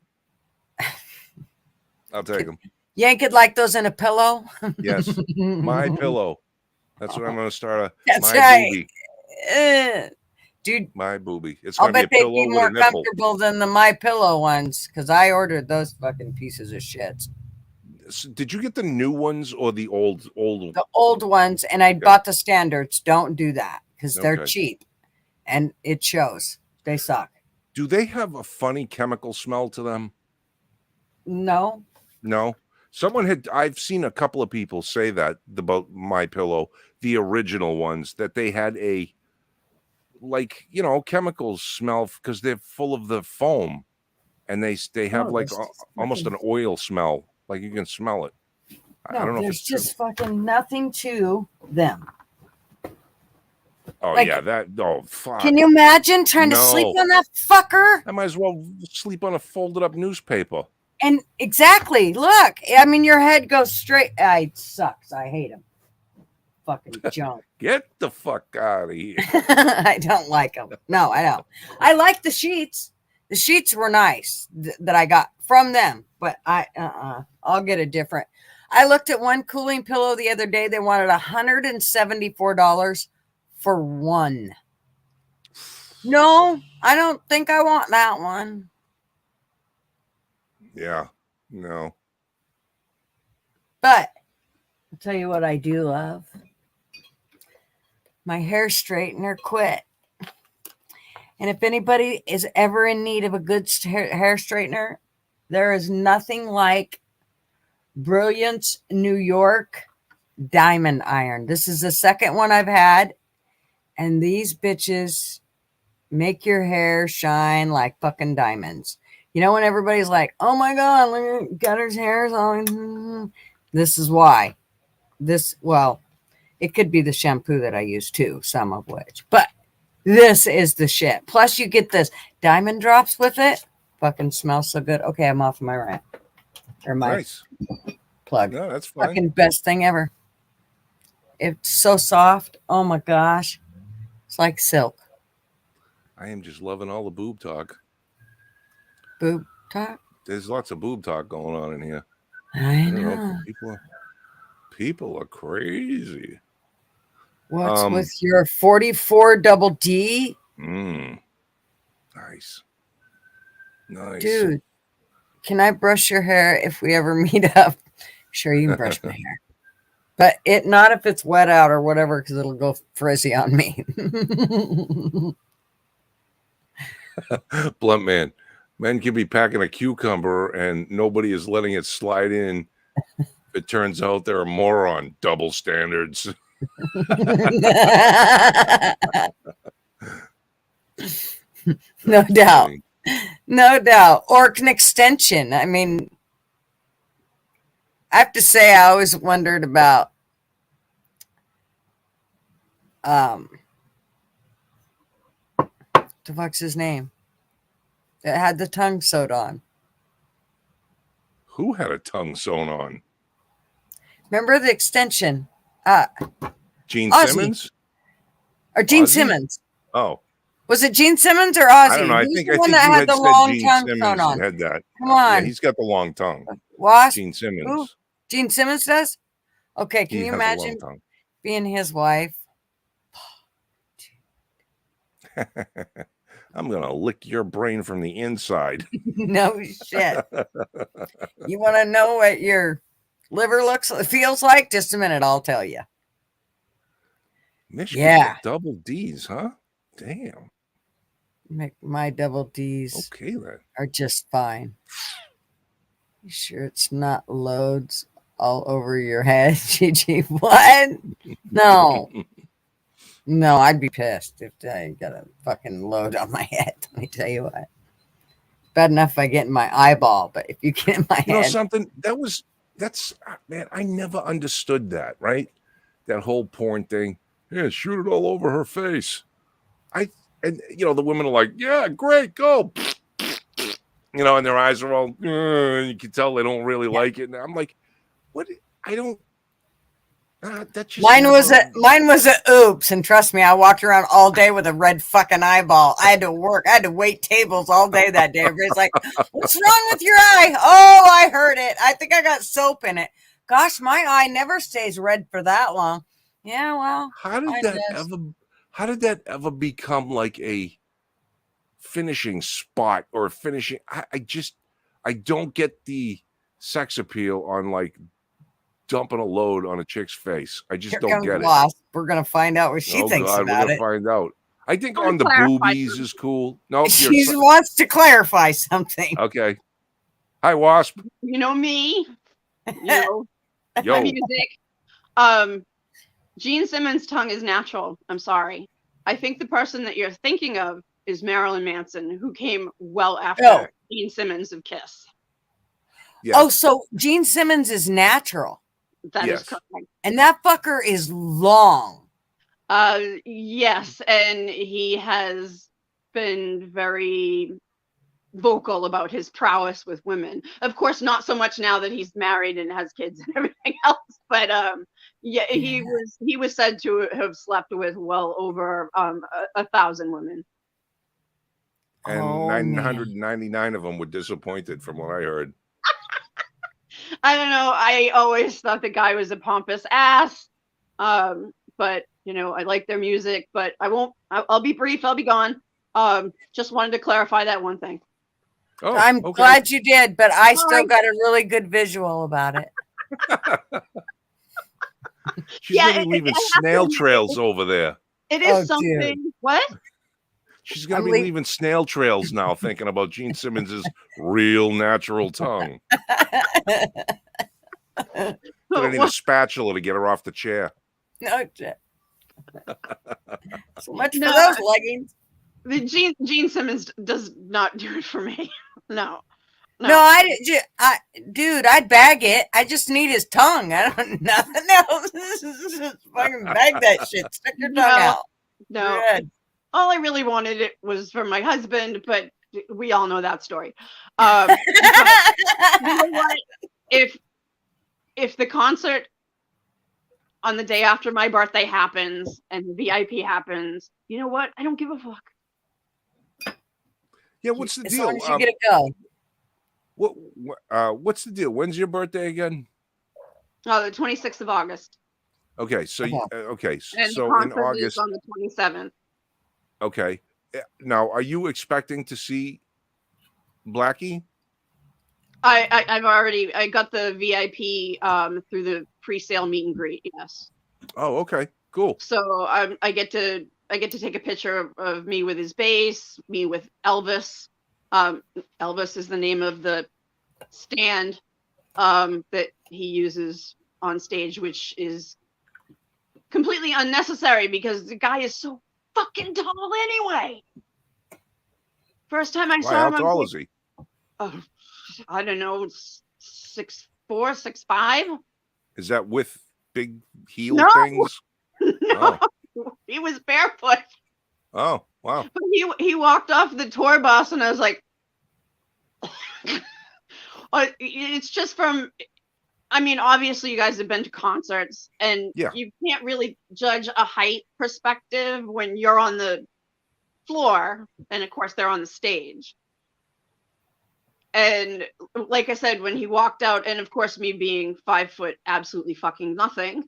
I'll take them. Yank it like those in a pillow. Yes. My pillow. That's what I'm going to start. That's my right. Boobie. Dude, my boobie. It's I'll going to bet be a they'd pillow be with more a nipple. comfortable than the My Pillow ones because I ordered those fucking pieces of shit. Did you get the new ones or the old? The old ones, and I bought the standards. Don't do that because they're cheap, and it shows. They suck. Do they have a funny chemical smell to them? No. I've seen a couple of people say that about My Pillow, the original ones, that they had a chemicals smell because they're full of the foam, and they have almost an oil smell, like you can smell it. No, I don't know. There's just fucking nothing to them. Oh fuck! Can you imagine trying to sleep on that fucker? I might as well sleep on a folded up newspaper. And exactly, look. I mean, your head goes straight. It sucks. I hate him. Fucking junk. Get the fuck out of here. I don't like them. No, I don't. I like the sheets. The sheets were nice that I got from them, but I'll get a different. I looked at one cooling pillow the other day. They wanted $174 for one. No, I don't think I want that one. Yeah, no. But I'll tell you what I do love. My hair straightener quit. And if anybody is ever in need of a good hair straightener, there is nothing like Brilliance New York Diamond Iron. This is the second one I've had. And these bitches make your hair shine like fucking diamonds. You know, when everybody's like, oh my God, look at Gutter's hair's on. This is why. It could be the shampoo that I use too, some of which. But this is the shit. Plus, you get this diamond drops with it. Fucking smells so good. Okay, I'm off my rant. Or my plug. No, that's fine. Fucking best thing ever. It's so soft. Oh my gosh. It's like silk. I am just loving all the boob talk. Boob talk? There's lots of boob talk going on in here. I know. People are crazy. What's with your 44 double D? Nice. Dude, can I brush your hair if we ever meet up? Sure, you can brush my hair. But not if it's wet out or whatever, because it'll go frizzy on me. Blunt man can be packing a cucumber and nobody is letting it slide in It turns out they're a moron. Double standards. No That's doubt. funny. No doubt. Or an extension. I mean, I have to say, I always wondered about the fuck's his name? That had the tongue sewed on. Who had a tongue sewn on? Remember the extension? Gene Ozzy. Simmons? Or Gene Ozzy? Simmons. Oh, Was it Gene Simmons or Ozzy? I don't know. I Who's think the one that you had had the said long Gene tongue Simmons sewn on? had that. Come on. Yeah, he's got the long tongue. Wasp? Gene Who? Simmons. Gene Simmons does? Okay, can He you has a long imagine tongue. being his wife? I'm gonna lick your brain from the inside. No shit. You want to know what your liver feels like? Just a minute, I'll tell you. Michigan's Yeah. got double D's, huh? Damn. My double D's Okay then. are just fine. You sure it's not loads all over your head, Gigi? What? No. No, I'd be pissed if I got a fucking load on my head. Let me tell you what. Bad enough if I get in my eyeball, but if you get in my You know head. something? That's man, I never understood that, right? That whole porn thing. Yeah, shoot it all over her face. And the women are like, yeah, great, go. And their eyes are all, you can tell they don't really like it. And I'm like, what? I don't. That just Mine was a oops, and trust me, I walked around all day with a red fucking eyeball. I had to work. I had to wait tables all day that day. Everybody's like, "What's wrong with your eye?" Oh, I heard it. I think I got soap in it. Gosh, my eye never stays red for that long. Yeah, well, how did that ever become like a finishing spot or finishing? I don't get the sex appeal on like dumping a load on a chick's face. I just Here don't comes get it. Wasp. We're gonna find out what she Oh thinks God, about we're it. gonna find out. I think I'm on the gonna clarify boobies something. is cool. No, She wants to clarify something. okay. Hi, Wasp. You know me. You know my Yo, music. Gene Simmons' tongue is natural. I'm sorry. I think the person that you're thinking of is Marilyn Manson, who came well after Gene Simmons of Kiss. yes. Oh, so Gene Simmons is natural, That is Yes. correct. and that fucker is long. Yes, and he has been very vocal about his prowess with women. Of course, not so much now that he's married and has kids and everything else, but yeah, he was said to have slept with well over 1,000 women. And Oh, man. 999 of them were disappointed, from what I heard. I don't know. I always thought the guy was a pompous ass. But I like their music, but I won't. I'll be brief. I'll be gone. Just wanted to clarify that one thing. Oh, I'm okay. glad you did, but I still Sorry. got a really good visual about it. She's Yeah, gonna be leaving snail trails over there. It is Oh, something. dude. What? She's gonna I'm be leaving- leaving snail trails now, thinking about Gene Simmons's real natural tongue. Gonna need a spatula to get her off the chair. No shit. So much No. for those leggings. The Gene Simmons does not do it for me. No. No, dude, I'd bag it. I just need his tongue. I don't nothing else. Just fucking bag that shit. Stick your tongue out. No. Good. All I really wanted it was for my husband, but we all know that story. But you know what? If the concert on the day after my birthday happens and the VIP happens, you know what? I don't give a fuck. Yeah, what's the As deal? long as you get to go. What's the deal? When's your birthday again? The 26th of August. Okay, so okay, And so the in concert is August. on the 27th. Okay, now are you expecting to see Blackie? I've already got the VIP through the pre-sale meet and greet. Yes. Oh, okay, cool. So I get to take a picture of me with his bass, me with Elvis. Elvis is the name of the stand that he uses on stage, which is completely unnecessary because the guy is so fucking tall anyway. First time I Why? saw How him on tall stage, is he? I don't know, 6'4", 6'5". Is that with big heel No, things? no, he was barefoot. Oh, wow. But he walked off the tour bus, and I was like, it's just from. I mean, obviously, you guys have been to concerts, and Yeah. you can't really judge a height perspective when you're on the floor, and of course, they're on the stage. And like I said, when he walked out, and of course, me being 5 foot, absolutely fucking nothing,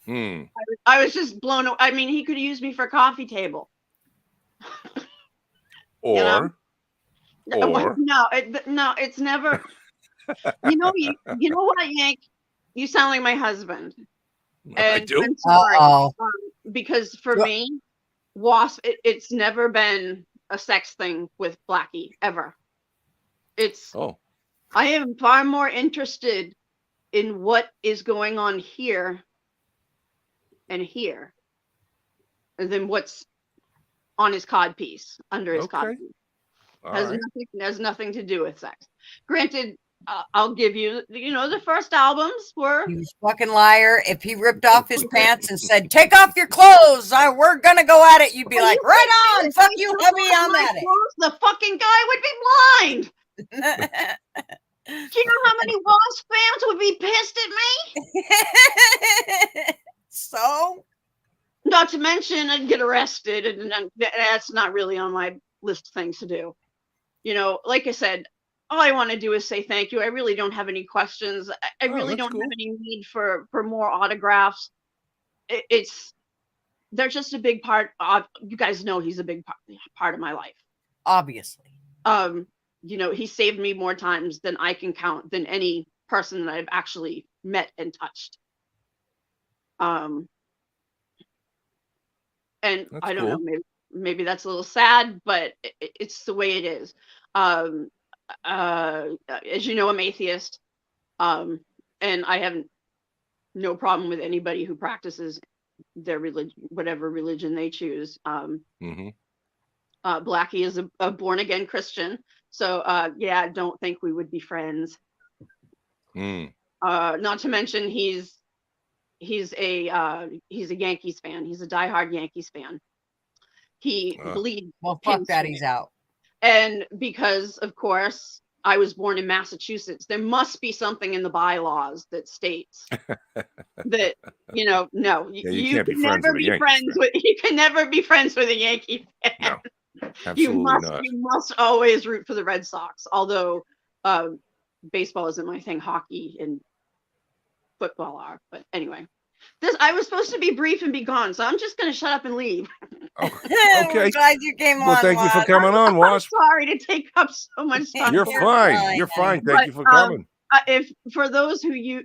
I was just blown away. I mean, he could use me for a coffee table. Or, no, it's never. You know what, Yank? You sound like my husband. I And do. I'm sorry, Uh-oh. because for me, Wasp, it's never been a sex thing with Blackie ever. I am far more interested in what is going on here and here than what's on his codpiece, under his codpiece. Has nothing to do with sex. Granted, I'll give you, the first albums were. You fucking liar. If he ripped off his pants and said, "Take off your clothes, we're gonna go at it," you'd be like, "Right on, fuck you, hubby, I'm at it." The fucking guy would be blind. Do you know how many Wasp fans would be pissed at me? So? Not to mention, I'd get arrested, and that's not really on my list of things to do. Like I said, all I want to do is say thank you. I really don't have any questions. I really don't have any need for more autographs. They're just a big part of, you guys know he's a big part of my life. Obviously. He saved me more times than I can count, than any person that I've actually met and touched. And that's I don't know, maybe that's a little sad, but it's the way it is. As you know, I'm atheist, and I have no problem with anybody who practices their religion, whatever religion they choose. Blackie is a born again Christian, so I don't think we would be friends. Not to mention he's a Yankees fan. He's a diehard Yankees fan. He bleeds. Well, fuck that, he's out. And because, of course, I was born in Massachusetts, there must be something in the bylaws that states that, no, you can never be friends with, you can never be friends with a Yankee fan. No, absolutely not. You must always root for the Red Sox. Although baseball isn't my thing, hockey and football are. But anyway, I was supposed to be brief and be gone, so I'm just going to shut up and leave. Okay. We're glad you came on. Thank you for coming on, Wasp. I'm sorry to take up so much time. You're fine. You're fine. Thank you for coming. If for those who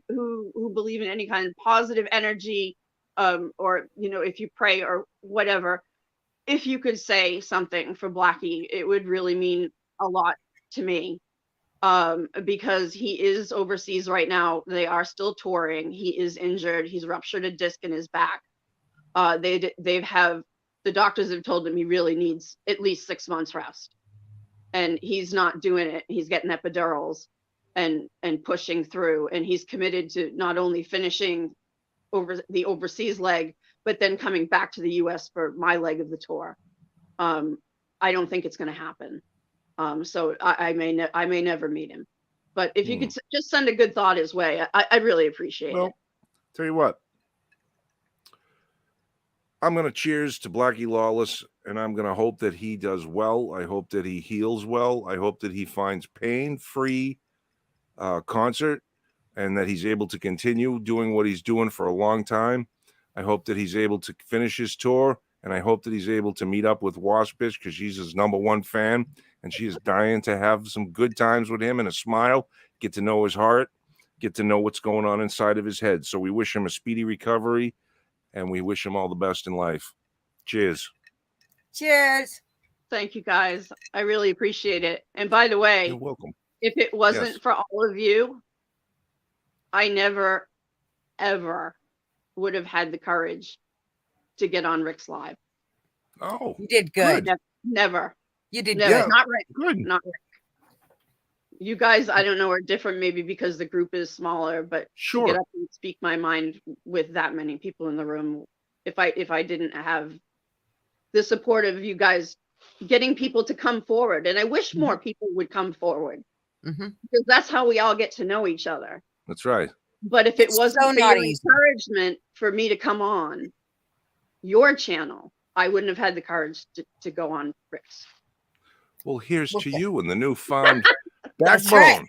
believe in any kind of positive energy, or if you pray or whatever, if you could say something for Blackie, it would really mean a lot to me. Because he is overseas right now. They are still touring. He is injured. He's ruptured a disc in his back. The doctors have told him he really needs at least 6 months rest, and he's not doing it. He's getting epidurals and pushing through, and he's committed to not only finishing over the overseas leg, but then coming back to the US for my leg of the tour. I don't think it's going to happen. So I may never meet him, but if you could just send a good thought his way, I'd really appreciate it. Tell you what, I'm going to cheers to Blackie Lawless, and I'm going to hope that he does well. I hope that he heals well. I hope that he finds pain-free concert, and that he's able to continue doing what he's doing for a long time. I hope that he's able to finish his tour, and I hope that he's able to meet up with Waspish, because she's his #1 fan, and she is dying to have some good times with him and a smile, get to know his heart, get to know what's going on inside of his head. So we wish him a speedy recovery, and we wish him all the best in life. Cheers. Cheers. Thank you, guys. I really appreciate it. And by the way, you're welcome. If it wasn't for all of you, I never, ever would have had the courage to get on Rick's Live. Oh, You did good. Never. You did Never. good. Not Rick. good. Not Rick. You guys, I don't know, are different maybe because the group is smaller, but to Sure. get up and speak my mind with that many people in the room, if I didn't have the support of you guys getting people to come forward, and I wish more people would come forward, because that's how we all get to know each other. That's right. But if It's it wasn't so for not your easy. encouragement for me to come on your channel, I wouldn't have had the courage to go on Rick's. Well, here's Okay. to you and the newfound That's backbone. right.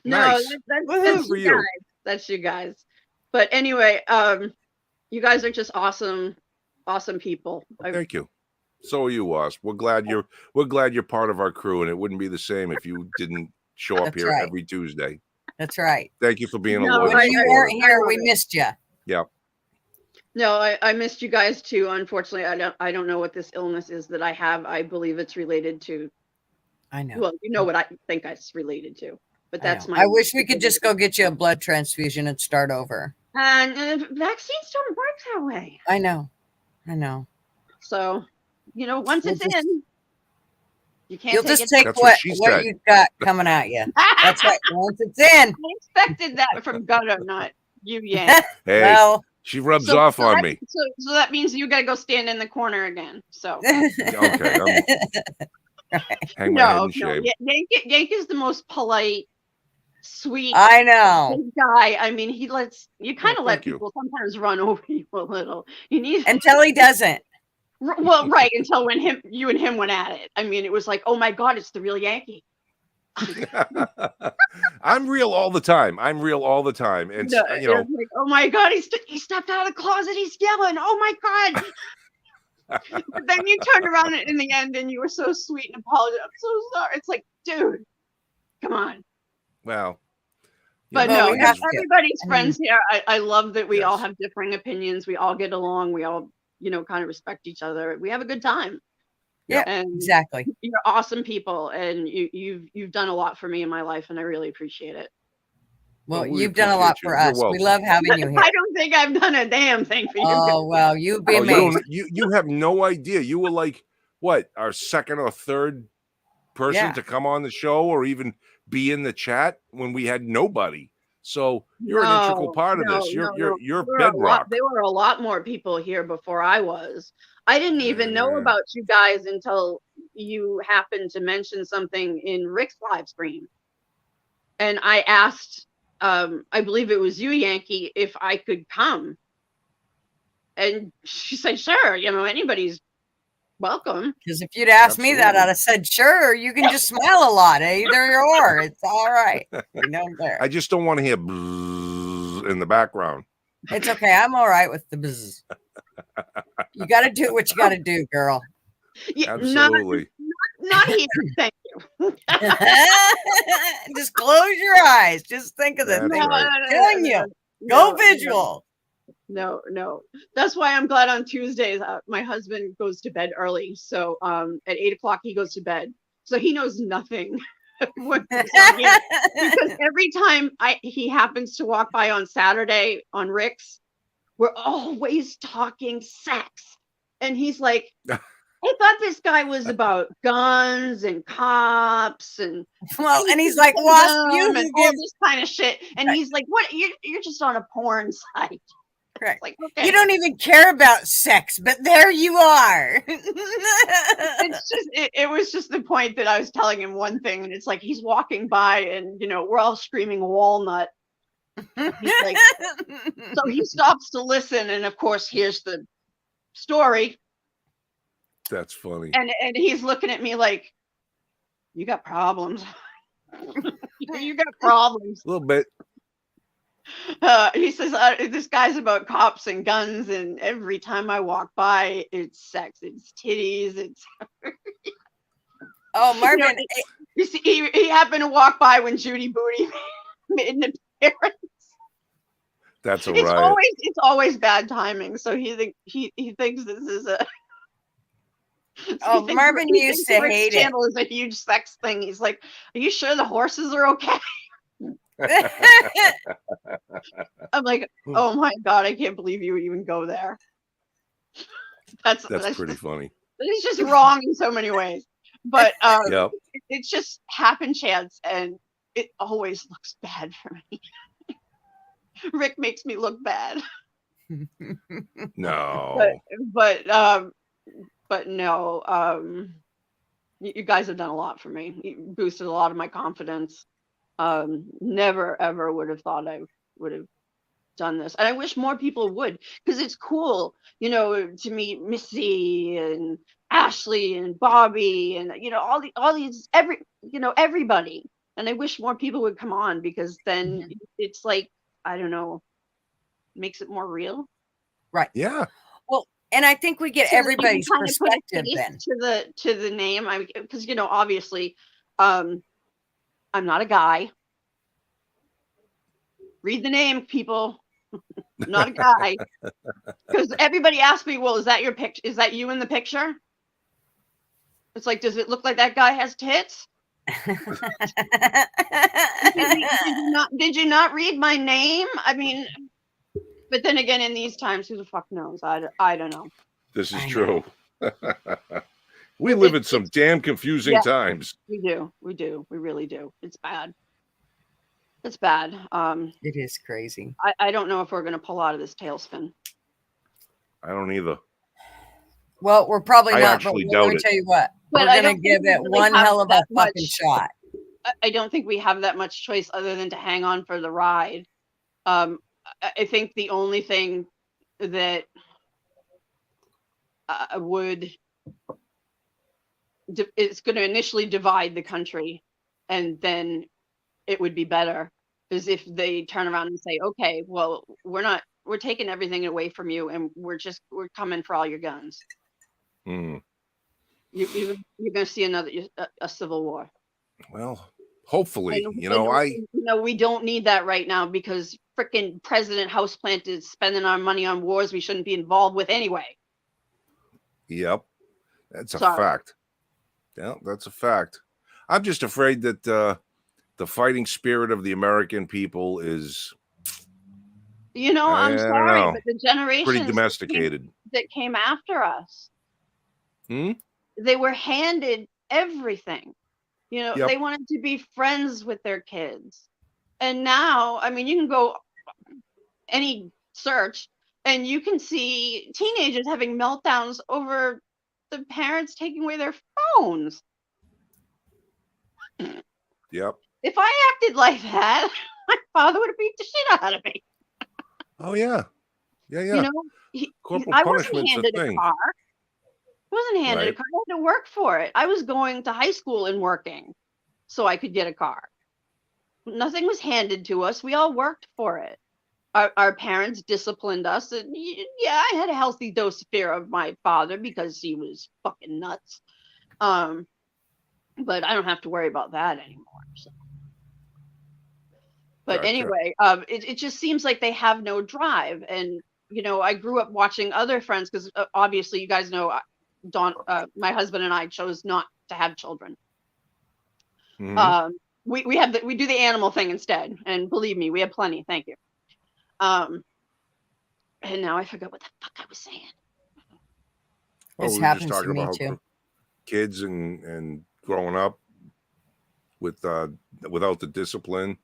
No, Nice. that's Woohoo for you you. guys. That's you guys. But anyway, you guys are just awesome people. Thank you. So are you, Wasp. We're glad you're part of our crew, and it wouldn't be the same if you didn't show up That's here right. every Tuesday. That's right. Thank you for being a No, loyal When you supporter. weren't here, love we it. missed you. Yeah. No, I missed you guys too. Unfortunately, I don't know what this illness is that I have. I believe it's related to. I know. Well, you know what I think it's related to, but I that's know. my. I wish we could just go get you a blood transfusion and start over. And vaccines don't work that way. I know. I know. So, once We'll it's just- in, you can't You'll take just it. take That's what she what said. you've got coming at you. That's right. Once it's in. I expected that from Gutter, not you, Yank. Hey, Well, she rubs So- off so on that- me. So that means you got to go stand in the corner again. So Okay, hang my head in shame. Yank is the most polite, sweet I know. guy. I mean, you kind Oh, of let thank you. people sometimes run over you a little. You need Until he doesn't. well, right until when you and him went at it. I mean, it was like, oh my God, it's the real Yankee. I'm real all the time. And It was like, oh my God, he stepped out of the closet. He's yelling. Oh my God. But then you turned around in the end and you were so sweet and apologized. I'm so sorry. It's like, dude, come on. well, But Well, no, we have to. everybody's I mean, friends here. I love that we all Yes. have differing opinions. We all get along. We all, kind of respect each other. We have a good time. Yeah, And exactly. you're awesome people, and you've done a lot for me in my life, and I really appreciate it. Well, we you've done a lot appreciate for you. You're us. We welcome. love having you here. I don't think I've done a damn thing for you. Oh, well, you'd be Oh, amazed. you have no idea. You were like what, our second or third person Yeah. to come on the show or even be in the chat when we had nobody. So you're an integral part of this. You're There were bedrock. There were a lot more people here before I was. I didn't even know Yeah. about you guys until you happened to mention something in Rick's live stream. And I asked, I believe it was you, Yankee, if I could come. And she said, sure, anybody's welcome. Because if you'd asked me that, Absolutely. I'd have said, sure, you can just smile a lot. Either or. It's all right. There. I just don't want to hear bzzz in the background. It's okay. I'm all right with the buzz. You got to do what you got to do, girl. Yeah, Absolutely. not here. Thank you. Just close your eyes. Just think of the That's thing. right. I'm telling you. Go visual. No. That's why I'm glad on Tuesdays my husband goes to bed early. So at 8:00 he goes to bed. So he knows nothing. Because every time he happens to walk by on Saturday on Rick's, we're always talking sex. And he's like, I thought this guy was about guns and cops and Well, and he's like, Wasp, you and all this kind of shit. And he's like, what? You're just on a porn site. Right. Like, okay. You don't even care about sex, but there you are. It's just it was just the point that I was telling him one thing, and it's like he's walking by and we're all screaming walnut. He's like, so he stops to listen, and of course here's the story. That's funny. And he's looking at me like, you got problems. You got problems. A little bit. He says, this guy's about cops and guns, and every time I walk by, it's sex, it's titties, it's... Oh, Marvin. You see, he happened to walk by when Judy Booty made an appearance. That's a It's riot. always bad timing. So he thinks this is a... Oh, Marvin used to Rick's hate it. channel is a huge sex thing. He's like, are you sure the horses are okay? I'm like, oh my God, I can't believe you would even go there. That's pretty funny. It's just wrong in so many ways. But Yep. it's just happen chance, and it always looks bad for me. Rick makes me look bad. No. But no, you guys have done a lot for me. You boosted a lot of my confidence. Never ever would have thought I would have done this, and I wish more people would, because it's cool, to meet Missy and Ashley and Bobby and all these everybody, and I wish more people would come on, because then it's like, I don't know, makes it more real. Right. Yeah. Well, and I think we get So that you can everybody's kind of put a perspective face then. to the name. Because obviously, I'm not a guy. Read the name, people. Not a guy. Because everybody asks me, well, is that your picture? Is that you in the picture? It's like, does it look like that guy has tits? Did you not read my name? I mean, but then again, in these times, who the fuck knows? I don't know. This is true. We live in some damn confusing times. We do. We really do. It's bad. It's bad. It is crazy. I don't know if we're going to pull out of this tailspin. I don't either. Well, we're probably I not, actually but doubt let me it. tell you what. But we're going to give it one hell of a fucking shot. I don't think we have that much choice other than to hang on for the ride. I think the only thing that it's going to initially divide the country, and then it would be better, is if they turn around and say, okay, well, we're taking everything away from you, and we're coming for all your guns. Mm. You're going to see a civil war. Well, hopefully, we don't need that right now, because frickin' President Houseplant is spending our money on wars we shouldn't be involved with anyway. Yep, that's a fact. Yeah, that's a fact. I'm just afraid that the fighting spirit of the American people is, I'm sorry, but the generations pretty domesticated that came after us, they were handed everything. They wanted to be friends with their kids. And now, I mean, you can go any search and you can see teenagers having meltdowns over the parents taking away their phones. Yep. If I acted like that, my father would have beat the shit out of me. Oh, yeah. Yeah. I wasn't handed a car. I wasn't handed a car. I had to work for it. I was going to high school and working so I could get a car. Nothing was handed to us. We all worked for it. Our parents disciplined us. And yeah, I had a healthy dose of fear of my father because he was fucking nuts. But I don't have to worry about that anymore. So. But anyway, it just seems like they have no drive. And, I grew up watching other friends, because obviously you guys know, my husband and I chose not to have children. Mm-hmm. We do the animal thing instead. And believe me, we have plenty. Thank you. And now I forgot what the fuck I was saying. This happens to me too. Kids and growing up without the discipline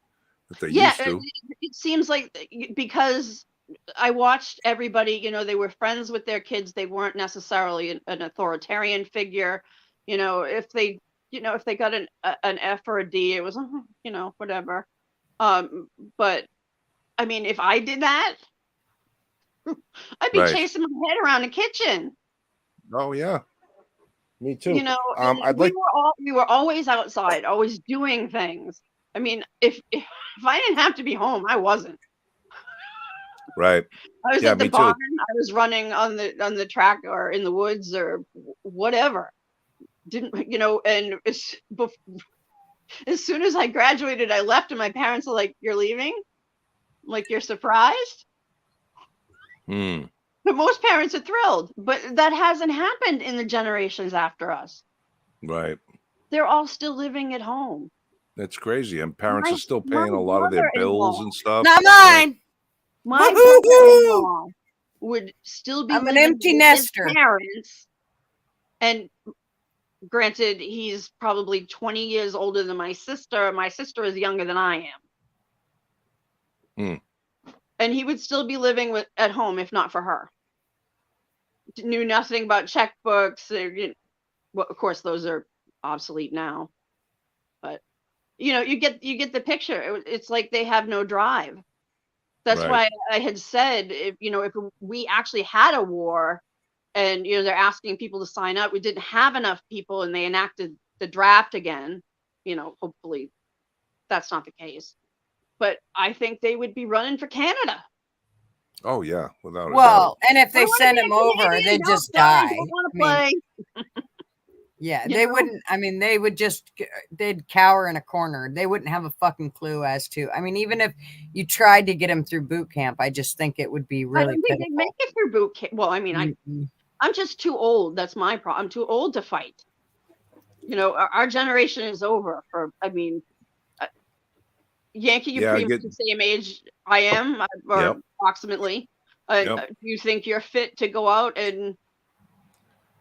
that they used to. It seems like, because I watched everybody, they were friends with their kids. They weren't necessarily an authoritarian figure. If they got an F or a D, it was, whatever. But I mean, if I did that, I'd be chasing my head around the kitchen. Oh yeah, me too. We were always outside, always doing things. I mean, if I didn't have to be home, I wasn't. Right. I was at the barn. I was running on the track or in the woods or whatever. And as soon as I graduated, I left, and my parents are like, "You're leaving? Like, you're surprised?" But most parents are thrilled, but that hasn't happened in the generations after us. Right. They're all still living at home. That's crazy. And parents My- are still paying my a lot of their brother-in-law. bills and stuff. Not mine. My Woohoo! brother-in-law would still be I'm an living empty with nester. his parents, and granted, he's probably 20 years older than my sister. My sister is younger than I am. And he would still be living at home if not for her. Knew nothing about checkbooks. Well, of course, those are obsolete now. But you get the picture. It's like they have no drive. That's Right. why I had said, if we actually had a war, and they're asking people to sign up, we didn't have enough people, and they enacted the draft again. Hopefully that's not the case. But I think they would be running for Canada. Oh yeah, without a doubt. Well, and if I they wanna send be a him over, Canadian. they'd No, just sorry, die. don't wanna I mean, play. yeah, You they know? wouldn't. I mean, they would they'd cower in a corner. They wouldn't have a fucking clue as to. I mean, even if you tried to get them through boot camp, I just think it would be I really don't think they make pitiful. it through boot camp. Well, I mean, Mm-mm. I'm just too old. That's my problem. I'm too old to fight. Our generation is over. Yankee, you're Yeah, I pretty much get. the same age I am, or Yep. approximately. Yep. Do you think you're fit to go out and?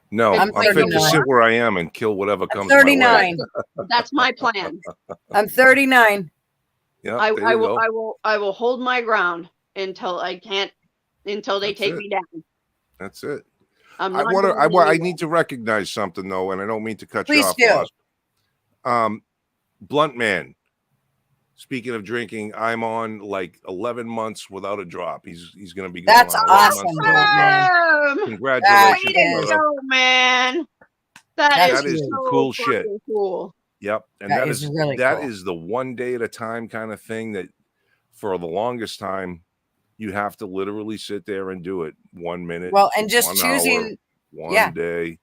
No, I'm I'm fit to 39. sit where I am and kill whatever I'm comes my way. 39. That's my plan. I'm 39. Yeah, I there you go. will hold my ground until I can't, until they That's take it. me down. That's it. I'm I not want to. going I anywhere. need to recognize something though, and I don't mean to cut you Please off, do. boss. Blunt man. Speaking of drinking, I'm on like 11 months without a drop. He's going to be going That's on 11 awesome, months Blunt without a drop. Man. Congratulations, That is- brother. Go, man. That's That is huge. some so cool shit. fucking cool. Yep, and That is really that cool. is the one day at a time kind of thing that for the longest time you have to literally sit there and do it 1 minute. Well, and just 1 choosing hour, one yeah. day.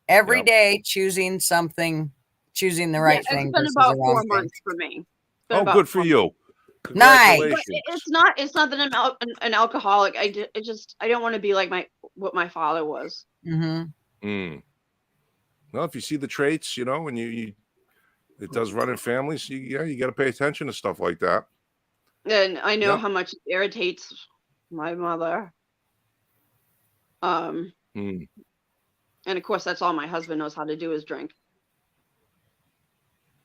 every Yep. day, choosing the right It's thing been versus about the 4 wrong thing. months for me. It's been Oh, about good for 4 you. months. Nice. But Congratulations. it's not that I'm an alcoholic. I don't want to be like what my father was. Mm-hmm. Well, if you see the traits, and it does run in families, you got to pay attention to stuff like that. And I know Yep. how much it irritates my mother. And of course, that's all my husband knows how to do is drink.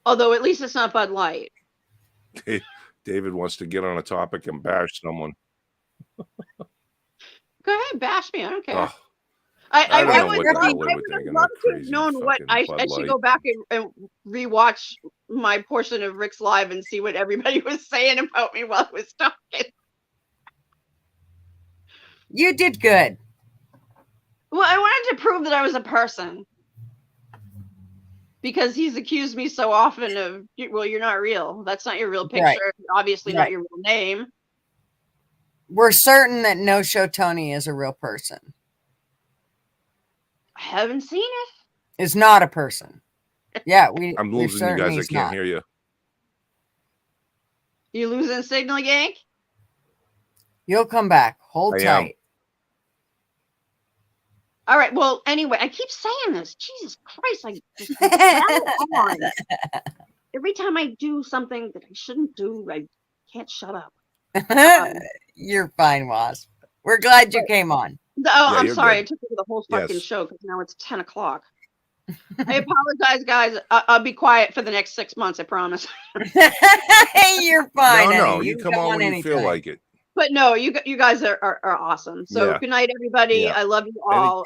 Although at least it's not Bud Light. David wants to get on a topic and bash someone. Go ahead, bash me. I don't care. Oh, I don't know would what the love, hell they I were would have thinking. loved That to have crazy known what fucking I Bud should Light. go back and rewatch my portion of Rick's Live and see what everybody was saying about me while I was talking. You did good. Well, I wanted to prove that I was a person. Because he's accused me so often of, well, you're not real. That's not your real picture. Right. Obviously Right. not your real name. We're certain that No Show Tony is a real person. I haven't seen it. Is not a person. Yeah, I'm we're losing you certain guys. I he's can't not. hear you. You losing signal, Yank? You'll come back. Hold I am. tight. All right. Well, anyway, I keep saying this. Jesus Christ. I just rattle on. Every time I do something that I shouldn't do, I can't shut up. You're fine, Wasp. We're glad you came on. I'm you're sorry. good. I took over the whole fucking Yes. show because now it's 10 o'clock. I apologize, guys. I'll be quiet for the next 6 months. I promise. You're fine. No, honey. you come on when you feel like it. But no, you guys are awesome. So Yeah. good night, everybody. Yeah. I love you all.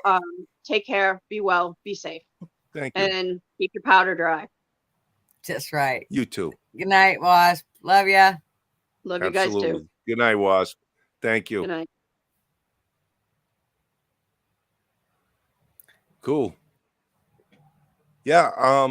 Take care. Be well. Be safe. Thank you. And keep your powder dry. Just right. You too. Good night, Wasp. Love ya. Love you guys Absolutely. too. Good night, Wasp. Thank you. Good night. Cool. Yeah.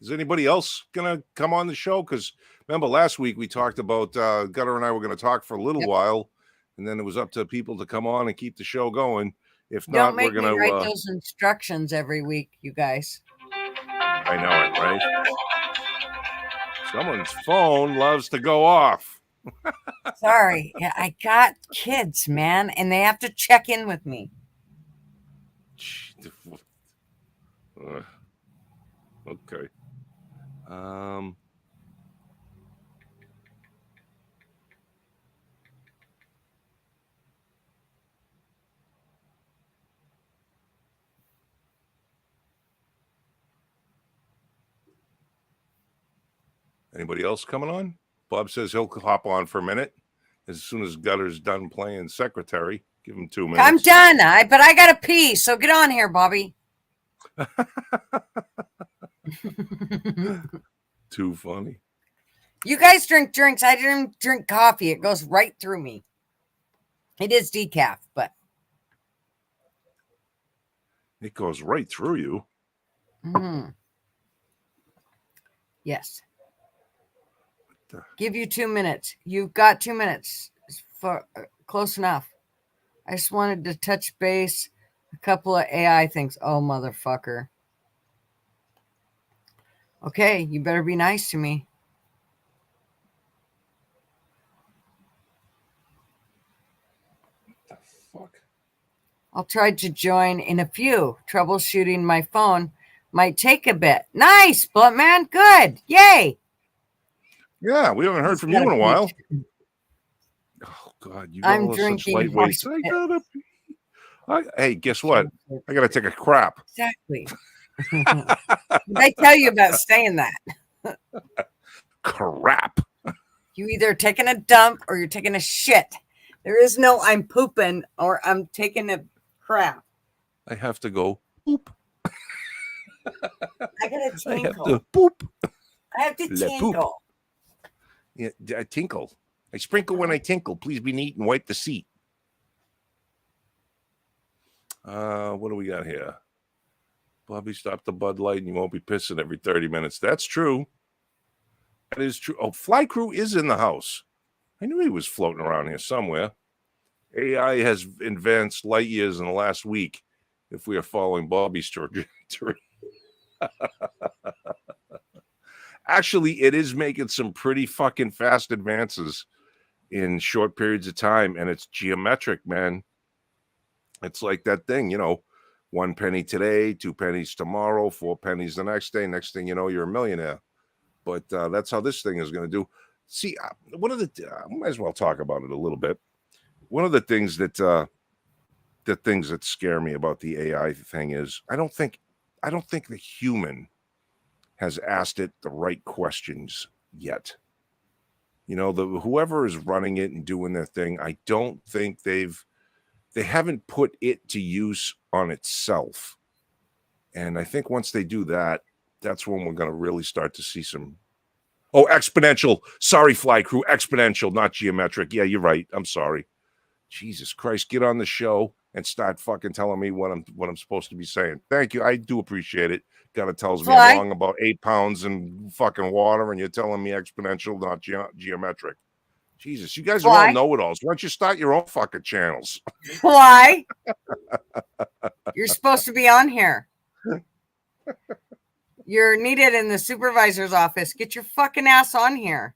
Is anybody else gonna come on the show? Because remember last week we talked about Gutter and I were gonna talk for a little while, and then it was up to people to come on and keep the show going. If not, Don't make we're gonna me write those instructions every week, you guys. I know it, right? Someone's phone loves to go off. Sorry. Yeah, I got kids, man, and they have to check in with me. Okay. Anybody else coming on? Bob says he'll hop on for a minute as soon as Gutter's done playing secretary. Give him 2 minutes. I'm done. But I gotta pee, so get on here, Bobby. Too funny. You guys drink drinks. I didn't drink coffee. It goes right through me. It is decaf, but it goes right through you. Yes. Give you 2 minutes. You've got 2 minutes for close enough. I just wanted to touch base a couple of AI things. Oh, motherfucker. Okay, you better be nice to me. What the fuck? I'll try to join in a few. Troubleshooting my phone might take a bit. Nice, Blunt Man. Good. Yay. Yeah, we haven't heard from you in a while. Oh God, you I'm all are such drinking lightweights. I gotta pee. Hey, guess what? I gotta take a crap. Exactly. They tell you about saying that. Crap. You either taking a dump or you're taking a shit. There is no I'm pooping or I'm taking a crap. I have to go poop. I gotta I have tinkle. to poop. I have to Le poop. tinkle. Yeah, I tinkle. I sprinkle when I tinkle. Please be neat and wipe the seat. What do we got here? Bobby, stop the Bud Light and you won't be pissing every 30 minutes. That's true. That is true. Oh, Fly Crew is in the house. I knew he was floating around here somewhere. AI has advanced light years in the last week if we are following Bobby's trajectory. Actually, it is making some pretty fucking fast advances in short periods of time, and it's geometric, man. It's like that thing, 1 penny today, 2 pennies tomorrow, 4 pennies the next day. Next thing you know, you're a millionaire. But that's how this thing is going to do. See, one of the I might as well talk about it a little bit. One of the things that scare me about the AI thing is I don't think the human has asked it the right questions yet. Whoever is running it and doing their thing, I don't think they haven't put it to use on itself. And I think once they do that, that's when we're going to really start to see some. Oh, exponential. Sorry, Fly Crew. Exponential, not geometric. Yeah, you're right. I'm sorry. Jesus Christ, get on the show and start fucking telling me what I'm supposed to be saying. Thank you. I do appreciate it. Kind of tells me I'm wrong about 8 pounds and fucking water, and you're telling me exponential, not geometric. Jesus, you guys are all know-it-alls. Why don't you start your own fucking channels? Why? You're supposed to be on here. You're needed in the supervisor's office. Get your fucking ass on here.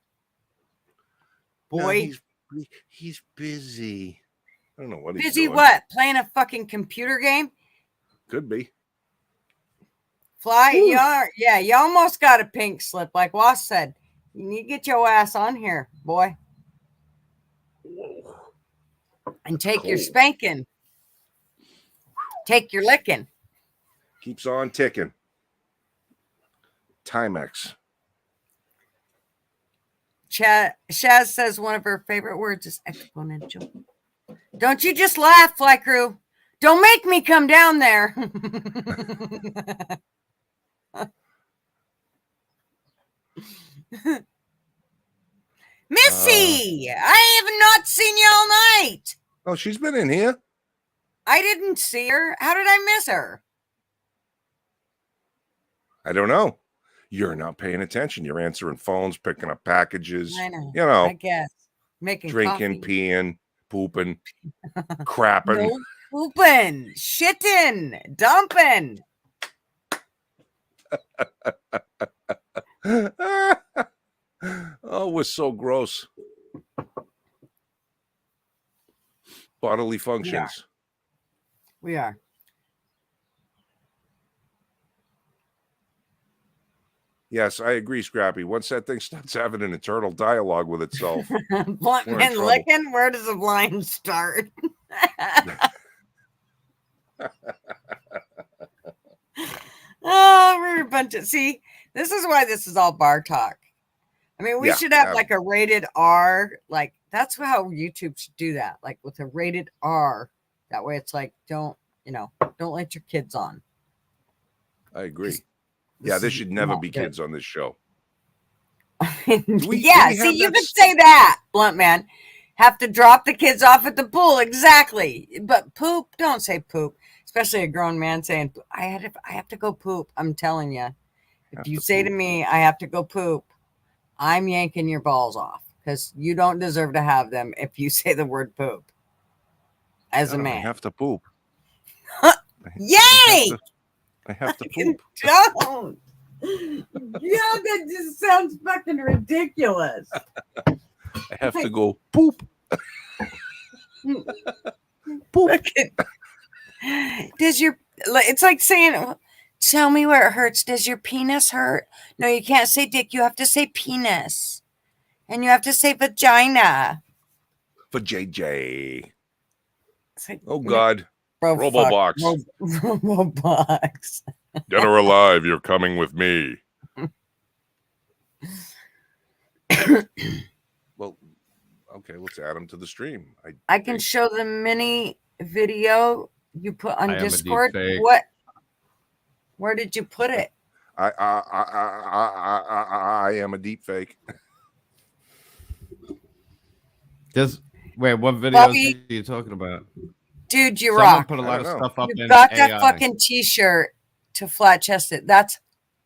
Boy. No, he's busy. I don't know what he's busy doing. What? Playing a fucking computer game? Could be. Fly, you almost got a pink slip, like Wass said. You need to get your ass on here, boy. And take your spanking. Take your licking. Keeps on ticking. Timex. Shaz says one of her favorite words is exponential. Don't you just laugh, Fly Crew. Don't make me come down there. Missy, I have not seen you all night. Oh, she's been in here. I didn't see her. How did I miss her? I don't know. You're not paying attention. You're answering phones, picking up packages. I know. I guess. Making drinking, coffee. peeing, pooping, crapping. No pooping, shitting, dumping. Oh, we're so gross. Bodily functions. We are. Yes, I agree, Scrappy. Once that thing starts having an internal dialogue with itself. Blunt man licking? Where does the line start? Oh, we're a bunch of... See, this is why this is all bar talk. I mean, we Yeah, should have like a rated R. Like that's how YouTube should do that. Like with a rated R. That way, it's like don't let your kids on. I agree. This Yeah, there is should never not be good. kids on this show. Yeah, we see, have you that could say st- that, Blunt Man. Have to drop the kids off at the pool, exactly. But poop, don't say poop. Especially a grown man saying, I have to go poop. I'm telling you. If Have you to say to poop. me, I have to go poop, I'm yanking your balls off because you don't deserve to have them if you say the word poop as a I man. have to poop. Yay! I have to poop. Don't. Yeah, that just sounds fucking ridiculous. I have to go poop. Poop. Does your, it's like saying, tell me where it hurts. Does your penis hurt? No, you can't say dick. You have to say penis. And you have to say vagina. For JJ. It's like, Oh, God. bro, Robobox. Robobox. Dead or alive, you're coming with me. Well, okay, let's add them to the stream. I can show the mini video you put on I am a Discord. deepfake. What? Where did you put it? I am a deep fake. Wait, what videos Bobby, are you talking about? dude, you Someone rock. put a lot of don't know. stuff up You in got AI. that fucking t-shirt to flat chest it. That's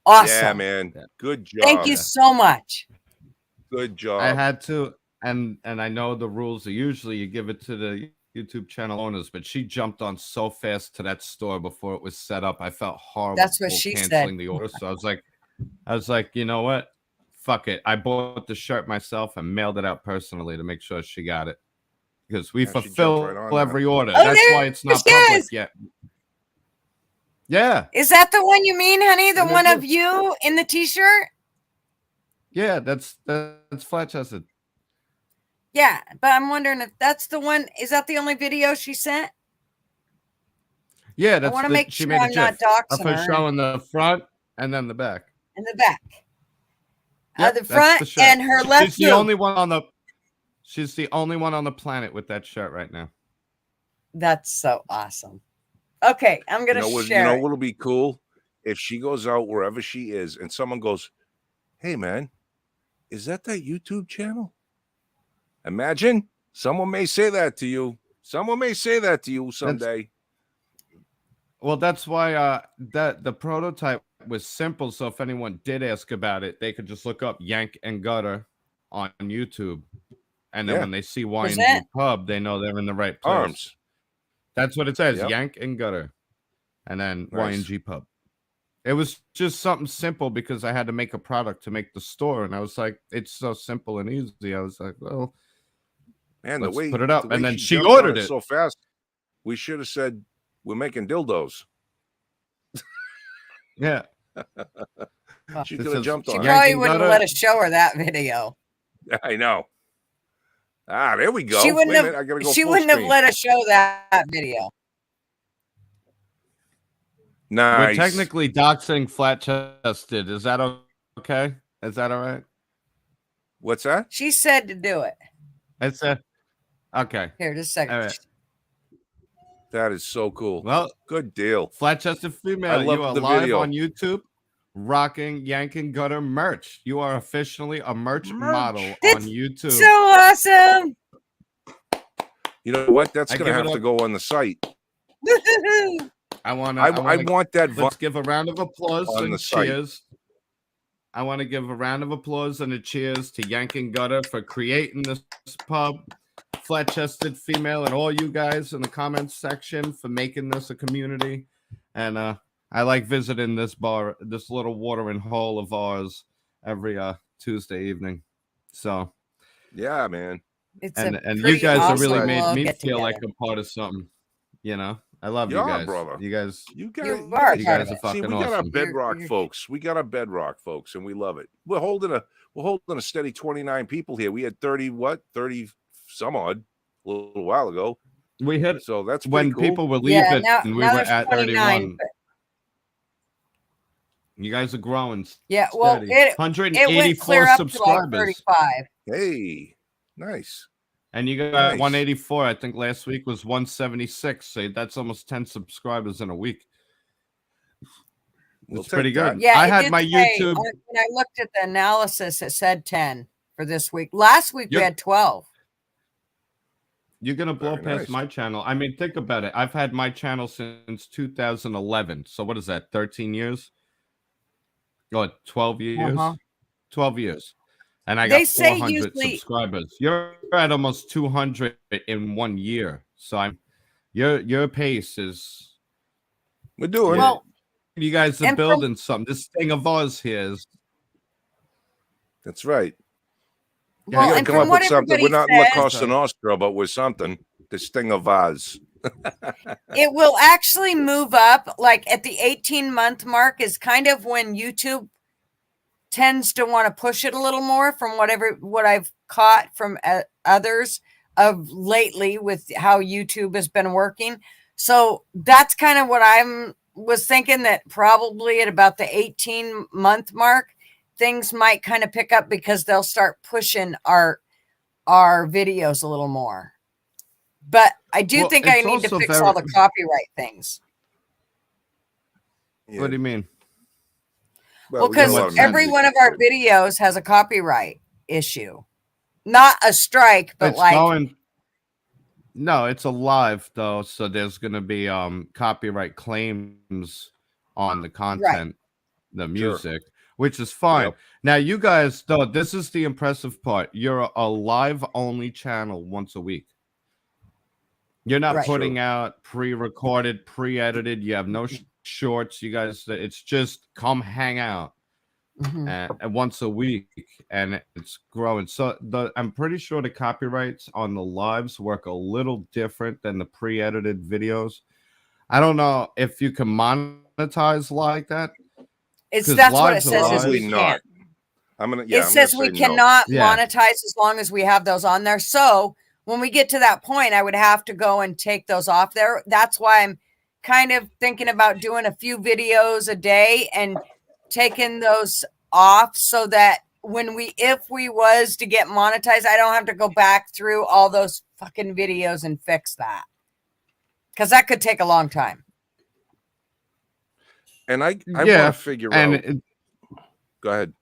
awesome. Yeah, man. Good job. Thank you so much. Good job. I had to, and I know the rules are usually you give it to the YouTube channel owners, but she jumped on so fast to that store before it was set up. I felt horrible. That's what she canceling said. the order. So I was like, you know what? Fuck it. I bought the shirt myself and mailed it out personally to make sure she got it. Because we Yeah, she jumped fulfill right on every order. Oh, That's there why it's not she public is. yet. Yeah. Is that the one you mean, honey? The And one it of is. you in the t-shirt? Yeah, that's flat chested. Yeah, but I'm wondering if that's the one. Is that the only video she sent? Yeah, that's wanna make she sure made a I'm not GIF of doxing her her. showing the front and then the back. In the back. Yep, the that's front the shirt. and her left She's the boob. only one on the She's the only one on the planet with that shirt right now. That's so awesome. Okay, I'm gonna share. What'll be cool if she goes out wherever she is and someone goes, "Hey, man, is that YouTube channel?" Imagine someone may say that to you. Someone may say that to you someday. That's why that the prototype was simple. So if anyone did ask about it, they could just look up Yank and Gutter on YouTube. And then when they see YNG Pub, they know they're in the right place. Arms. That's what it says, Yep. Yank and Gutter. And then Nice. YNG Pub. It was just something simple because I had to make a product to make the store. And I was like, it's so simple and easy. I was like, well, Man, let's the way, put it up. the way And then she jumped on ordered it. so fast. We should have said, we're making dildos. Yeah. She This could have is- jumped She on it. probably Yanking wouldn't Gutter. let us show her that video. I know. There we go. She wouldn't Wait a have. minute, I gotta go She full wouldn't have screen. let us show that video. Nice. We're technically doxing flat chested. Is that okay? Is that all right? What's that? She said to do it. It's okay. Here, just a second. All right. That is so cool. Well, Good deal. flat chested female, I love you are the live video. on YouTube, rocking Yanking Gutter merch. You are officially a merch model That's on YouTube. So awesome. You know what? That's I gonna give it have to up. go on the site. I want I to. want that. Let's give a round of applause on and the site. cheers. I want to give a round of applause and a cheers to Yanking Gutter for creating this pub, flat-chested female, and all you guys in the comments section for making this a community. And I like visiting this bar, this little watering hole of ours every Tuesday evening. So Yeah, man. It's and a you pretty guys have really awesome made little me get feel like together. a part of something. You know, I love You you are, guys, brother. You guys. You guys, You are You part guys of are it. fucking See, we got our awesome. bedrock You're- folks. We got our bedrock folks, and we love it. We're holding a steady 29 people here. We had 30 some odd a little while ago. We hit So that's pretty when cool. people were leaving, Yeah, now, and we now were there's at 29. 31. but You guys are growing. Yeah, well, steady. it went 184 clear up to like subscribers. 35. Hey, nice. And you got Nice. 184. I think last week was 176. So that's almost 10 subscribers in a week. We'll It's pretty take that. good. Yeah, I it had did my say, YouTube. when I looked at the analysis, it said 10 for this week. Last week we Yep. had 12. You're gonna blow Very past nice. my channel. I mean, think about it. I've had my channel since 2011. So what is that? 13 years? Oh, 12 years. Uh-huh. 12 years. And I They got say 400 usually- subscribers. You're at almost 200 in 1 year. So your pace is. We're doing. Well, You guys are and from- building something. This thing of ours here is. That's right. Yeah, well, We gotta and come from up what with something. We're everybody not La says, Costa Nostra, but we're something. This thing of ours. it will actually move up. Like at the 18-month mark is kind of when YouTube tends to want to push it a little more, from what I've caught from others of lately with how YouTube has been working. So that's kind of what was thinking, that probably at about the 18-month mark, things might kind of pick up because they'll start pushing our videos a little more. But I do Well, think I it's need to also fix very- all the copyright things. Yeah. What do you mean? Well, we got a because lot of every music. one of our videos has a copyright issue. Not a strike, but It's like going. No, it's a live though, so there's gonna be copyright claims on the content, the music, which is fine. Yep. Now, you guys, though, this is the impressive part. You're a live only channel once a week. You're not Right. putting out pre-recorded, pre-edited. You have no shorts. You guys, it's just come hang out. Mhm. And once a week, and it's growing. So I'm pretty sure the copyrights on the lives work a little different than the pre-edited videos. I don't know if you can monetize like that. It's 'Cause that's what it lives are says. Is Probably we not. can't. I'm gonna. It Yeah, I'm says gonna we say no. cannot Yeah. monetize as long as we have those on there. So when we get to that point, I would have to go and take those off there. That's why I'm kind of thinking about doing a few videos a day and taking those off, so that if we was to get monetized, I don't have to go back through all those fucking videos and fix that, because that could take a long time. And I Yeah, want to figure And out. Go ahead.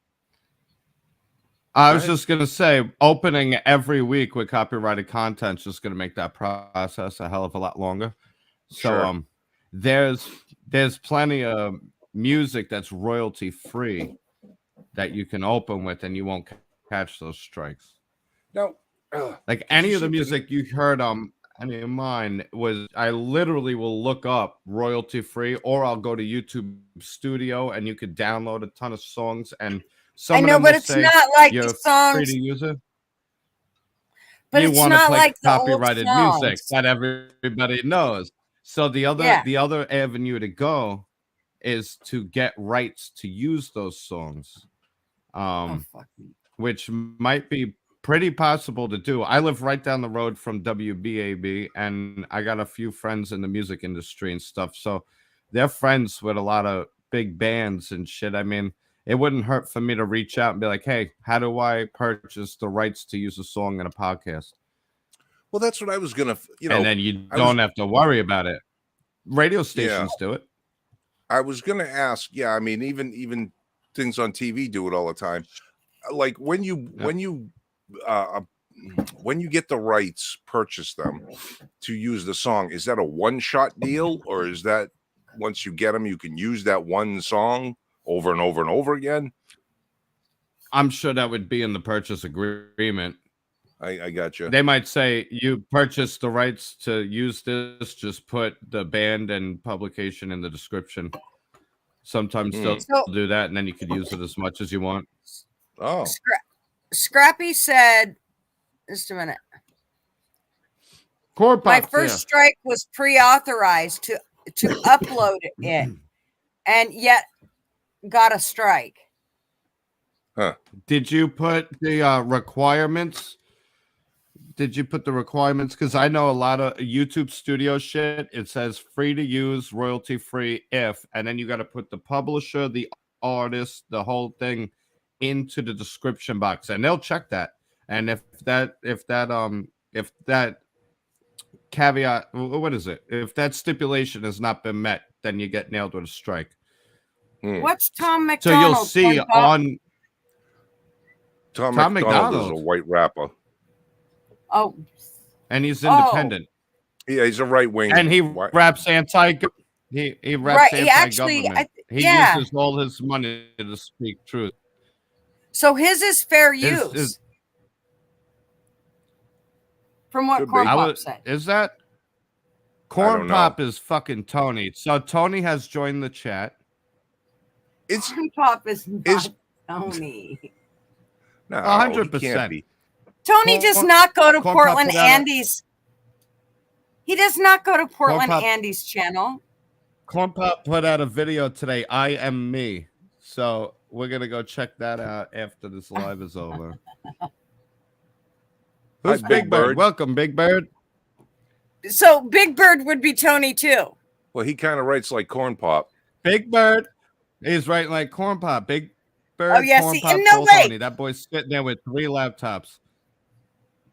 I Go was ahead. just gonna say, opening every week with copyrighted content is just gonna make that process a hell of a lot longer. So Sure. there's plenty of music that's royalty free that you can open with, and you won't catch those strikes. Now, Like any you of the see music you heard any of mine was, I literally will look up royalty free, or I'll go to YouTube Studio and you could download a ton of songs, and some I of know, them but will it's say not like you're the free songs. to use it. But You it's want to not play like the old copyrighted music songs. that everybody knows. So the other avenue to go is to get rights to use those songs, Oh, fuck. which might be pretty possible to do. I live right down the road from WBAB, and I got a few friends in the music industry and stuff. So they're friends with a lot of big bands and shit. I mean, it wouldn't hurt for me to reach out and be like, hey, how do I purchase the rights to use a song in a podcast? well, that's what I was gonna. And then you I don't have to worry about it. Radio stations do it. I was gonna ask. Yeah, I mean, even things on TV do it all the time. Like when you get the rights, purchase them to use the song. Is that a one-shot deal, or is that once you get them, you can use that one song over and over and over again? I'm sure that would be in the purchase agreement. I got you. They might say you purchase the rights to use this, just put the band and publication in the description. Sometimes they'll do that, and then you could use it as much as you want. Oh, Scrappy said, just a minute. Core My Pops, first strike was pre-authorized to upload it, and yet got a strike. Did you put the requirements? Did you put the requirements? Because I know a lot of YouTube Studio shit. It says free to use, royalty free if, and then you got to put the publisher, the artist, the whole thing into the description box, and they'll check that. And if that caveat, what is it? If that stipulation has not been met, then you get nailed with a strike. What's Tom McDonald? So you'll see on Tom Tom McDonald is a McDonald. white rapper. Oh, And he's independent. Yeah, he's a right wing. And he raps anti. He raps anti-government. He uses all his money to speak truth. So his is fair use. From what Corn Pop said. Is that? Corn Pop is fucking Tony. So Tony has joined the chat. Corn Pop is not Tony. No, 100%. Tony does not go to Portland Andy's. He does not go to Portland Andy's channel. Corn Pop put out a video today, I Am Me. So we're going to go check that out after this live is over. Who's Big Bird? Welcome, Big Bird. So Big Bird would be Tony too. Well, he kind of writes like Corn Pop. Big Bird is writing like Corn Pop. Big Bird, oh, yeah, Corn see, Pop, no way. Tony. That boy's sitting there with 3 laptops.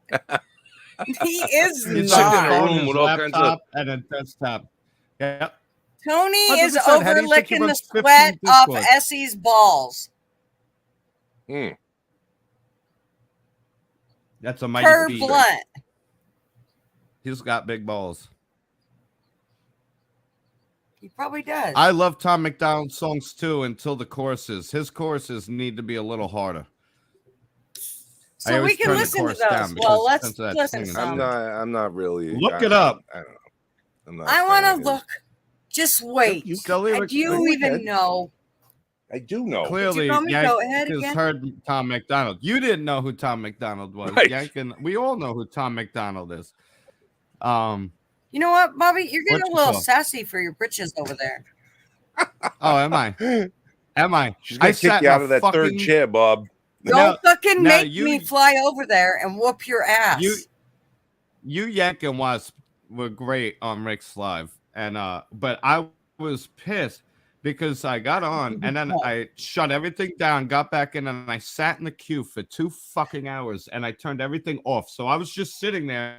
He is He's sitting in a room with all kinds of and a desktop. Yep. Tony is 100%. over licking the sweat off Essie's balls. That's a mighty Per beat. blunt. He's got big balls. He probably does. I love Tom McDonald's songs too until the choruses. His choruses need to be a little harder. So we can listen to those. Well, let's listen to some. I'm not really. Look it up. I don't know. I want to look. Just wait. Do you even know? I do know. Clearly, Yank has heard Tom McDonald. You didn't know who Tom McDonald was. Right. We all know who Tom McDonald is. You know what, Bobby? You're getting a little sassy for your britches over there. Oh, am I? Am I? She's gonna kick you out of that third chair, Bob. Don't fucking make me fly over there and whoop your ass. You Yank and Wasp were great on Rick's live, and but I was pissed because I got on and then I shut everything down, got back in, and I sat in the queue for 2 fucking hours, and I turned everything off. So I was just sitting there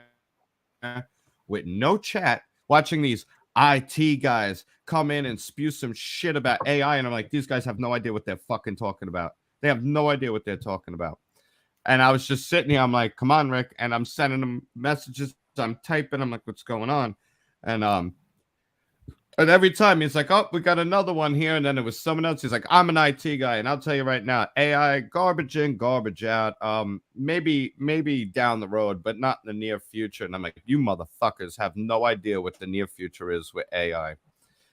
with no chat, watching these IT guys come in and spew some shit about AI, and I'm like, these guys have no idea what they're fucking talking about. They have no idea what they're talking about. And I was just sitting here. I'm like, come on, Rick. And I'm sending them messages. I'm typing. I'm like, what's going on? And every time he's like, oh, we got another one here. And then it was someone else. He's like, I'm an IT guy. And I'll tell you right now, AI, garbage in, garbage out. Maybe down the road, but not in the near future. And I'm like, you motherfuckers have no idea what the near future is with AI.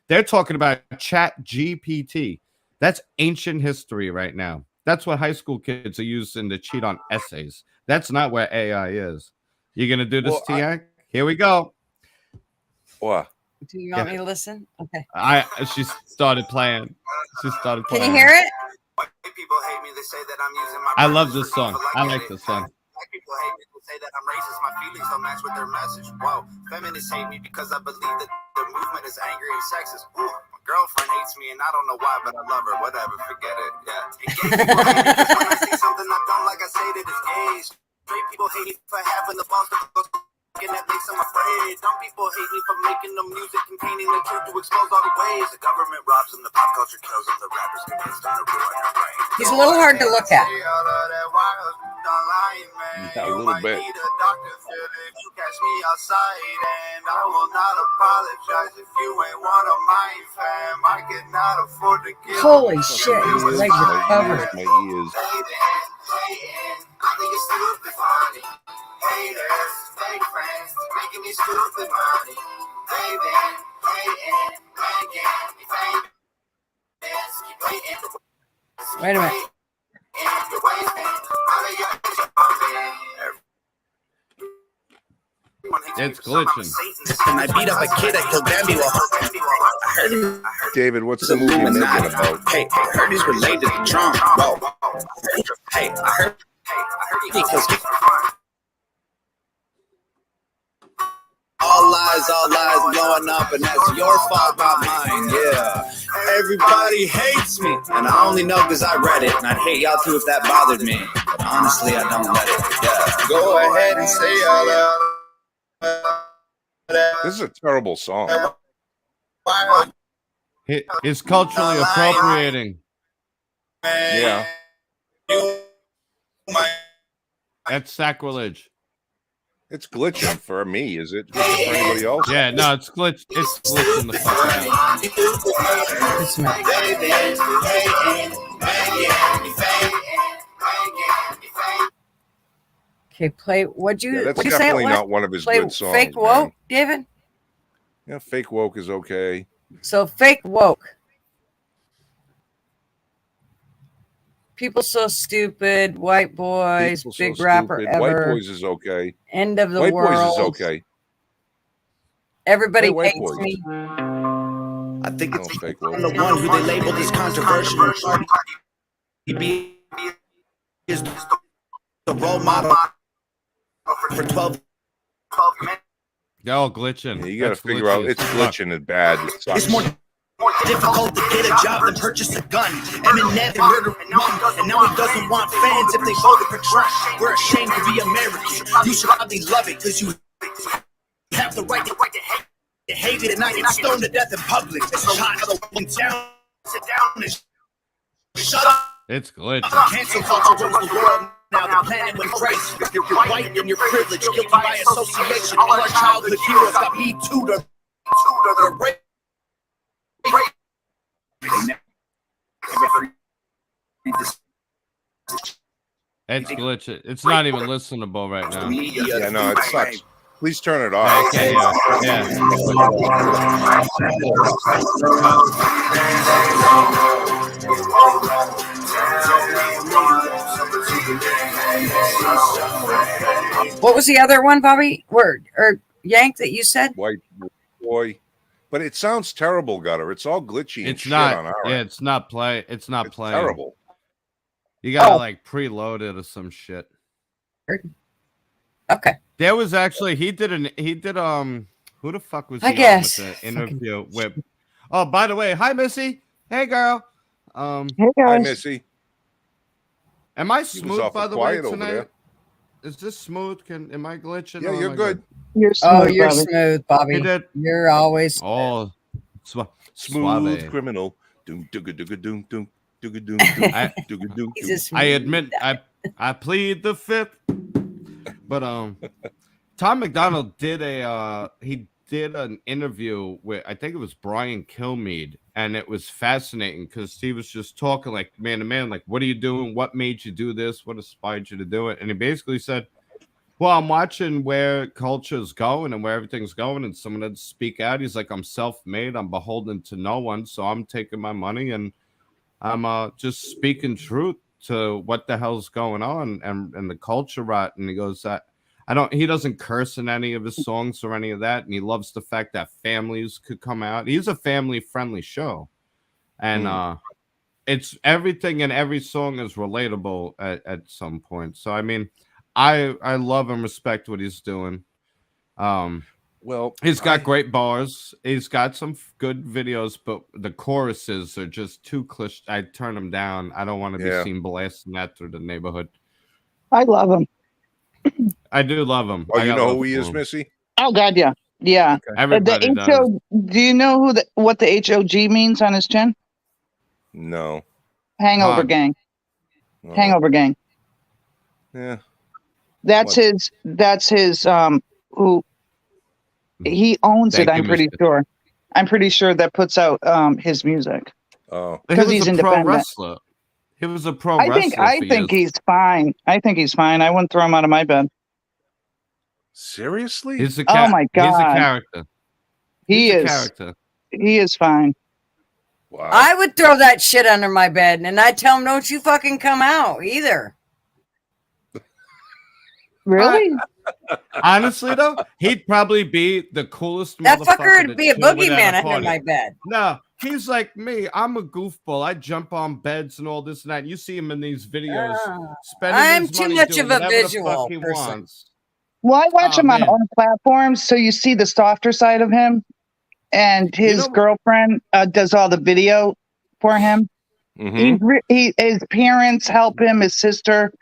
They're talking about Chat GPT. That's ancient history right now. That's what high school kids are using to cheat on essays. That's not where AI is. You gonna do this, Tiang? Here we go. What? Do you want me to listen? Okay. She started playing. Can you hear it? White people hate me. They say that I'm using my. I love this song. I like this song. Black people hate me. They say that I'm racist. My feelings don't match with their message. Whoa. Feminists hate me because I believe that their movement is angry and sexist. Ooh. Girlfriend hates me and I don't know why, but I love her. Whatever, forget it. Yeah. And gay people hate me because when I say something I don't like, I say that it's gay. Straight people hate me for having the balls to go and that makes them afraid. Some people hate me for making the music containing the truth to expose all the ways the government robs them, the pop culture kills them, the rappers convince them to ruin their brain. He's a little hard to look at. Yeah, a little bit. You catch me outside and I will not apologize if you ain't one of my fam. I cannot afford to give. Holy shit, his legs are covered. My ears. I think it's stupid funny. Haters, fake friends, making me stupid money. They've been hating, making me famous. Wait a minute. It's glitching. And I beat up a kid that killed Bambi while I heard David, what's the movie you're making about? Hey, I heard he's related to Trump. Whoa. Hey, I heard he kills all lies, blowing up, and that's your fault, not mine. Yeah, everybody hates me, and I only know because I read it, and I'd hate y'all too if that bothered me. But honestly, I don't let it. Yeah, go ahead and say all that. This is a terrible song. It's culturally appropriating. Yeah. That's sacrilege. It's glitching for me. Is it glitching for anybody else? Yeah, no, it's glitch. It's glitching the fuck out. It's not. Okay, play. What'd you? Yeah, that's what'd you say it definitely was? not one of his Play good songs. Fake man. Woke, David. Yeah, Fake Woke is okay. So Fake Woke. People so stupid. White boys. People so big rapper stupid. ever. White Boys is okay. End of the White world. Boys is okay. Everybody Play White hates Boys. me. I think No, it's Fake Woke. I'm the one who they labeled as controversial. He is the role model for 12 minutes. They're all glitching. Yeah, you got to That's figure out glitchy it's as fuck. glitching and bad. It sucks. It's more difficult to get a job than purchase a gun. Eminem and murder mom, and now he doesn't want fans if they voted for Trump. We're ashamed to be American. You should probably love it because you have the right to hate it and not get stoned to death in public. Shot down, sit down and shut up. It's glitching. Cancel culture rules the world now. The planet went crazy. You're white and you're privileged, guilty by association. All our childhood heroes got me too to the rape. It's glitching. It's not even listenable right now. Yeah, no, it sucks. Please turn it off. Okay, yeah. What was the other one, Bobby? Or Yank that you said? White Boy. But it sounds terrible, Gutter. It's all glitchy and It's shit not. on our Yeah, end. it's not play. It's not It's playing. terrible. You gotta Oh. like preload it or some shit. Okay. There was actually he did who the fuck was he I on guess. with the interview with? Oh, by the way, hi Missy. Hey girl. Hey Hi, guys. Missy. Am I He was smooth awful by the way quiet over tonight? there. Is this smooth? Am I glitching? Yeah, or am you're I good. You're Oh, smooth, you're Bobby. smooth, Bobby. He did. You're always. Oh, Smooth suave. criminal. Doom, dooga, dooga, doom, doom, dooga, doom, I- doom, dooga, doom, He's doom. a smooth. I admit I plead the fifth. But Tom McDonald did an interview with, I think it was Brian Kilmeade, and it was fascinating because he was just talking like man to man, like, what are you doing? What made you do this? What inspired you to do it? And he basically said, well, I'm watching where culture's going and where everything's going, and someone had to speak out. He's like, I'm self-made, I'm beholden to no one, so I'm taking my money and I'm just speaking truth to what the hell's going on and the culture rot. And he goes, he doesn't curse in any of his songs or any of that, and he loves the fact that families could come out. He's a family-friendly show, and it's everything in every song is relatable at some point. So I mean, I love and respect what he's doing. Well, He's got great bars. He's got some good videos, but the choruses are just too cliche. I turn them down. I don't want to be seen blasting that through the neighborhood. I love him. I do love him. Oh, I you got know love who he for is, him. Missy? Oh God, yeah, yeah. Everybody The does. HO. Do you know what the HOG means on his chin? No. Hangover Hog. gang. Oh, Hangover gang. yeah. That's What? his. That's his. Who he owns Thank it. I'm you, pretty Mr. sure. I'm pretty sure that puts out his music. Oh, He 'Cause was he's a pro independent. wrestler. He was a pro I wrestler. think he's fine. I think he's fine. I wouldn't throw him out of my bed. seriously? He's a Oh my He's a God. character. He He's a is. character. He is fine. Wow. I would throw that shit under my bed, and I'd tell him, "Don't you fucking come out either." Really? Honestly, though, he'd probably be the coolest That motherfucker fucker to would be a chill with at boogeyman a under party. my bed. No, he's like me. I'm a goofball. I jump on beds and all this and that. You see him in these videos spending I'm his too money much doing of a whatever the visual fuck he person. wants. Well, I watch Oh, him on man. all platforms, so you see the softer side of him. And his girlfriend does all the video for him. Mhm. His parents help him. His sister.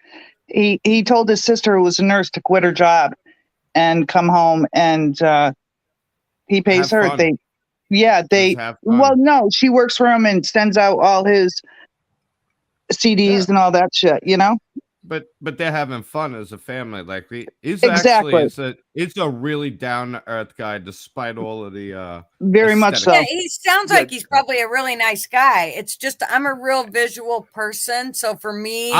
He told his sister, who was a nurse, to quit her job and come home, and he pays Have her. fun. They. have Well, fun. no, she works for him and sends out all his CDs Yeah. and all that shit. You know. But they're having fun as a family. Like he's Exactly. actually it's a really down to earth guy, despite all of the Very much so. Yeah, he sounds like he's probably a really nice guy. It's just I'm a real visual person, so for me,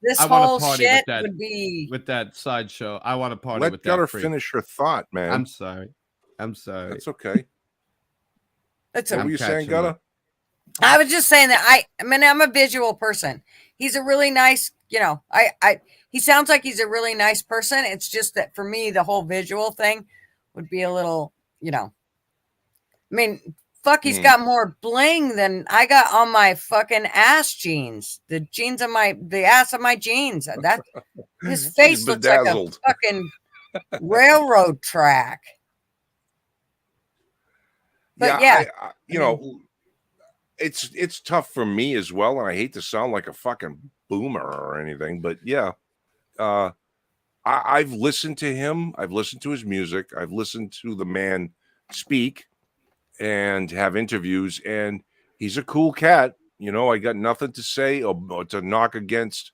this whole party shit with that would be with that sideshow. I want to party Let with Gutter that freak. finish her thought, man. I'm sorry. That's okay. That's What were you saying, Gutter? I was just saying that I mean I'm a visual person. He's a really nice, he sounds like he's a really nice person. It's just that for me the whole visual thing would be a little, I mean, fuck, he's got more bling than I got on my fucking ass jeans. The ass of my jeans. That his face looks like a fucking railroad track. But I it's tough for me as well, and I hate to sound like a fucking boomer or anything, but I've listened to him. I've listened to his music. I've listened to the man speak and have interviews, and he's a cool cat. I got nothing to say or to knock against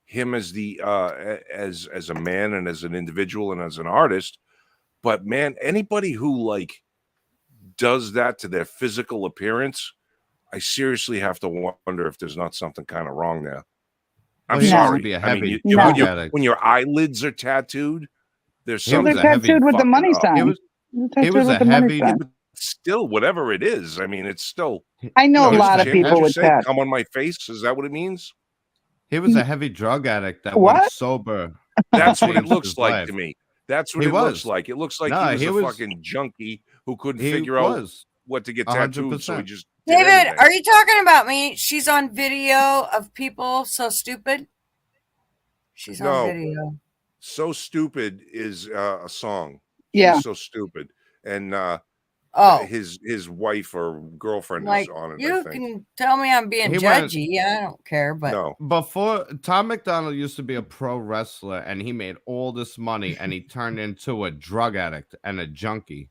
him as the as a man and as an individual and as an artist. But man, anybody who does that to their physical appearance, I seriously have to wonder if there's not something kind of wrong there. I'm sorry. When your eyelids are tattooed, there's something tattooed with the money sign. He was a heavy. Still, whatever it is, I mean, it's still. I know a lot of people with that. Come on my face. Is that what it means? He was a heavy drug addict that went sober. That's what it looks like to me. That's what He it was. looks like. It looks like he was a fucking junkie who couldn't figure out what to get tattooed, so he just. David, are you talking about me? She's on video of people so stupid. She's on video. So Stupid is a song. Yeah. She's So Stupid. And his wife or girlfriend is on it. You can tell me I'm being judgy. I don't care, but no. Before, Tom McDonald used to be a pro wrestler, and he made all this money, and he turned into a drug addict and a junkie.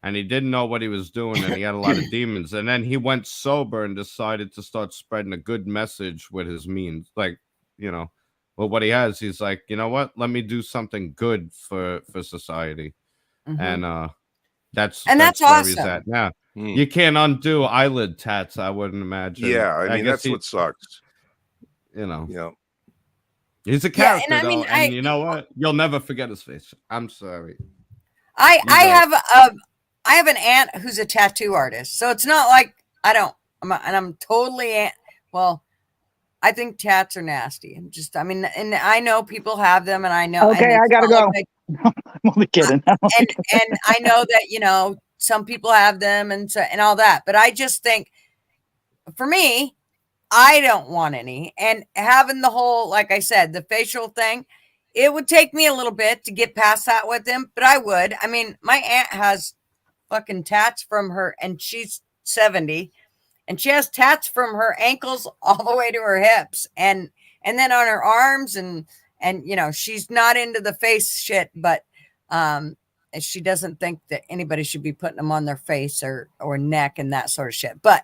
And he didn't know what he was doing, and he had a lot of demons. And then he went sober and decided to start spreading a good message with his means. Well, what he has, he's like, you know what? Let me do something good for society. And that's awesome. Where he's at now. You can't undo eyelid tats, I wouldn't imagine. Yeah, I mean, that's what sucks. Yeah. He's a character, and you know what? You'll never forget his face. I'm sorry. I have an aunt who's a tattoo artist, so it's not like I'm totally well. I think tats are nasty. And I know people have them, and I know. Okay, I gotta go. I'm only kidding. And I know that some people have them, and all that. But I just think, for me, I don't want any. And having the whole, like I said, the facial thing, it would take me a little bit to get past that with him, but I would. I mean, my aunt has fucking tats from her, and she's 70, and she has tats from her ankles all the way to her hips, and then on her arms, and she's not into the face shit, but she doesn't think that anybody should be putting them on their face or neck and that sort of shit. But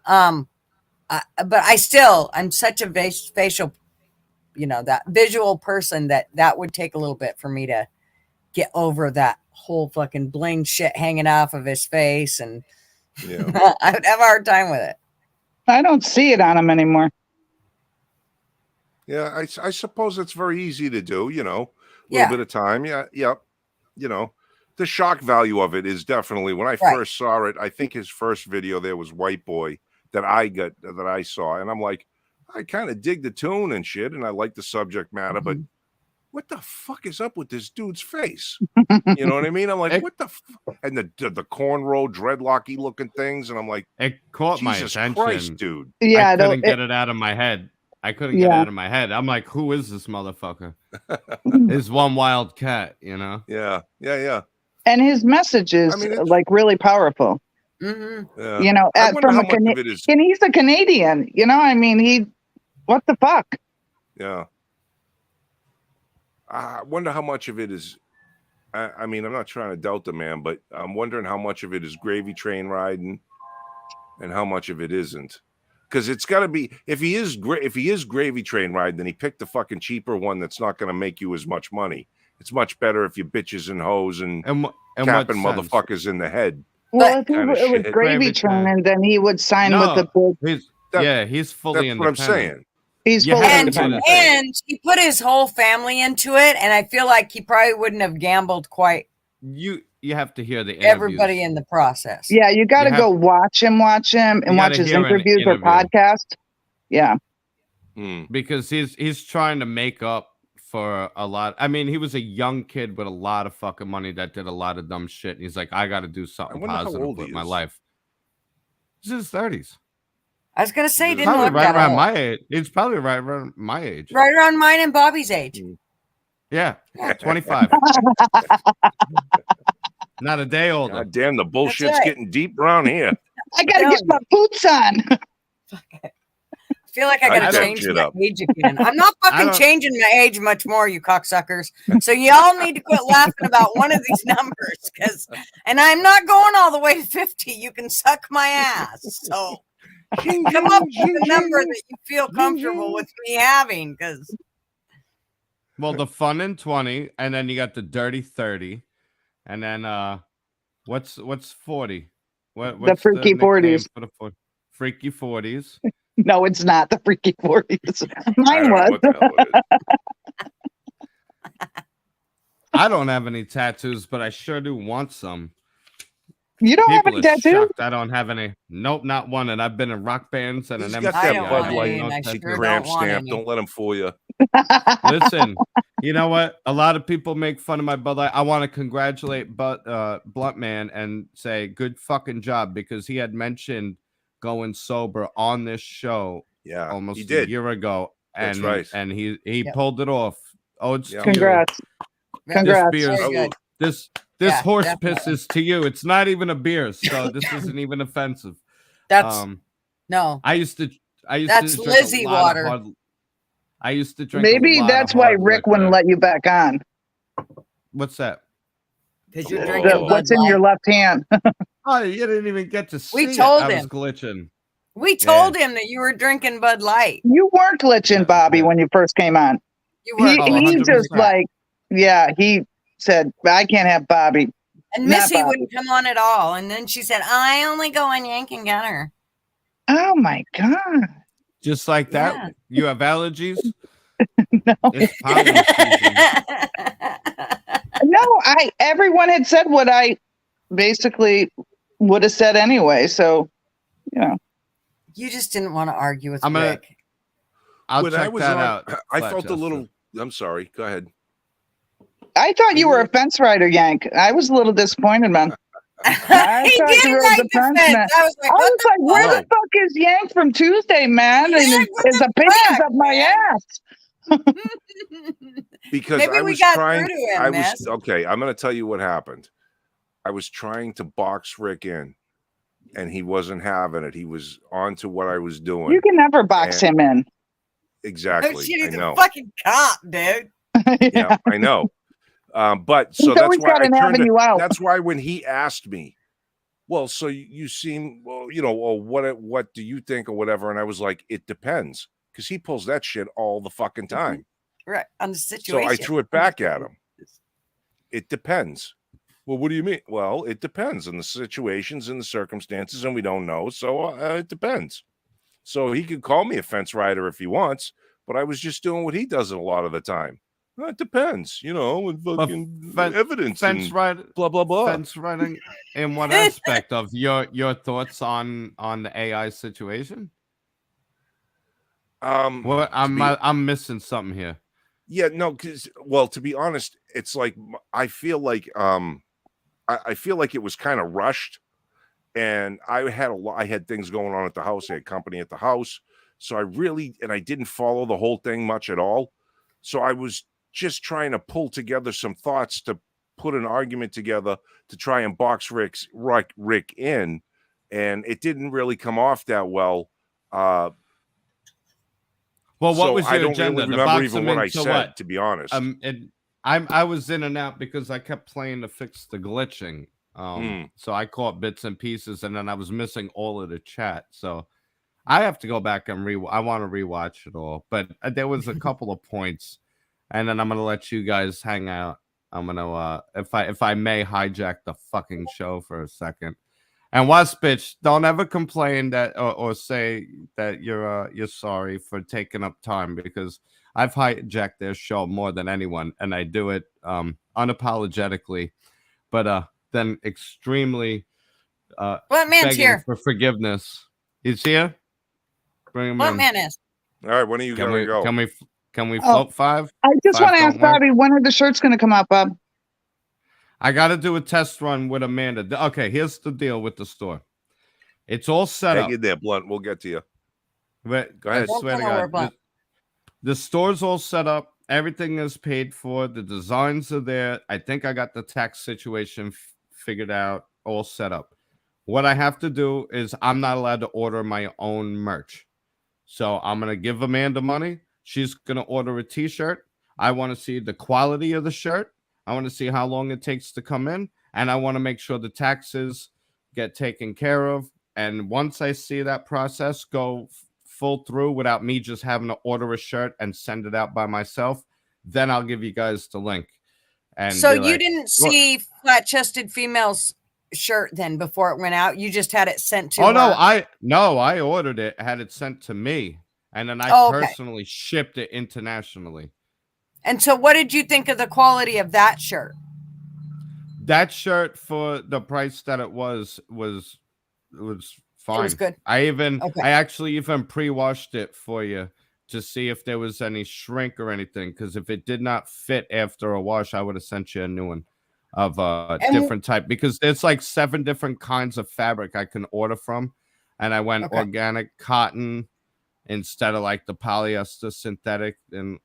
I'm such a facial, that visual person that would take a little bit for me to get over that whole fucking bling shit hanging off of his face, and I would have a hard time with it. I don't see it on him anymore. Yeah, I suppose it's very easy to do, a little bit of time. Yeah. The shock value of it is definitely, when I first saw it, I think his first video there was White Boy that I saw, and I'm like, I kind of dig the tune and shit, and I like the subject matter, but what the fuck is up with this dude's face? You know what I mean? I'm like, what the and the cornrow dreadlocky looking things, and I'm like, it caught my Jesus attention. Christ, dude. Yeah, I couldn't get it out of my head. I couldn't get it out of my head. I'm like, who is this motherfucker? Is one wild cat, you know? Yeah. And his message is like really powerful. Mm-hmm. You know, I wonder how much of it is. And he's a Canadian. You know, I mean, what the fuck? Yeah. I wonder how much of it is. I mean, I'm not trying to doubt the man, but I'm wondering how much of it is gravy train riding, and how much of it isn't. Because it's got to be, if he is gravy train riding, then he picked the fucking cheaper one that's not going to make you as much money. It's much better if you bitches and hoes and capping motherfuckers in the head. Well, if it was gravy train, then he would sign with the big. He's fully independent. What I'm saying. He's fully independent. And he put his whole family into it, and I feel like he probably wouldn't have gambled quite. You have to hear the interviews. Everybody in the process. Yeah, you got to go watch him, and watch his interviews or podcast. Yeah, because he's trying to make up for a lot. I mean, he was a young kid with a lot of fucking money that did a lot of dumb shit. And he's like, I got to do something positive with my life. He's in his 30s. I was gonna say, didn't look right that around old. my age. It's probably right around my age. Right around mine and Bobby's age. Yeah, 25. Not a day older. God damn, the bullshit's getting deep around here. I gotta get my boots on. I feel like I gotta change my age again. I'm not fucking changing my age much more, you cocksuckers. So y'all need to quit laughing about one of these numbers, and I'm not going all the way to 50. You can suck my ass. So come up with a number that you feel comfortable with me having, because. Well, the fun in 20, and then you got the dirty 30, and then what's 40? What's the freaky 40s? For the freaky 40s. No, it's not the freaky 40s. Mine was. I don't have any tattoos, but I sure do want some. You don't have any tattoos? I don't have any. Nope, not one. And I've been in rock bands and an MC. Got that Bud Light cramp stamp. Don't let him fool you. Listen, you know what? A lot of people make fun of my Bud Light. I want to congratulate Blunt Man and say good fucking job, because he had mentioned going sober on this show almost a year ago. And, that's right. And he pulled it off. Oh, it's congrats. This horse piss is to you. It's not even a beer, so this isn't even offensive. That's no. I used to that's drink Lizzie water. I used to drink. Maybe that's why Rick wouldn't let you back on. What's that? Because you're drinking. What's in your left hand? Oh, you didn't even get to see. We told him. I was glitching. We told him that you were drinking Bud Light. You weren't glitching, Bobby, when you first came on. You were. He just like, he said, I can't have Bobby. And Missy wouldn't come on at all. And then she said, I only go on Yank and Gunner. Oh my God. Just like that? Yeah. You have allergies? No. It's pollen season. No, everyone had said what I basically would have said anyway. So, you just didn't want to argue with Rick. I'll check that out. I felt a little, I'm sorry. Go ahead. I thought you were a fence rider, Yank. I was a little disappointed, man. He did ride the fence. I was like, where the fuck is Yank from Tuesday, man? And his opinions up my ass. Because maybe I was we got trying. Through to him, okay. I'm going to tell you what happened. I was trying to box Rick in, and he wasn't having it. He was on to what I was doing. You can never box him in. Exactly. Oh, shit, he's I know. a fucking cop, dude. Yeah, I know. But so that's why I turned you out. That's why when he asked me, well, so you seem, what do you think or whatever? And I was like, it depends, because he pulls that shit all the fucking time. Right. On the situation. So I threw it back at him. It depends. Well, what do you mean? Well, it depends on the situations and the circumstances, and we don't know. So it depends. So he could call me a fence rider if he wants, but I was just doing what he does a lot of the time. It depends, and fucking evidence, fence riding, blah blah blah. Fence riding. In what aspect of your thoughts on the AI situation? I'm missing something here. Yeah, no, because to be honest, it's like I feel like it was kind of rushed, and I had things going on at the house. I had company at the house, So I didn't follow the whole thing much at all. So I was just trying to pull together some thoughts to put an argument together to try and box Rick in, and it didn't really come off that well. Well, what so was I your don't agenda? really To remember box even him what I into said, what? to be honest. I was in and out because I kept playing to fix the glitching. So I caught bits and pieces, and then I was missing all of the chat. So I have to go back and I want to rewatch it all. But there was a couple of points, and then I'm gonna let you guys hang out. I'm gonna if I may hijack the fucking show for a second. And bitch, don't ever complain that or say that you're sorry for taking up time, because I've hijacked their show more than anyone, and I do it unapologetically, but then extremely Blunt Man's begging here. for forgiveness. He's here. Bring him Blunt in. Man is. All right, when are you gonna go? Can we float 5? I just 5 want to ask don't work? Bobby, when are the shirts going to come out, Bob? I got to do a test run with Amanda. Okay, here's the deal with the store. It's all set up. Hang in there, Blunt. We'll get to you. But Go ahead. I swear to God, the store's all set up. Everything is paid for. The designs are there. I think I got the tax situation figured out, all set up. What I have to do is I'm not allowed to order my own merch. So I'm going to give Amanda money. She's going to order a t-shirt. I want to see the quality of the shirt. I want to see how long it takes to come in. And I want to make sure the taxes get taken care of. And once I see that process go full through without me just having to order a shirt and send it out by myself, then I'll give you guys the link. And so you didn't see Flat-Chested Female's shirt then before it went out? You just had it sent to her? I ordered it, had it sent to me, and then I personally shipped it internationally. And so what did you think of the quality of that shirt? That shirt, for the price that it was fine. It was good. I actually even pre-washed it for you to see if there was any shrink or anything, because if it did not fit after a wash, I would have sent you a new one of a different type, because there's like 7 different kinds of fabric I can order from, and I went organic cotton instead of like the polyester synthetic and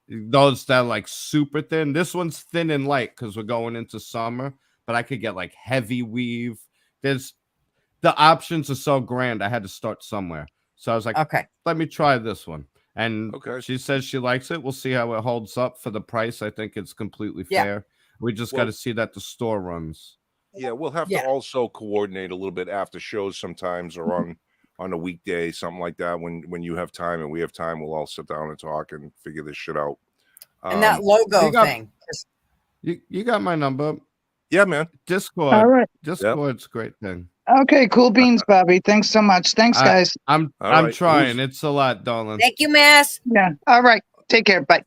those that are like super thin. This one's thin and light because we're going into summer, but I could get like heavy weave. The options are so grand. I had to start somewhere. So I was like, let me try this one. And she says she likes it. We'll see how it holds up for the price. I think it's completely fair. We just got to see that the store runs. Yeah, we'll have to also coordinate a little bit after shows sometimes, or on a weekday, something like that. When you have time and we have time, we'll all sit down and talk and figure this shit out. And that logo thing. You got my number. Yeah, man. Discord. All right. Discord's a great thing. Okay, cool beans, Bobby. Thanks so much. Thanks, guys. I'm trying. It's a lot, darling. Thank you, Miss. Yeah. All right. Take care. Bye.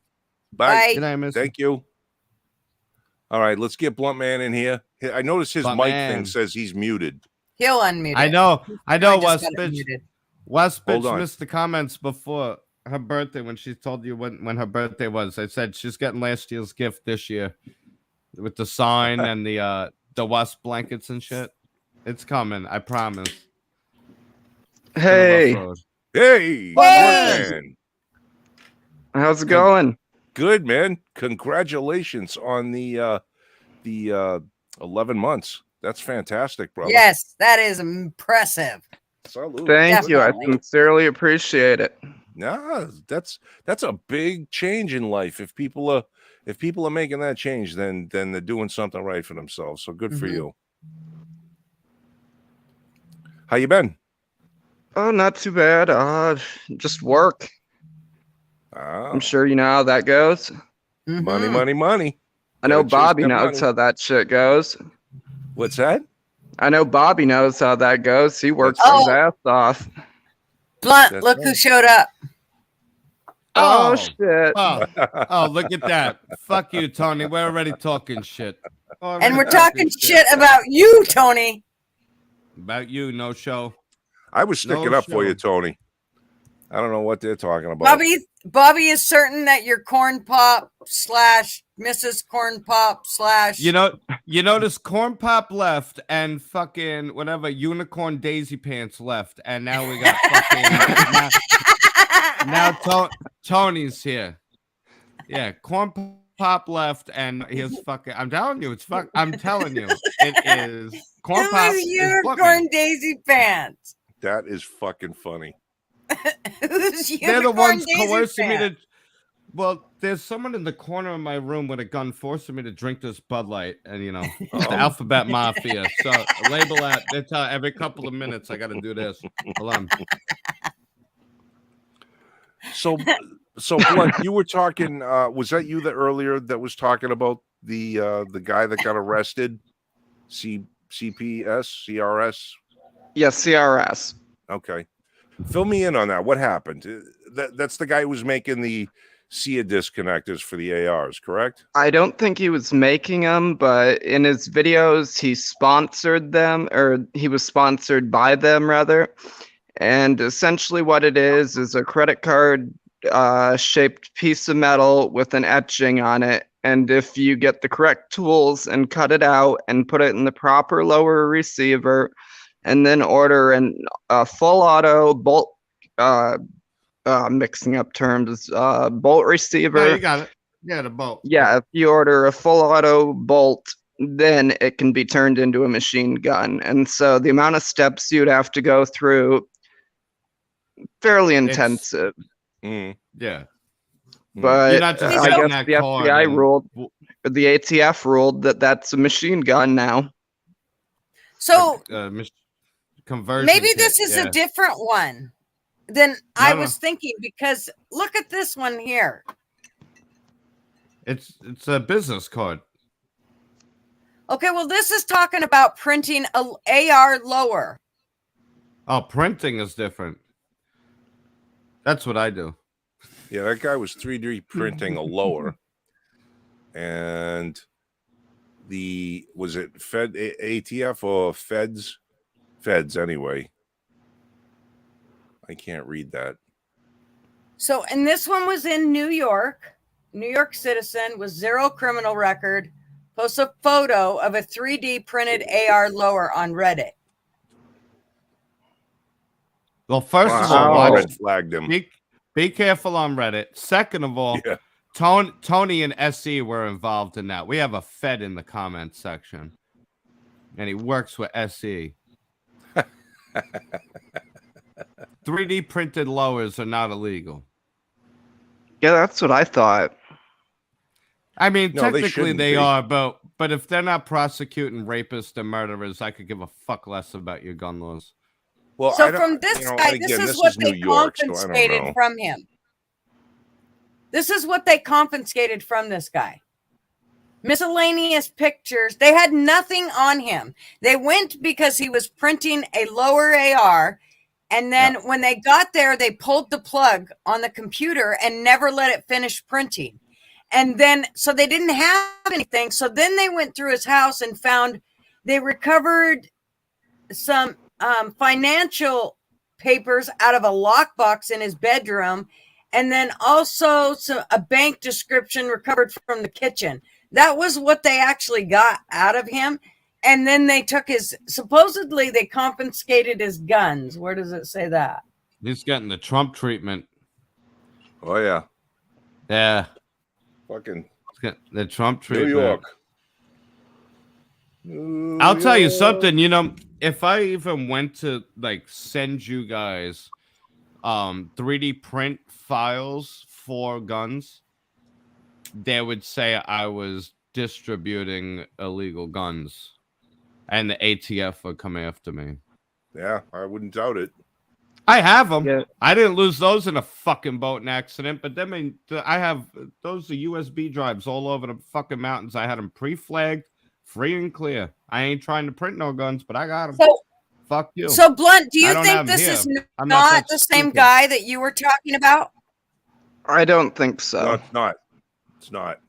Bye. Good night, Miss. Thank you. All right, let's get Blunt Man in here. I noticed his mic thing says he's muted. He'll unmute it. I know. West bitch missed the comments before her birthday when she told you when her birthday was. I said she's getting last year's gift this year with the sign and the West blankets and shit. It's coming, I promise. Hey. Hey. Man. How's it going? Good, man. Congratulations on the 11 months. That's fantastic, bro. Yes, that is impressive. Salute. Thank you. I sincerely appreciate it. Nah, that's a big change in life. If people are making that change, then they're doing something right for themselves. So good for you. How you been? Oh, not too bad. Just work. I'm sure you know how that goes. Money, money, money. I know Bobby knows how that shit goes. What's that? I know Bobby knows how that goes. He works his ass off. Blunt, look who showed up. Oh shit. Oh, look at that. Fuck you, Tony. We're already talking shit. And we're talking shit about you, Tony. About you, no show. I was sticking up for you, Tony. I don't know what they're talking about. Bobby is certain that your corn pop / Mrs. Corn Pop / You notice Corn Pop left and fucking whatever Unicorn Daisy Pants left, and now we got fucking now Tony's here. Yeah, Corn Pop left, and here's fucking. I'm telling you, I'm telling you, it is Corn Pop. Unicorn Daisy Pants. That is fucking funny. They're the ones coercing me to. Well, there's someone in the corner of my room with a gun forcing me to drink this Bud Light, and the Alphabet Mafia. So label that. They tell every couple of minutes I got to do this. Hold on. So Blunt, you were talking. Was that you that earlier that was talking about the guy that got arrested? CRS. Yes, CRS. Okay, fill me in on that. What happened? That's the guy who was making the SIA disconnectors for the ARs, correct? I don't think he was making them, but in his videos, he sponsored them, or he was sponsored by them, rather. And essentially what it is a credit card shaped piece of metal with an etching on it. And if you get the correct tools and cut it out and put it in the proper lower receiver, and then order a full auto bolt, mixing up terms, bolt receiver. No, you got it. Yeah, the bolt. Yeah, if you order a full auto bolt, then it can be turned into a machine gun. And so the amount of steps you'd have to go through, fairly intensive. Yeah. But You're not just I getting guess that the FBI ruled, the ATF ruled that that's a machine gun now. So conversion maybe kit, this is a different one than I was thinking, because look at this one here. It's a business card. Okay, well, this is talking about printing a AR lower. Oh, printing is different. That's what I do. Yeah, that guy was 3D printing a lower, and was it Fed ATF or Feds? Feds anyway. I can't read that. So, and this one was in New York citizen with 0 criminal record, posts a photo of a 3D printed AR lower on Reddit. Well, first of all, red flagged him. Be careful on Reddit. Second of all, Tony and SE were involved in that. We have a Fed in the comments section, and he works with SE. 3D printed lowers are not illegal. Yeah, that's what I thought. I mean, No, technically they be. are, but if they're not prosecuting rapists and murderers, I could give a fuck less about your gun laws. Well, so from this guy, this is what they confiscated from him. This is what they confiscated from this guy. Miscellaneous pictures. They had nothing on him. They went because he was printing a lower AR. And then when they got there, they pulled the plug on the computer and never let it finish printing. And then, so they didn't have anything. So then they went through his house and they recovered some financial papers out of a lockbox in his bedroom. And then also a bank description recovered from the kitchen. That was what they actually got out of him. And then they took supposedly they confiscated his guns. Where does it say that? He's getting the Trump treatment. Oh, yeah. Yeah. Fucking the Trump treatment. New York. I'll tell you something, if I even went to send you guys 3D print files for guns, they would say I was distributing illegal guns. And the ATF would come after me. Yeah, I wouldn't doubt it. I have them. Yeah. I didn't lose those in a fucking boating accident, but I have those are USB drives all over the fucking mountains. I had them pre-flagged, free and clear. I ain't trying to print no guns, but I got them. So, fuck you. So, Blunt, do you think this is not the same guy that you were talking about? I don't think so. No, it's not. It's not.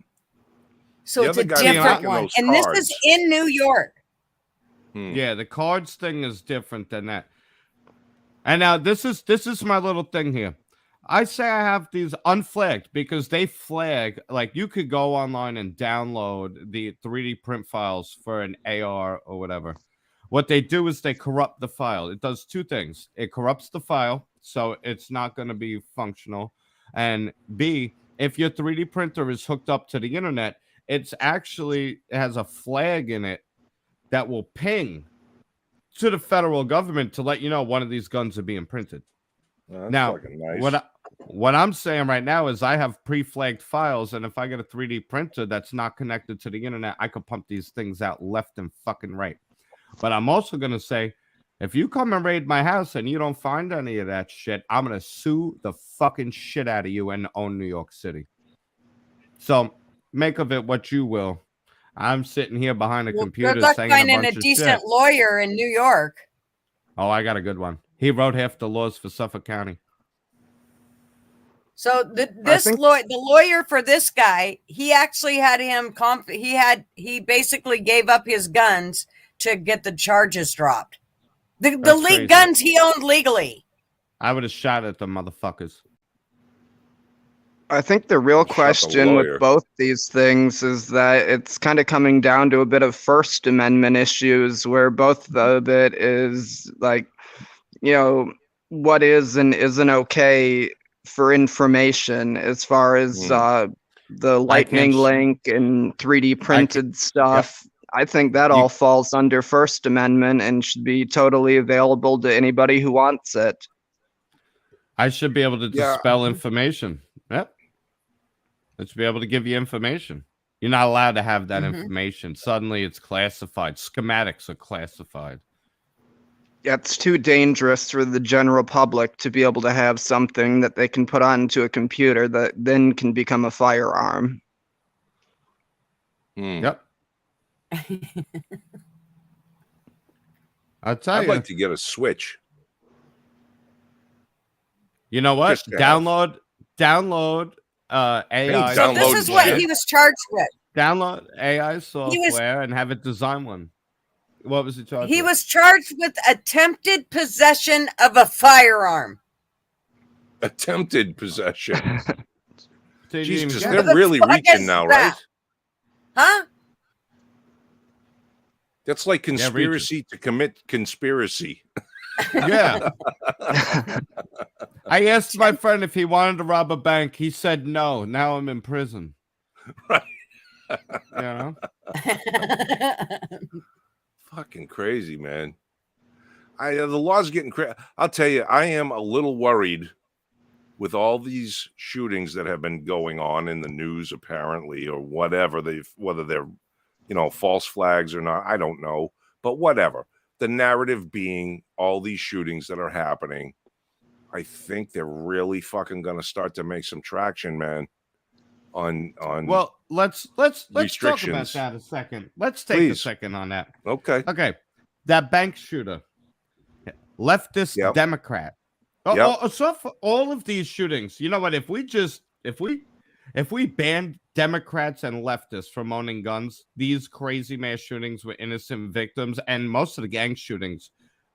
So it's a different one. And this is in New York. Yeah, the cards thing is different than that. And now this is my little thing here. I say I have these unflagged because they flag, like you could go online and download the 3D print files for an AR or whatever. What they do is they corrupt the file. It does two things. It corrupts the file, so it's not going to be functional. And B, if your 3D printer is hooked up to the internet, it has a flag in it that will ping to the federal government to let you know one of these guns are being printed. That's Now, fucking nice. what I'm saying right now is I have pre-flagged files, and if I get a 3D printer that's not connected to the internet, I could pump these things out left and fucking right. But I'm also going to say, if you come and raid my house and you don't find any of that shit, I'm going to sue the fucking shit out of you and own New York City. So make of it what you will. I'm sitting here behind a computer good luck saying finding a bunch a of decent shit. lawyer in New York. Oh, I got a good one. He wrote half the laws for Suffolk County. So the lawyer for this guy, he actually had him. He basically gave up his guns to get the charges dropped. The Crazy. guns he owned legally. I would have shot at the motherfuckers. I think the real question with both these things is that it's kind of coming down to a bit of First Amendment issues where both of it is like, you know, what is and isn't okay for information as far as the lightning link and 3D printed stuff. Yep. I think that all falls under First Amendment and should be totally available to anybody who wants it. I should be able to dispel information. Yep. I should be able to give you information. You're not allowed to have that information. Suddenly it's classified. Schematics are classified. Yeah, it's too dangerous for the general public to be able to have something that they can put onto a computer that then can become a firearm. Yep. I'll tell I'd you. like to get a Switch. You know what? Download AI. So this is what he was charged with. Download AI software and have it design one. What was he charged with? He was charged with attempted possession of a firearm. Attempted possession. Jesus, they're really reaching now, right? Huh? That's like conspiracy to commit conspiracy. Yeah. I asked my friend if he wanted to rob a bank. He said no. Now I'm in prison. Right. You know? Fucking crazy, man. The law's getting crazy. I'll tell you, I am a little worried with all these shootings that have been going on in the news, apparently, or whatever whether they're, false flags or not. I don't know, but whatever. The narrative being all these shootings that are happening, I think they're really fucking going to start to make some traction, man. On well, let's talk about that a second. Let's take a second on that. Okay. That bank shooter, leftist Democrat. So for all of these shootings, you know what? If we banned Democrats and leftists from owning guns, these crazy mass shootings with innocent victims and most of the gang shootings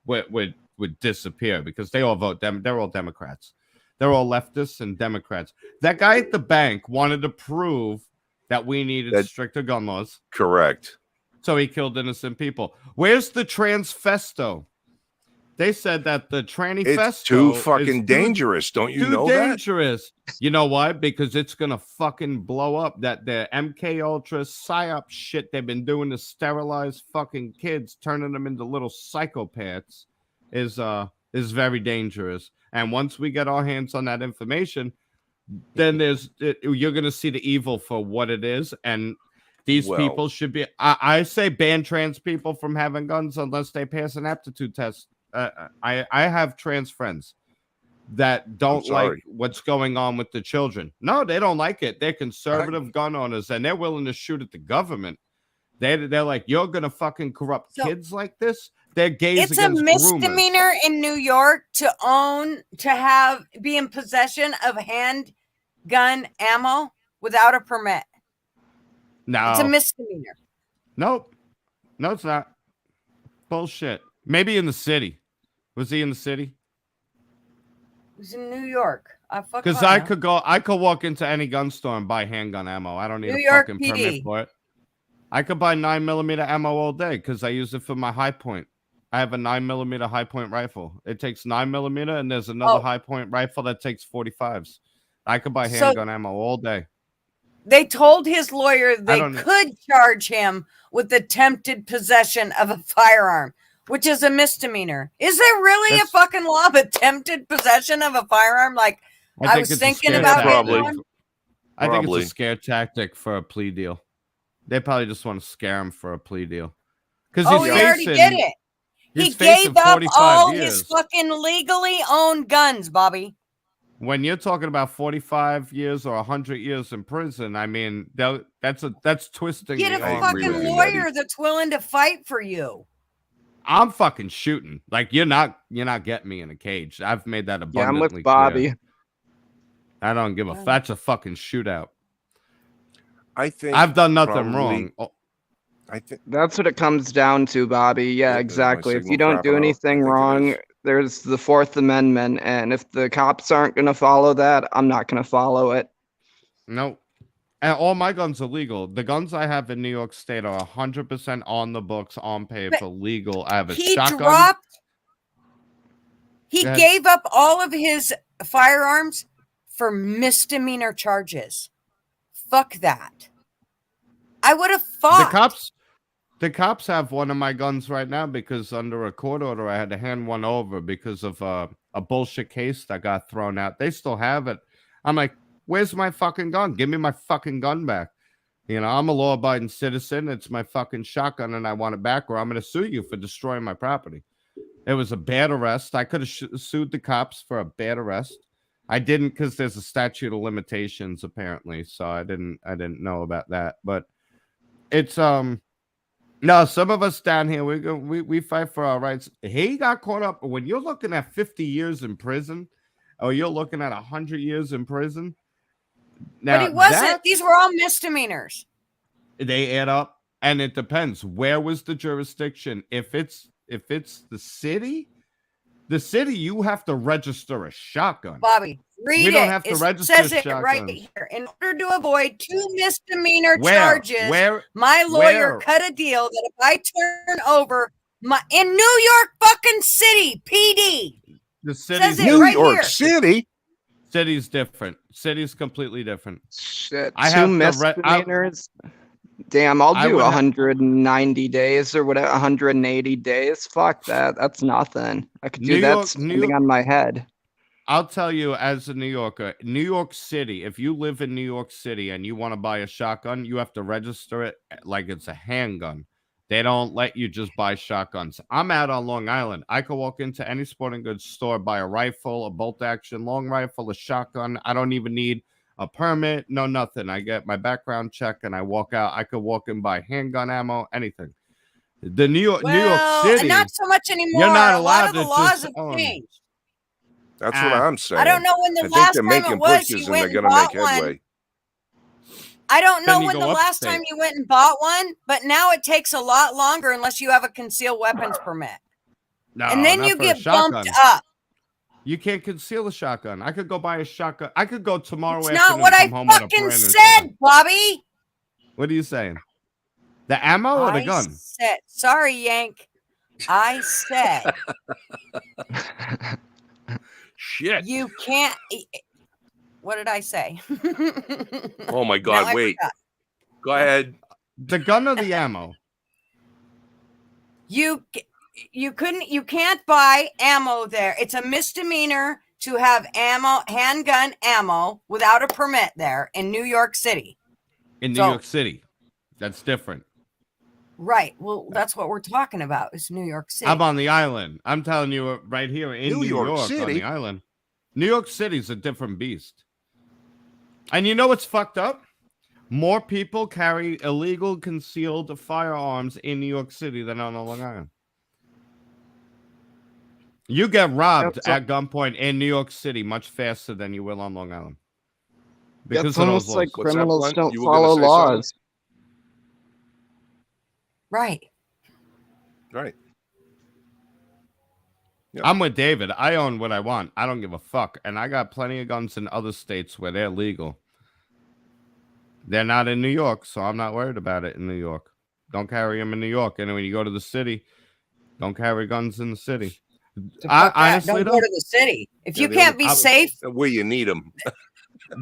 would disappear because they all vote them. They're all Democrats. They're all leftists and Democrats. That guy at the bank wanted to prove that we needed stricter gun laws. Correct. So he killed innocent people. Where's the transfesto? They said that the tranny-festo it's too fucking dangerous. Don't you know that? Too dangerous. You know why? Because it's gonna fucking blow up. That the MK Ultra psyop shit they've been doing to sterilize fucking kids, turning them into little psychopaths, is very dangerous. And once we get our hands on that information, then you're gonna see the evil for what it is. And these people should be. I say ban trans people from having guns unless they pass an aptitude test. I have trans friends that don't like what's going on with the children. No, they don't like it. They're conservative gun owners, and they're willing to shoot at the government. They're like, you're gonna fucking corrupt kids like this. They're gays. It's a misdemeanor in New York to be in possession of handgun ammo without a permit. No, it's a misdemeanor. Nope. No, it's not. Bullshit. Maybe in the city. Was he in the city? He was in New York. Because I could walk into any gun store and buy handgun ammo. I don't need New a York fucking PD. permit for it. I could buy 9mm ammo all day because I use it for my high point. I have a 9mm high point rifle. It takes 9mm, and there's another high point rifle that takes 45s. I could buy handgun ammo all day. They told his lawyer they could charge him with attempted possession of a firearm, which is a misdemeanor. Is there really a fucking law of attempted possession of a firearm? Like, I was thinking about probably. I think it's a scare tactic for a plea deal. They probably just want to scare him for a plea deal. Because he already did it. He gave up all his fucking legally owned guns, Bobby. When you're talking about 45 years or 100 years in prison, I mean, that's twisting. Get a fucking lawyer that's willing to fight for you. I'm fucking shooting. Like, you're not getting me in a cage. I've made that abundantly I'm with Bobby. clear. I don't give a that's a fucking shootout. I think I've done nothing wrong. I think that's what it comes down to, Bobby. Yeah, exactly. If you don't do anything wrong, there's the Fourth Amendment, and if the cops aren't going to follow that, I'm not going to follow it. No. And all my guns are legal. The guns I have in New York State are 100% on the books, on paper, legal. I have a shotgun. He gave up all of his firearms for misdemeanor charges. Fuck that. I would have fought. The cops have one of my guns right now because under a court order, I had to hand one over because of a bullshit case that got thrown out. They still have it. I'm like, where's my fucking gun? Give me my fucking gun back. You know, I'm a law-abiding citizen. It's my fucking shotgun, and I want it back, or I'm going to sue you for destroying my property. It was a bad arrest. I could have sued the cops for a bad arrest. I didn't because there's a statute of limitations apparently, so I didn't know about that. But it's no, some of us down here we fight for our rights. He got caught up when you're looking at 50 years in prison, or you're looking at 100 years in prison. Now, but he wasn't. These were all misdemeanors. They add up, and it depends. Where was the jurisdiction? If it's the city, you have to register a shotgun. Bobby, read we don't have to register says it shotguns. right here. In order to avoid 2 misdemeanor charges, my lawyer cut a deal that if I turn over in New York fucking City, PD. The city's New York City. City's different. City's completely different. Shit, 2 misdemeanors. Damn, I'll do 190 days or whatever, 180 days. Fuck that. That's nothing. I could do that standing on my head. I'll tell you, as a New Yorker, New York City, if you live in New York City and you want to buy a shotgun, you have to register it like it's a handgun. They don't let you just buy shotguns. I'm out on Long Island. I could walk into any sporting goods store, buy a rifle, a bolt-action long rifle, a shotgun. I don't even need a permit, no nothing. I get my background check and I walk out. I could walk in, buy handgun ammo, anything. The New York City, not so much anymore. You're not allowed a lot of the laws have changed. That's what I'm saying. I don't know when the last time it was you went and bought one. I don't know when the last time you went and bought one, but now it takes a lot longer unless you have a concealed weapons permit. No, and then you get bumped up. You can't conceal a shotgun. I could go buy a shotgun. I could go tomorrow It's afternoon. not what I fucking said, Bobby. What are you saying? The ammo or the gun? Sorry, Yank. I said. Shit. You can't. What did I say? Oh my God! Wait. Go ahead. The gun or the ammo? You can't buy ammo there. It's a misdemeanor to have handgun ammo without a permit there in New York City. In New York City. That's different. Right. Well, that's what we're talking about. It's New York City. I'm on the island. I'm telling you right here in New York City. On the island. New York City's a different beast. And you know what's fucked up? More people carry illegal concealed firearms in New York City than on Long Island. You get robbed at gunpoint in New York City much faster than you will on Long Island. Because it's almost like criminals don't follow laws. Right. Right. Yep. I'm with David. I own what I want. I don't give a fuck. And I got plenty of guns in other states where they're legal. They're not in New York, so I'm not worried about it in New York. Don't carry them in New York. And when you go to the city, don't carry guns in the city. Honestly, don't go to the city if you can't be safe. Where you need them.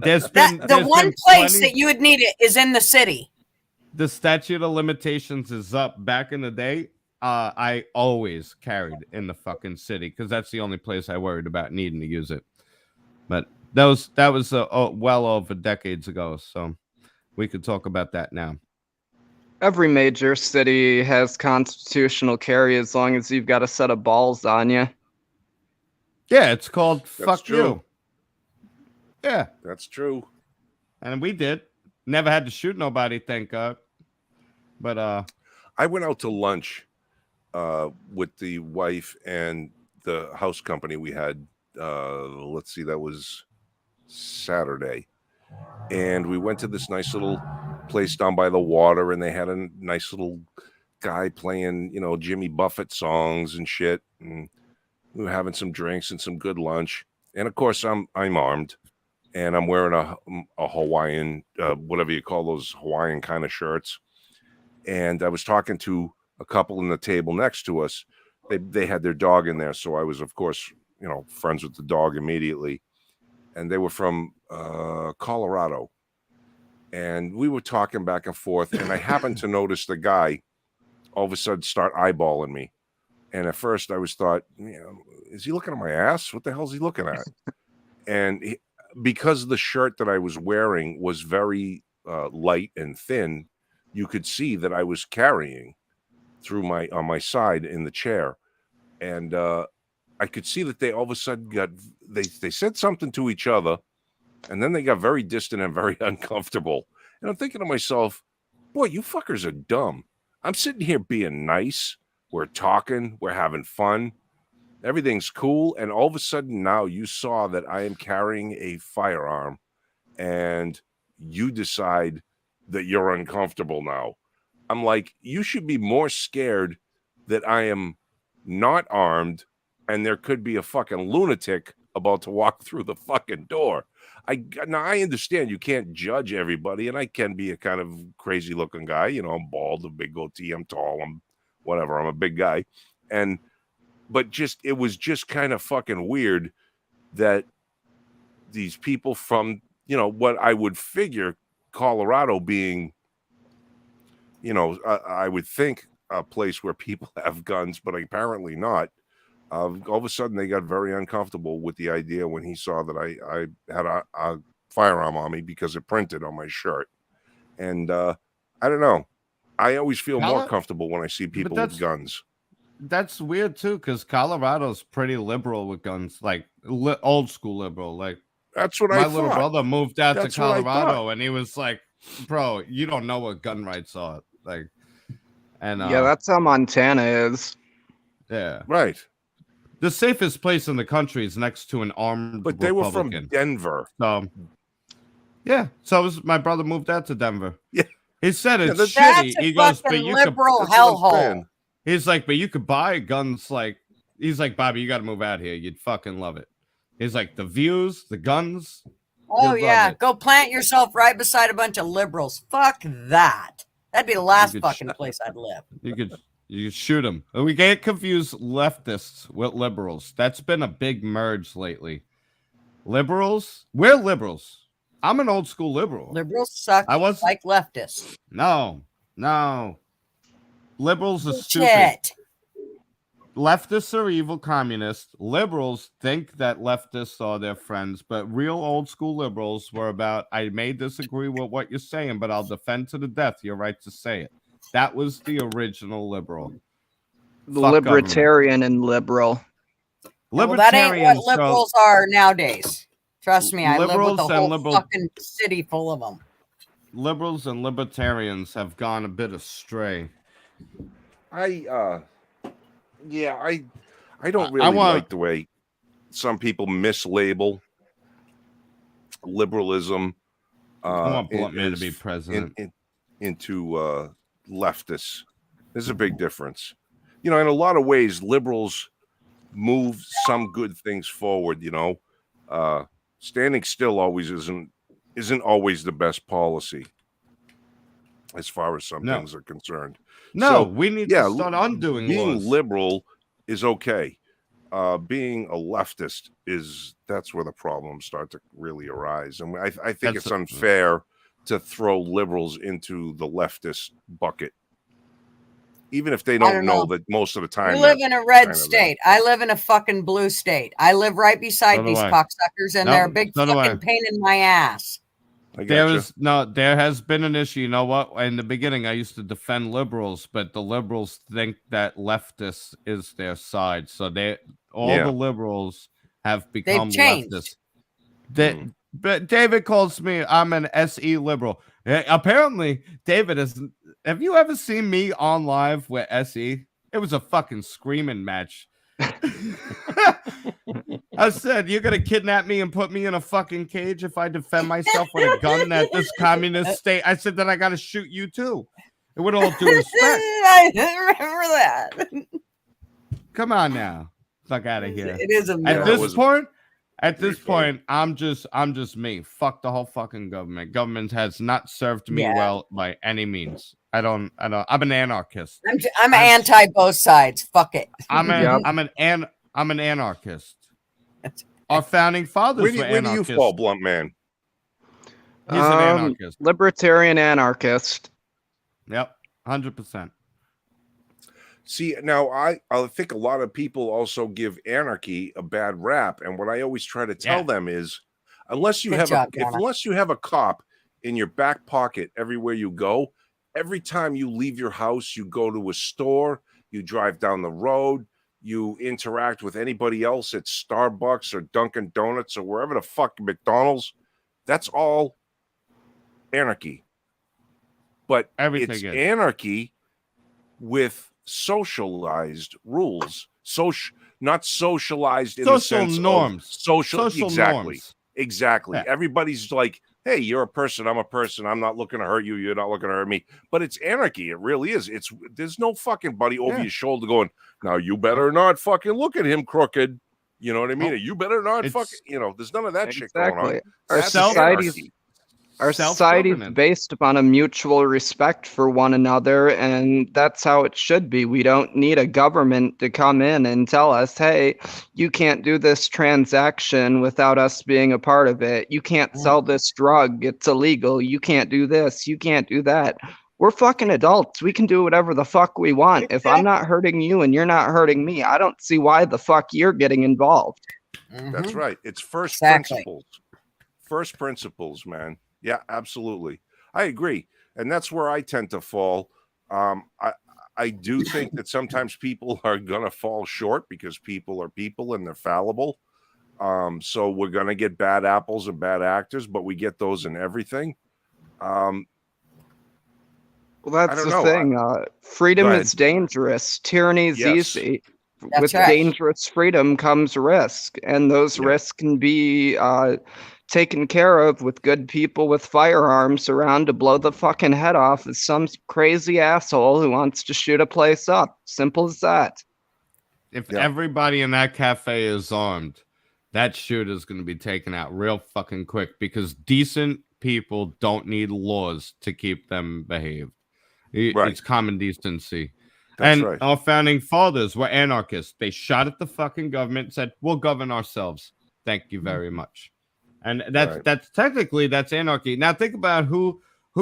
The one place that you would need it is in the city. The statute of limitations is up. Back in the day, I always carried in the fucking city because that's the only place I worried about needing to use it. But that was well over decades ago, so we could talk about that now. Every major city has constitutional carry as long as you've got a set of balls on you. Yeah, it's called fuck you. Yeah, that's true. And we did. Never had to shoot nobody, thank God. But I went out to lunch with the wife and the house company we had. Let's see, that was Saturday, and we went to this nice little place down by the water, and they had a nice little guy playing, Jimmy Buffett songs and shit, and we were having some drinks and some good lunch. And of course, I'm armed, and I'm wearing a Hawaiian, whatever you call those Hawaiian kind of shirts. And I was talking to a couple in the table next to us. They had their dog in there, so I was, of course, friends with the dog immediately. And they were from Colorado. And we were talking back and forth, and I happened to notice the guy all of a sudden start eyeballing me. And at first I thought, is he looking at my ass? What the hell is he looking at? And because the shirt that I was wearing was very light and thin, you could see that I was carrying through on my side in the chair. And I could see that they all of a sudden they said something to each other, and then they got very distant and very uncomfortable. And I'm thinking to myself, boy, you fuckers are dumb. I'm sitting here being nice. We're talking. We're having fun. Everything's cool. And all of a sudden now you saw that I am carrying a firearm, and you decide that you're uncomfortable now. I'm like, you should be more scared that I am not armed and there could be a fucking lunatic about to walk through the fucking door. Now I understand you can't judge everybody, and I can be a kind of crazy looking guy. I'm bald, a big goatee, I'm tall, I'm whatever, I'm a big guy. But it was just kind of fucking weird that these people from, what I would figure Colorado being, I would think a place where people have guns, but apparently not. All of a sudden, they got very uncomfortable with the idea when he saw that I had a firearm on me because it printed on my shirt. And I don't know. I always feel more comfortable when I see people with guns. That's weird, too, because Colorado's pretty liberal with guns, like old school liberal. Like, that's what my little brother moved out to Colorado, and he was like, bro, you don't know what gun rights are. Like, and yeah, that's how Montana is. Yeah. Right. The safest place in the country is next to an armed But they Republican. were from Denver. So, yeah. So my brother moved out to Denver. Yeah. He said it's That's shitty. a He goes, but fucking you liberal could. hellhole. He's like, but you could buy guns. Like, he's like, Bobby, you got to move out here. You'd fucking love it. He's like, the views, the guns. Oh yeah, go plant yourself right beside a bunch of liberals. Fuck that. That'd be the last fucking place I'd live. You could shoot them. We can't confuse leftists with liberals. That's been a big merge lately. Liberals, we're liberals. I'm an old school liberal. Liberals suck. I was like leftists. No. Liberals are stupid. Leftists are evil communists. Liberals think that leftists are their friends, but real old school liberals were about, I may disagree with what you're saying, but I'll defend to the death your right to say it. That was the original liberal. The libertarian and liberal. Well, that ain't what liberals are nowadays. Trust me, I live with a whole fucking city full of them. Liberals and libertarians have gone a bit astray. I don't really like the way some people mislabel liberalism. I want Blunt Man to be president. Into leftists. There's a big difference. In a lot of ways, liberals move some good things forward. Standing still always isn't always the best policy as far as some things are concerned. No, we need to start undoing being laws. liberal is okay. Being a leftist that's where the problems start to really arise. And I think it's unfair to throw liberals into the leftist bucket, even if they don't know that most of the time. You live in a red state. I live in a fucking blue state. I live right beside these cocksuckers, and they're a big fucking pain in my ass. There has been an issue. You know what? In the beginning, I used to defend liberals, but the liberals think that leftists is their side. So the liberals have become leftists. But David calls me, I'm an SE liberal. Apparently, David is. Have you ever seen me on live with SE? It was a fucking screaming match. I said, you're going to kidnap me and put me in a fucking cage if I defend myself with a gun at this communist state. I said, then I got to shoot you too. And with all due respect. I remember that. Come on now. Fuck out of here. It is a At this point, I'm just me. Fuck the whole fucking government. Government has not served me well by any means. I'm an anarchist. I'm anti both sides. Fuck it. I'm an anarchist. Our founding fathers were anarchists. Where do you fall, Blunt Man? He's an anarchist. Libertarian anarchist. Yep, 100%. See, now I think a lot of people also give anarchy a bad rap, and what I always try to tell them is, unless you have a cop in your back pocket everywhere you go, every time you leave your house, you go to a store, you drive down the road, you interact with anybody else at Starbucks or Dunkin' Donuts or wherever the fuck, McDonald's, that's all anarchy. But it's anarchy with socialized rules, not socialized in the sense norms, social norms. Exactly. Yeah. Everybody's like, hey, you're a person, I'm a person, I'm not looking to hurt you, you're not looking to hurt me. But it's anarchy. It really is. There's no fucking buddy over your shoulder going, now you better not fucking look at him crooked. You know what I mean? You better not fucking, there's none of that shit going on. Our society's based upon a mutual respect for one another, and that's how it should be. We don't need a government to come in and tell us, hey, you can't do this transaction without us being a part of it. You can't sell this drug. It's illegal. You can't do this. You can't do that. We're fucking adults. We can do whatever the fuck we want. If I'm not hurting you and you're not hurting me, I don't see why the fuck you're getting involved. That's right. It's first principles. First principles, man. Yeah, absolutely. I agree. And that's where I tend to fall. I do think that sometimes people are going to fall short because people are people and they're fallible. So we're going to get bad apples and bad actors, but we get those in everything. Well, that's the thing. Freedom is dangerous. Tyranny is easy. With dangerous freedom comes risk, and those risks can be taken care of with good people with firearms around to blow the fucking head off of some crazy asshole who wants to shoot a place up. Simple as that. If everybody in that cafe is armed, that shooter's going to be taken out real fucking quick, because decent people don't need laws to keep them behaved. It's common decency. That's and our founding fathers were anarchists. They shot at the fucking government and said, we'll govern ourselves. Thank you very much. And that's technically that's anarchy. Now think about who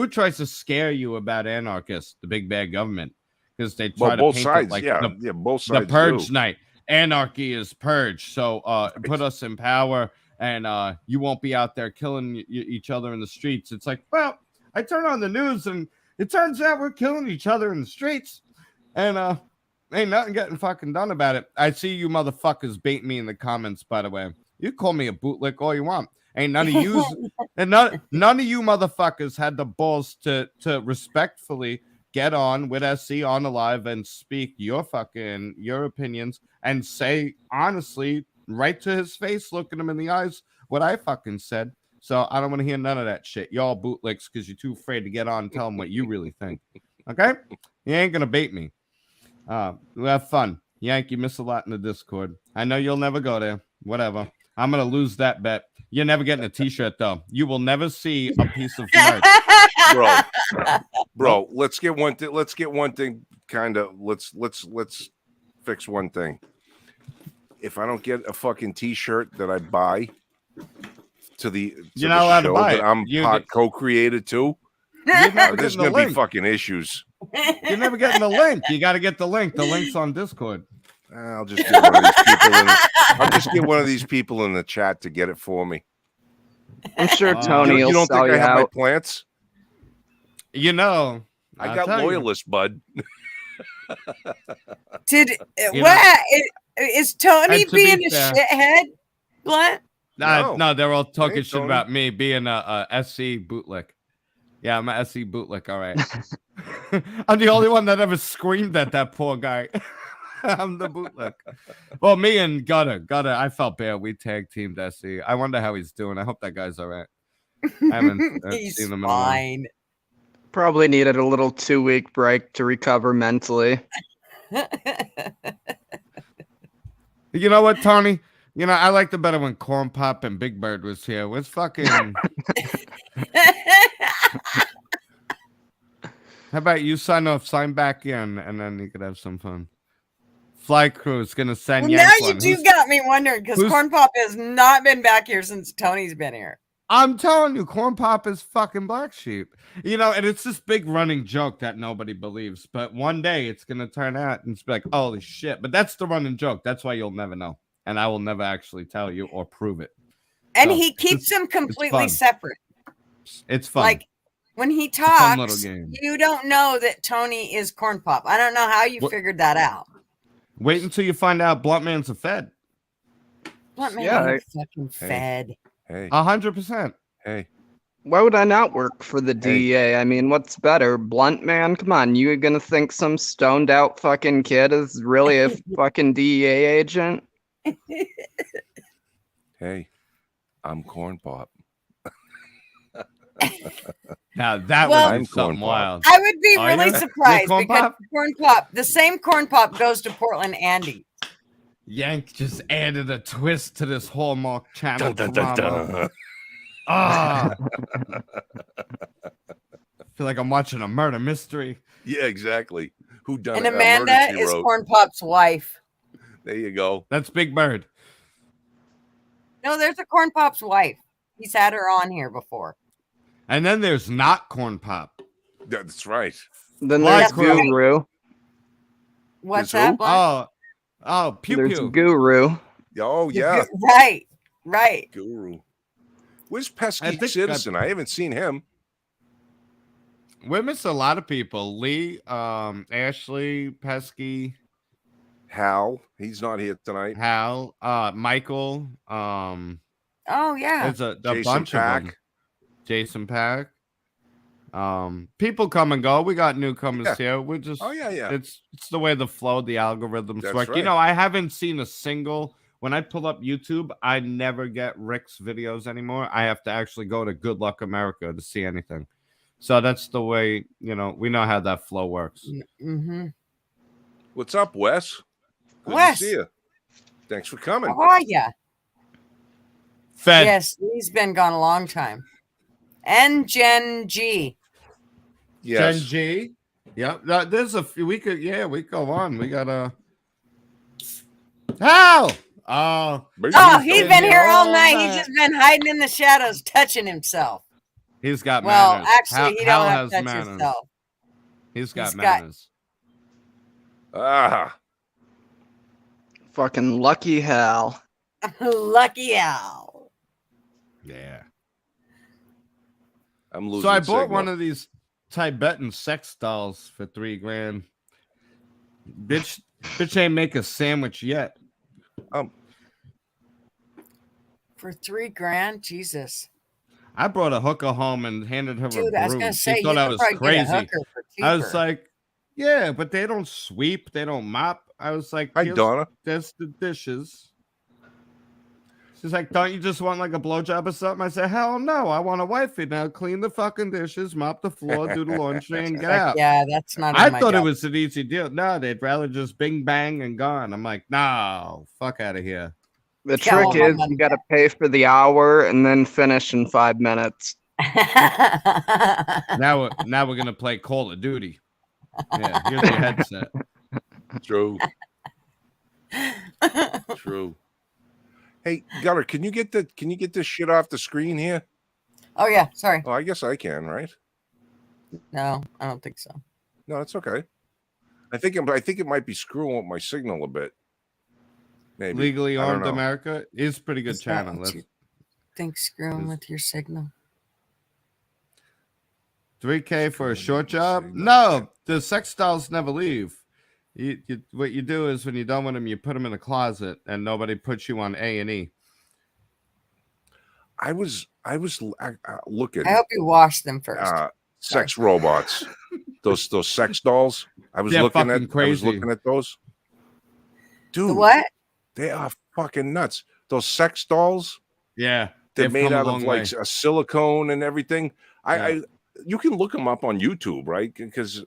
tries to scare you about anarchists, the big bad government, because they try to paint it like both sides. The purge night. Anarchy is purge. So put us in power, and you won't be out there killing each other in the streets. It's like, well, I turn on the news and it turns out we're killing each other in the streets, and ain't nothing getting fucking done about it. I see you motherfuckers bait me in the comments, by the way. You call me a bootlick all you want. Ain't none of you and none of you motherfuckers had the balls to respectfully get on with SC on the live and speak your opinions and say honestly right to his face, looking him in the eyes, what I fucking said. So I don't want to hear none of that shit. Y'all bootlicks because you're too afraid to get on and tell them what you really think. Okay? You ain't gonna bait me. We'll have fun. Yank, you miss a lot in the Discord. I know you'll never go there. Whatever. I'm gonna lose that bet. You're never getting a T-shirt though. You will never see a piece of merch, bro. Let's get one thing. Let's get one thing. Kind of. Let's fix one thing. If I don't get a fucking T-shirt that I buy to the you're not allowed to buy that it. I'm co-created to, there's gonna be fucking issues. You're never getting the link. You got to get the link. The link's on Discord. I'll just get one of these people. I'll just get one of these people in the chat to get it for me. I'm sure Tony will You don't sell think I you have my out. plants? You know, I got loyalists, bud. Did what? Is Tony being a fair, shithead, Blunt? No, they're all talking Hey, shit Tony. about me being a SC bootlick. Yeah, I'm a SC bootlick. All right. I'm the only one that ever screamed at that poor guy. I'm the bootlick. Well, me and Gutter, I felt bad. We tag teamed SC. I wonder how he's doing. I hope that guy's all right. I haven't He's seen him in a while. fine. Probably needed a little 2-week break to recover mentally. You know what, Tony? You know, I liked it better when Corn Pop and Big Bird was here. It was fucking. How about you sign back in, and then you could have some fun. Fly Crew's gonna send Well, Yank now you one. do got me wondering because Corn Pop has not been back here since Tony's been here. I'm telling you, Corn Pop is fucking black sheep. You know, and it's this big running joke that nobody believes. But one day it's gonna turn out and it's like, holy shit. But that's the running joke. That's why you'll never know. And I will never actually tell you or prove it. And So, he keeps them completely fun. separate. It's fun. Like when he a fun talks, little game. you don't know that Tony is Corn Pop. I don't know how you figured that out. Wait until you find out Blunt Man's a Fed. Blunt Man Yeah, ain't fucking fed. Hey, 100%. hey. Why would I not work for the DEA? I mean, what's better? Blunt Man? Come on, you gonna think some stoned out fucking kid is really a fucking DEA agent? Hey, I'm Corn Pop. Now that Well- would I'm be something Corn Pop. wild. I would be Oh, really you're surprised Corn because Pop? Corn Pop, the same Corn Pop goes to Portland Andy. Yank just added a twist to this Hallmark Channel Dun, dun, dun, drama. dun. Ah. Feel like I'm watching a murder mystery. Yeah, exactly. Who done And it? Amanda Murder, She is Wrote. Corn Pop's wife. There you go. That's Big Bird. No, there's a Corn Pop's wife. He's had her on here before. And then there's not Corn Pop. That's right. Then Black there's Crew. Guru. What's There's who? that? Blunt? Oh, Pew There's Pew. Guru. Oh yeah, Right. Guru. Where's I Pesky think Citizen? I haven't seen him. We missed a lot of people. Lee, Ashley, Pesky, Hal, he's not here tonight. Hal, Michael, Oh yeah. there's a Jason bunch Pack. of them. Jason Pack. People come and go. We got newcomers here. We're just Oh yeah. it's the way the flow, the algorithms That's work. You right. know, I haven't seen a single when I pull up YouTube, I never get Rick's videos anymore. I have to actually go to Good Luck America to see anything. So that's the way, you know, we know how that flow works. Mm-hmm. What's up, Wes? Good Wes. to see you. Thanks for coming. How are ya? Fed. Yes, he's been gone a long time. And Jen G. Yes. Gen G. Yep. There's a few. We could go on. We got a. Hal. Oh, he's been here all night. He's just been hiding in the shadows, touching himself. He's got Well, manners. actually, he Hal don't have has to touch manners. himself. He's got He's got- manners. Fucking lucky Hal. Lucky Al. Yeah. I'm losing. So I bought signal. one of these Tibetan sex dolls for $3,000. Bitch ain't make a sandwich yet. For $3,000, Jesus. I brought a hooker home and handed her Dude, a I was broom. gonna say She you thought I could was probably get a crazy. hooker for I was cheaper. like, yeah, but they don't sweep, they don't mop. I was like, Hi, "Here's- Donna. There's the dishes. She's like, don't you just want like a blowjob or something? I said, hell no. I want a wifey now. Clean the fucking dishes, mop the floor, do the laundry, and get Like, out. yeah, that's not. I in my thought it job. was an easy deal. No, they'd rather just bing bang and gone. I'm like, no, fuck out of here. The Yeah, trick well, my is money you got to pay for the hour and then finish in 5 minutes. Now we're gonna play Call of Duty. Yeah, here's your headset. True. True. Hey, Gutter, can you get this shit off the screen here? Oh yeah, sorry. Oh, I guess I can, right? No, I don't think so. No, it's okay. I think it might be screwing with my signal a bit. Maybe. Legally I don't Armed know. America is a pretty good Is that channel. what That's you think screwing with your signal? 3K for a short job. Signal. No, the sex dolls never leave. You what you do is when you're done with them, you put them in a closet, and nobody puts you on A&E. I was looking. I hope you wash them first. Sex robots, those sex dolls. I was They're looking fucking at. I was crazy. looking at those. Dude, The what? they are fucking nuts. Those sex dolls. Yeah, They're they've made come a out long of like way. a silicone and everything. Yeah. You can look them up on YouTube, right? Because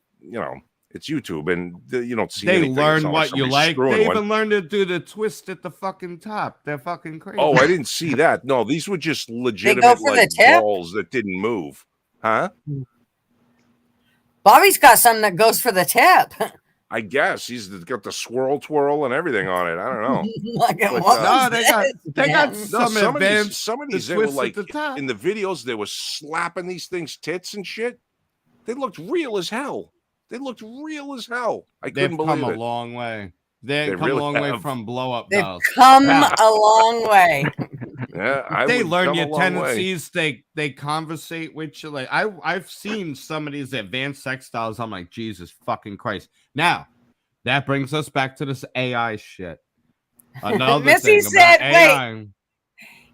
it's YouTube, and you don't see. They anything. It's learn not what you somebody's like. screwing They one. even learn to do the twist at the fucking top. They're fucking crazy. Oh, I didn't see that. No, these were just for legitimate the like tip? balls that didn't move. Huh? Bobby's got something that goes for the tip. I guess he's got the swirl twirl and everything on it. I don't know. Like, But, what no, was they got this, they got man? some some advanced. of these they the were twist like at the top. in the videos they were slapping these things tits and shit. They looked real as hell. They looked real as hell. I They've couldn't come believe a it. long way. They've They come really a long way have. from blow up They've dolls. come Yeah. a long way. Yeah, They learn come a your long way. tendencies. They conversate with you. Like I've seen some of these advanced sex dolls. I'm like, Jesus fucking Christ. Now that brings us back to this AI shit. Another Missy thing said, about AI.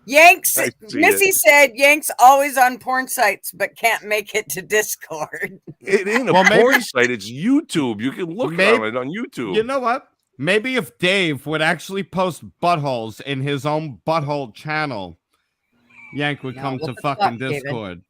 Yanks. I see Missy said Yanks always on porn sites, but can't make it to Discord. It ain't a Well, maybe- porn site. It's YouTube. You can look Maybe- on it on YouTube. You know what? Maybe if Dave would actually post buttholes in his own butthole channel, Yank would No, come what to the fucking fuck, David? Discord.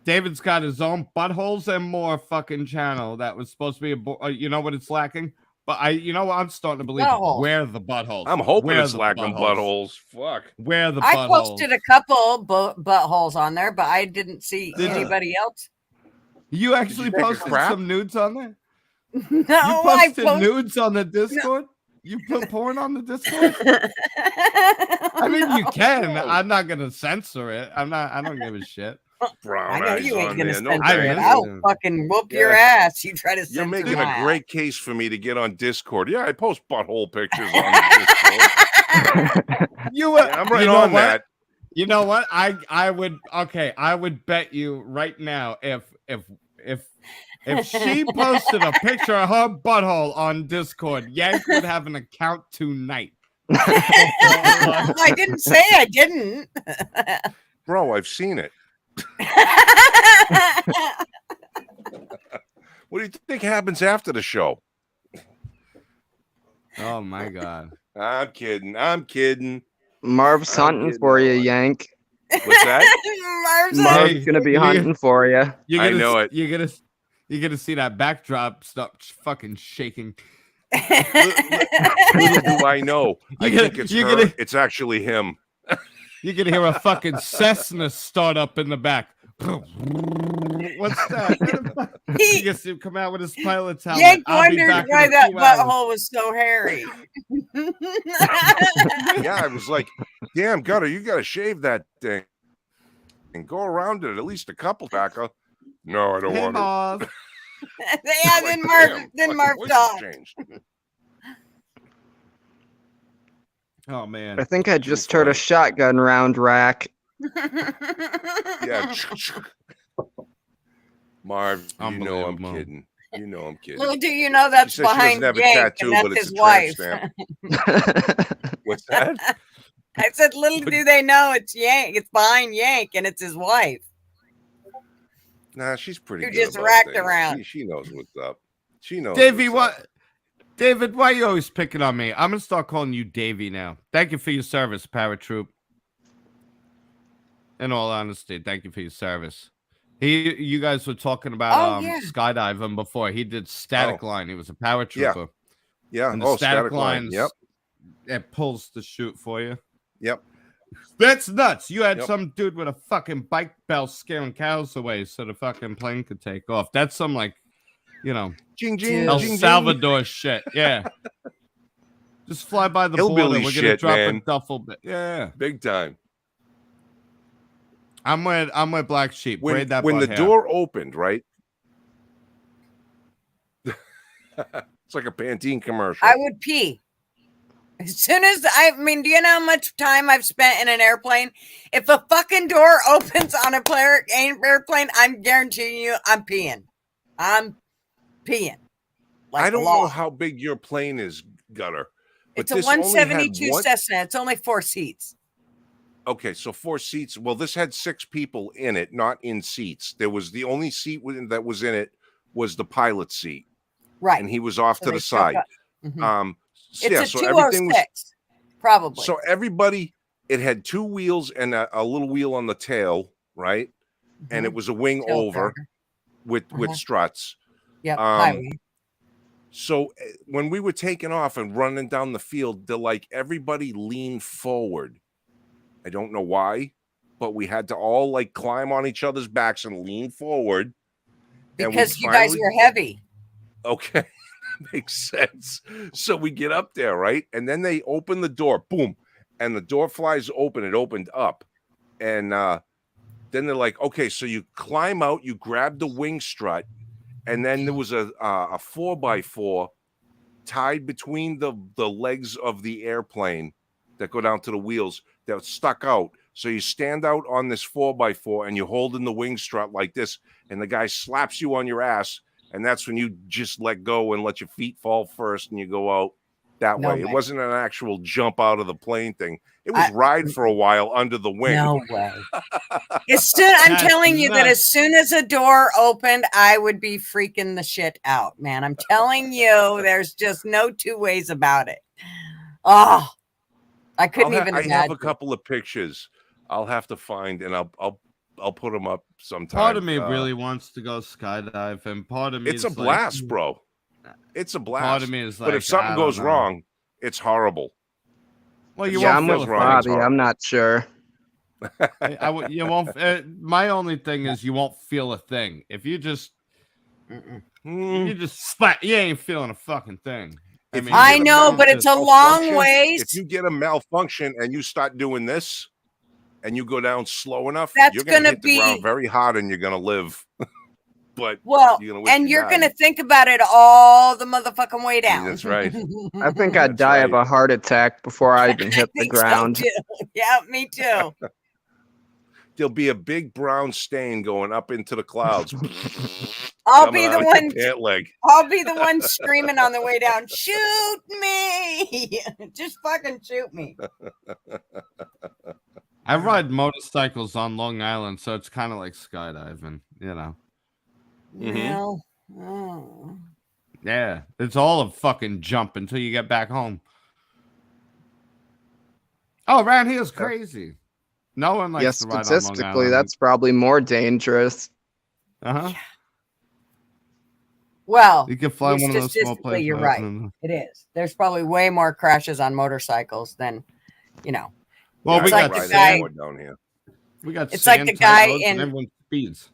David's got his own buttholes and more fucking channel that was supposed to be you know what it's lacking? But I'm starting to believe it. Buttholes. Where are the buttholes? I'm hoping Where it's the lacking buttholes. Fuck. Where are the I buttholes? posted a couple buttholes on there, but I didn't see Did you? anybody else. You actually take a posted crap? some nudes on there? No, You I posted posted. nudes on the Discord? You put porn on the Discord? I mean, you can. I'm not gonna censor it. I don't give a shit. Brown I know eyes you ain't on gonna there. censor No I it. thanks. I'll listen. fucking whoop your Yeah. ass. You try to censor You're making my a great case for me to get on Discord. Yeah, I post butthole pictures on Discord. You Yeah, I'm right you know on what? that. You know what? I would bet you right now if she posted a picture of her butthole on Discord, Yank would have an account tonight. I didn't say I didn't. Bro, I've seen it. What do you think happens after the show? Oh my god. I'm kidding. Marv's I'm hunting kidding, for you, Alex. Yank. What's that? Marv's Marv's Hey, gonna be you- hunting for you. You're I gonna, know it. You're gonna see that backdrop stop fucking shaking. Little do I know. I You're think gonna- it's you're her. gonna- It's actually him. You're gonna hear a fucking Cessna start up in the back. What's that? He gets to come out with his pilot's helmet. Yank I'll be wondered back in why a that few hours. butthole was so hairy. Yeah, I was like, damn, Gutter, you got to shave that thing and go around it at least a couple back. No, I don't Hey, want to. Marv. Yeah, then Marv talked. Changed. Oh man. I think I just heard a shotgun round rack. Yeah. Marv, you know I'm Unbelievable. kidding. You know I'm kidding. Little do you know that's She said she behind doesn't have a Yank, tattoo, and that's but it's his a tramp wife. stamp. What's that? I said, little do they know it's Yank. It's behind Yank, and it's his wife. Nah, she's pretty You good. just about racked things. around. She knows what's up. She knows. Davey, what's up. what? David, why are you always picking on me? I'm gonna start calling you Davey now. Thank you for your service, Paratroop. In all honesty, thank you for your service. You guys were talking about skydiving before. He did static line. He was a paratrooper. Yeah. And the static line. lines, Yep. It pulls the chute for you. Yep. That's nuts. You had some dude with a fucking bike belt scaring cows away so the fucking plane could take off. That's some like, El Salvador shit. Yeah. Just fly by the Hillbilly border. We're shit, gonna drop man. a duffel bag. Yeah. Big time. I'm with Black Sheep. When Braid that the butt hair. door opened, right? It's like a Pantene commercial. I would pee. As soon as do you know how much time I've spent in an airplane? If a fucking door opens on a airplane, I'm guaranteeing you I'm peeing. I'm peeing. Like I don't know how big your plane is, Gutter. But it's a 172 Cessna. It's only 4 seats. Okay, so 4 seats. Well, this had 6 people in it, not in seats. There was the only seat that was in it was the pilot seat. Right. And he was off to the side. Mm-hmm. It's a 206, probably. So everybody, it had 2 wheels and a little wheel on the tail, right? Mm-hmm. And it was a wing tail over with struts. Yeah. So when we were taking off and running down the field, they're like, everybody lean forward. I don't know why, but we had to all like climb on each other's backs and lean forward. Because you guys were heavy. Okay. Makes sense. So we get up there, right? And then they open the door, boom, and the door flies open. It opened up. And then they're like, okay, so you climb out, you grab the wing strut, and then there was a 4x4 tied between the legs of the airplane that go down to the wheels that stuck out. So you stand out on this 4x4 and you hold in the wing strut like this, and the guy slaps you on your ass. And that's when you just let go and let your feet fall first and you go out that way. It wasn't an actual jump out of the plane thing. It was ride for a while under the wing. No way. I'm telling you that as soon as a door opened, I would be freaking the shit out, man. I'm telling you, there's just no 2 ways about it. Oh, I couldn't even imagine. I have a couple of pictures I'll have to find, and I'll put them up sometime. Part of me really wants to go skydive, and part of me it's a blast, bro. It's a blast. Part of me is like, but if something goes wrong, it's horrible. Well, I'm with Bobby. I'm not sure. You won't. My only thing is you won't feel a thing if you just splat. You ain't feeling a fucking thing. I know, but it's a long ways. If you get a malfunction and you start doing this, and you go down slow enough, you're going to hit the ground very hard and you're going to live. But you're going to think about it all the motherfucking way down. That's right. I think I'd die of a heart attack before I even hit the ground. So yeah, me too. There'll be a big brown stain going up into the clouds. I'll be the one screaming on the way down. Shoot me! Just fucking shoot me. I ride motorcycles on Long Island, so it's kind of like skydiving, No. Yeah, it's all a fucking jump until you get back home. Oh, around here's crazy. No one likes to ride on Long Island. Statistically, that's probably more dangerous. Uh-huh. Well, you can fly one of those small planes. You're right. It is. There's probably way more crashes on motorcycles than, Well, we got down here. We got. It's like the guy in everyone speeds.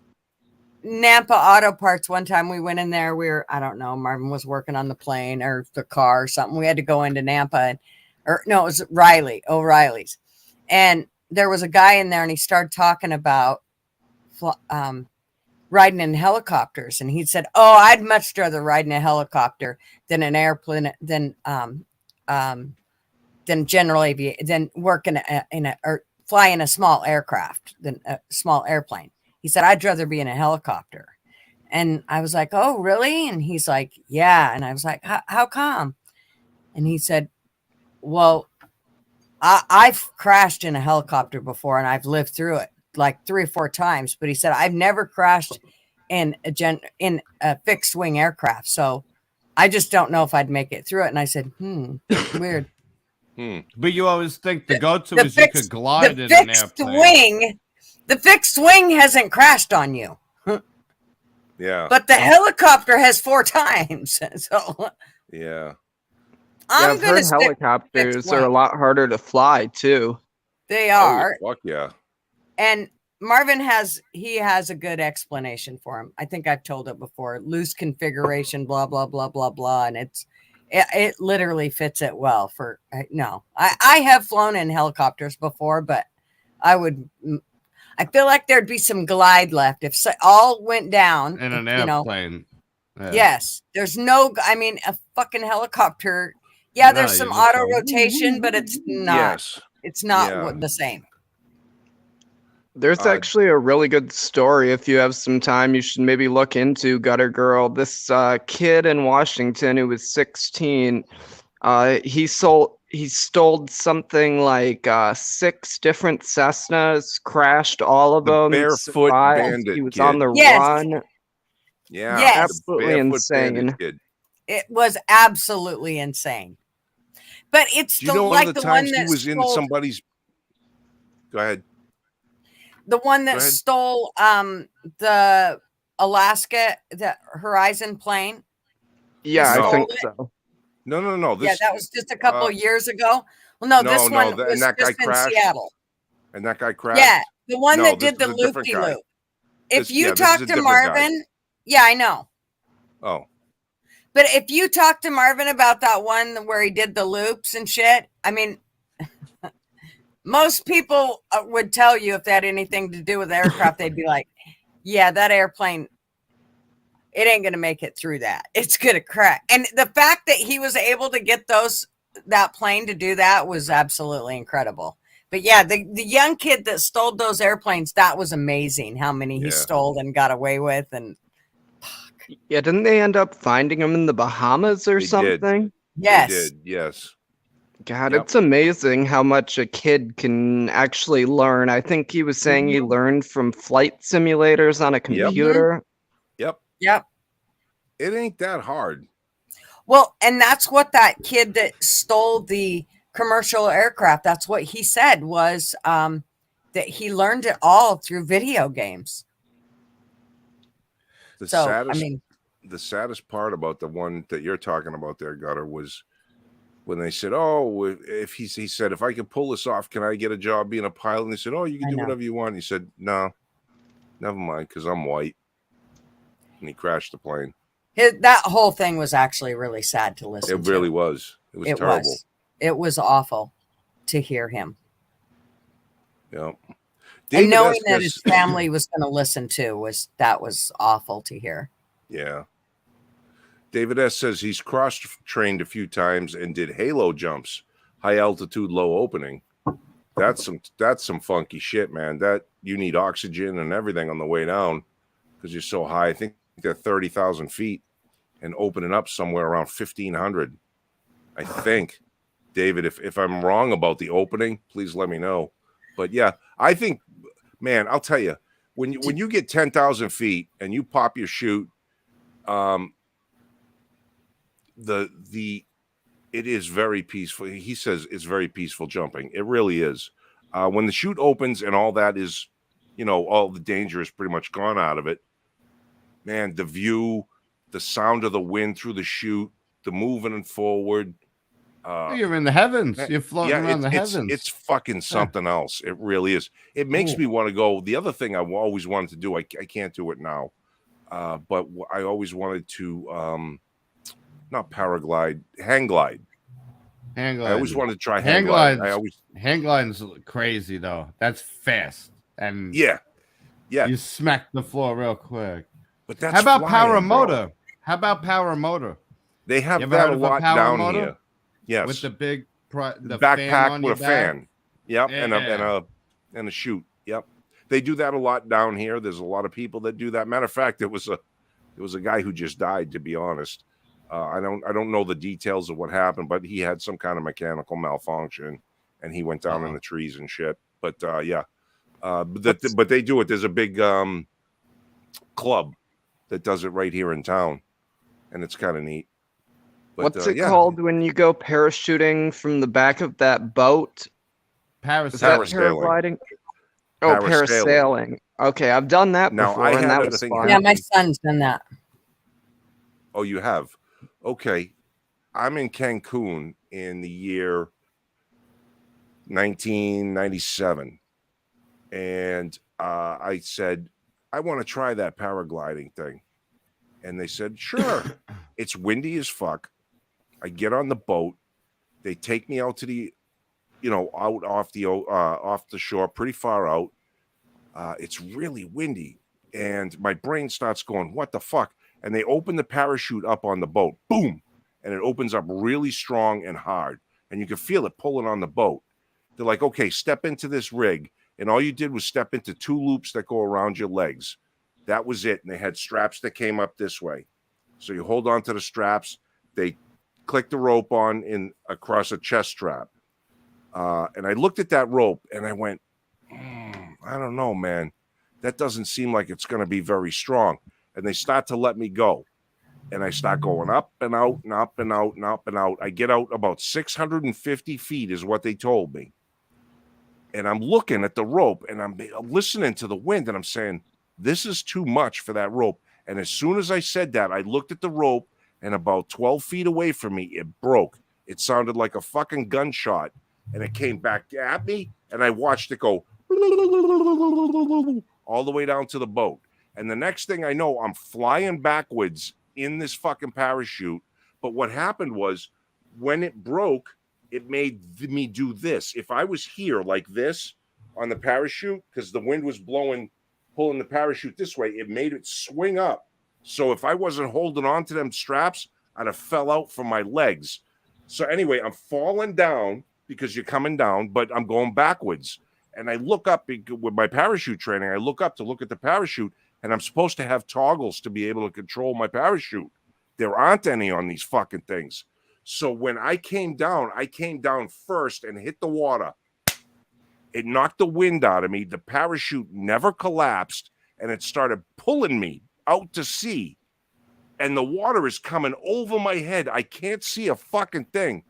Nampa Auto Parts. One time we went in there. I don't know. Marvin was working on the plane or the car or something. We had to go into Nampa, it was O'Reilly's, and there was a guy in there, and he started talking about riding in helicopters, and he said, "Oh, I'd much rather ride in a helicopter than an airplane than work or fly in a small aircraft than a small airplane." He said, "I'd rather be in a helicopter." And I was like, "Oh, really?" And he's like, "Yeah." And I was like, how come? And he said, "Well, I've crashed in a helicopter before and I've lived through it like 3 or 4 times." But he said, "I've never crashed in a fixed wing aircraft. So I just don't know if I'd make it through it." And I said, weird. But you always think the go-to is you could glide in an airplane. Wing The fixed wing hasn't crashed on you. Yeah. But the helicopter has 4 times. So Yeah. I'm I've going to heard stick with helicopters fixed are a wing. lot harder to fly too. They Oh, are. fuck yeah. And Marvin has a good explanation for him. I think I've told it before. Loose configuration, blah, blah, blah, blah, blah. And it literally fits it well for no. I have flown in helicopters before, but I feel like there'd be some glide left if all went down In an you know. airplane. Yeah. Yes, there's no. I mean, a fucking helicopter. Yeah, No, there's you some just auto go, rotation, but it's not. Yes. It's not Yeah. the same. There's actually a really good story. If you have some time, you should maybe look into Gutter Girl. This kid in Washington who was 16, he stole something like 6 different Cessnas, crashed all of The them, barefoot survived. bandit He was kid. on the Yes. run. Yeah. Yes. Absolutely the barefoot insane. bandit kid. It was absolutely insane. But it's Do you know one like of the the one times he that was in stole, somebody's? Go ahead. the one that ahead. stole the Alaska, the Horizon plane. Yeah, I stole think it? so. No. Yeah, This, that was just a couple uh, years ago. Well, no, no, this no, one and was that guy just in crashed? Seattle. and that guy crashed. Yeah, the one No, that this did the is a different guy. loop-de-loop. If This you is talk a to different guy. Marvin, yeah, I know. Oh, But if you talk to Marvin about that one where he did the loops and shit, I mean, most people would tell you if they had anything to do with the aircraft, they'd be like, yeah, that airplane, it ain't going to make it through that. It's going to crash. And the fact that he was able to get that plane to do that was absolutely incredible. But yeah, the young kid that stole those airplanes, that was amazing how many he Yeah. stole and got away with. And Yeah, didn't they end up finding him in the Bahamas or They did. something? yes, they did. Yes. God, Yep. it's amazing how much a kid can actually learn. I think he was saying he learned from flight simulators on a computer. Yep. yep. It ain't that hard. Well, and that's what that kid that stole the commercial aircraft, that's what he said was that he learned it all through video games. The So, saddest, I mean, the saddest part about the one that you're talking about there, Gutter, was when they said, "Oh, if he said, if I could pull this off, can I get a job being a pilot?" And they said, "Oh, you can I do know. whatever you want." And he said, "No, never mind, because I'm white." And he crashed the plane. that whole thing was actually really sad to listen It to. really was. It was terrible. It was awful to hear him. Yeah. And knowing S. that says- his family was going to listen to was awful to hear. Yeah. David S. says he's cross-trained a few times and did halo jumps, high altitude, low opening. That's some funky shit, man. That you need oxygen and everything on the way down because you're so high. I think they're 30,000 feet and opening up somewhere around 1,500. I think, David, if I'm wrong about the opening, please let me know. But yeah, I think, man, I'll tell you, when you get 10,000 feet and you pop your chute, it is very peaceful. He says it's very peaceful jumping. It really is. When the chute opens and all that is, all the danger is pretty much gone out of it. Man, the view, the sound of the wind through the chute, the moving and forward. You're in the heavens. You're floating around the heavens. It's fucking something else. It really is. It makes me want to go. The other thing I always wanted to do, I can't do it now, but I always wanted to, not paraglide, hang glide. Hang glide. I always wanted to try hang glide. Hang glide's crazy though. That's fast and yeah. You smack the floor real quick. But that's how about flying, paramotor? bro. How about paramotor? They have that a lot down here. Yes, with the big the backpack with a back. fan. Yep, Yeah. and a chute. Yep, they do that a lot down here. There's a lot of people that do that. Matter of fact, there was a guy who just died. To be honest, I don't know the details of what happened, but he had some kind of mechanical malfunction, and he went down in the trees and shit. But yeah, but they do it. There's a big club that does it right here in town, and it's kind of neat. But, what's it called when you go parachuting from the back of that boat? Parasailing. Paragliding. Oh, parasailing. Okay, I've done that Now, before, I and had that a was thing fun. Yeah, my happen. son's done that. Oh, you have? Okay. I'm in Cancun in the year 1997. And I said, I want to try that paragliding thing. And they said, sure. It's windy as fuck. I get on the boat. They take me out to the, out off the shore, pretty far out. It's really windy. And my brain starts going, what the fuck? And they open the parachute up on the boat. Boom. And it opens up really strong and hard. And you can feel it pulling on the boat. They're like, okay, step into this rig. And all you did was step into 2 loops that go around your legs. That was it. And they had straps that came up this way. So you hold on to the straps. They click the rope on across a chest strap. And I looked at that rope and I went, I don't know, man. That doesn't seem like it's going to be very strong. And they start to let me go. And I start going up and out and up and out and up and out. I get out about 650 feet is what they told me. And I'm looking at the rope and I'm listening to the wind and I'm saying, this is too much for that rope. And as soon as I said that, I looked at the rope and about 12 feet away from me, it broke. It sounded like a fucking gunshot. And it came back at me and I watched it go all the way down to the boat. And the next thing I know, I'm flying backwards in this fucking parachute. But what happened was when it broke, it made me do this. If I was here like this on the parachute, because the wind was blowing, pulling the parachute this way, it made it swing up. So if I wasn't holding on to them straps, I'd have fell out from my legs. So anyway, I'm falling down because you're coming down, but I'm going backwards. And I look up with my parachute training. I look up to look at the parachute, and I'm supposed to have toggles to be able to control my parachute. There aren't any on these fucking things. So when I came down first and hit the water. It knocked the wind out of me. The parachute never collapsed, and it started pulling me out to sea. And the water is coming over my head. I can't see a fucking thing.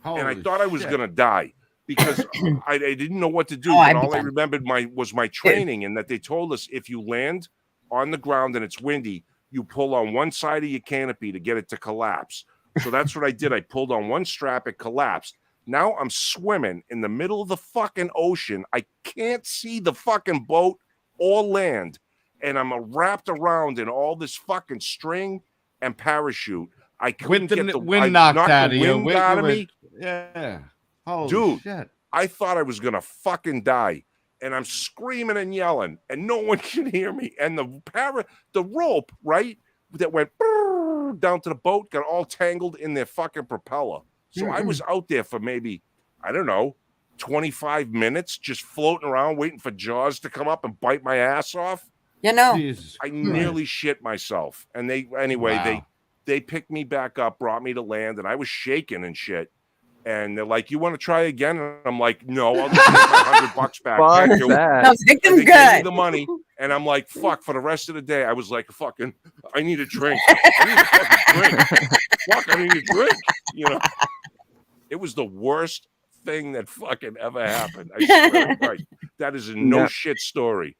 And I thought I was going to die because I didn't know what to do. And all I remembered was my training, and that they told us if you land on the ground and it's windy, you pull on one side of your canopy to get it to collapse. So that's what I did. I pulled on one strap, it collapsed. Now I'm swimming in the middle of the fucking ocean. I can't see the fucking boat or land. And I'm wrapped around in all this fucking string and parachute. I couldn't get the wind knocked out of you. Wind out of me. Yeah. Holy dude, shit. I thought I was going to fucking die. And I'm screaming and yelling, and no one can hear me. And the rope, right, that went down to the boat got all tangled in their fucking propeller. So I was out there for maybe, I don't know, 25 minutes just floating around waiting for Jaws to come up and bite my ass off. You know, I nearly shit myself. And they picked me back up, brought me to land, and I was shaking and shit. And they're like, you want to try again? And I'm like, no, I'll just take my $100 back. Fuck that. No, make them They good. gave me the money. And I'm like, fuck, for the rest of the day, I was like, fucking, I need a drink. I need a fucking drink. Fuck, I need a drink. You know, it was the worst thing that fucking ever happened. I swear to God. That is a no shit story.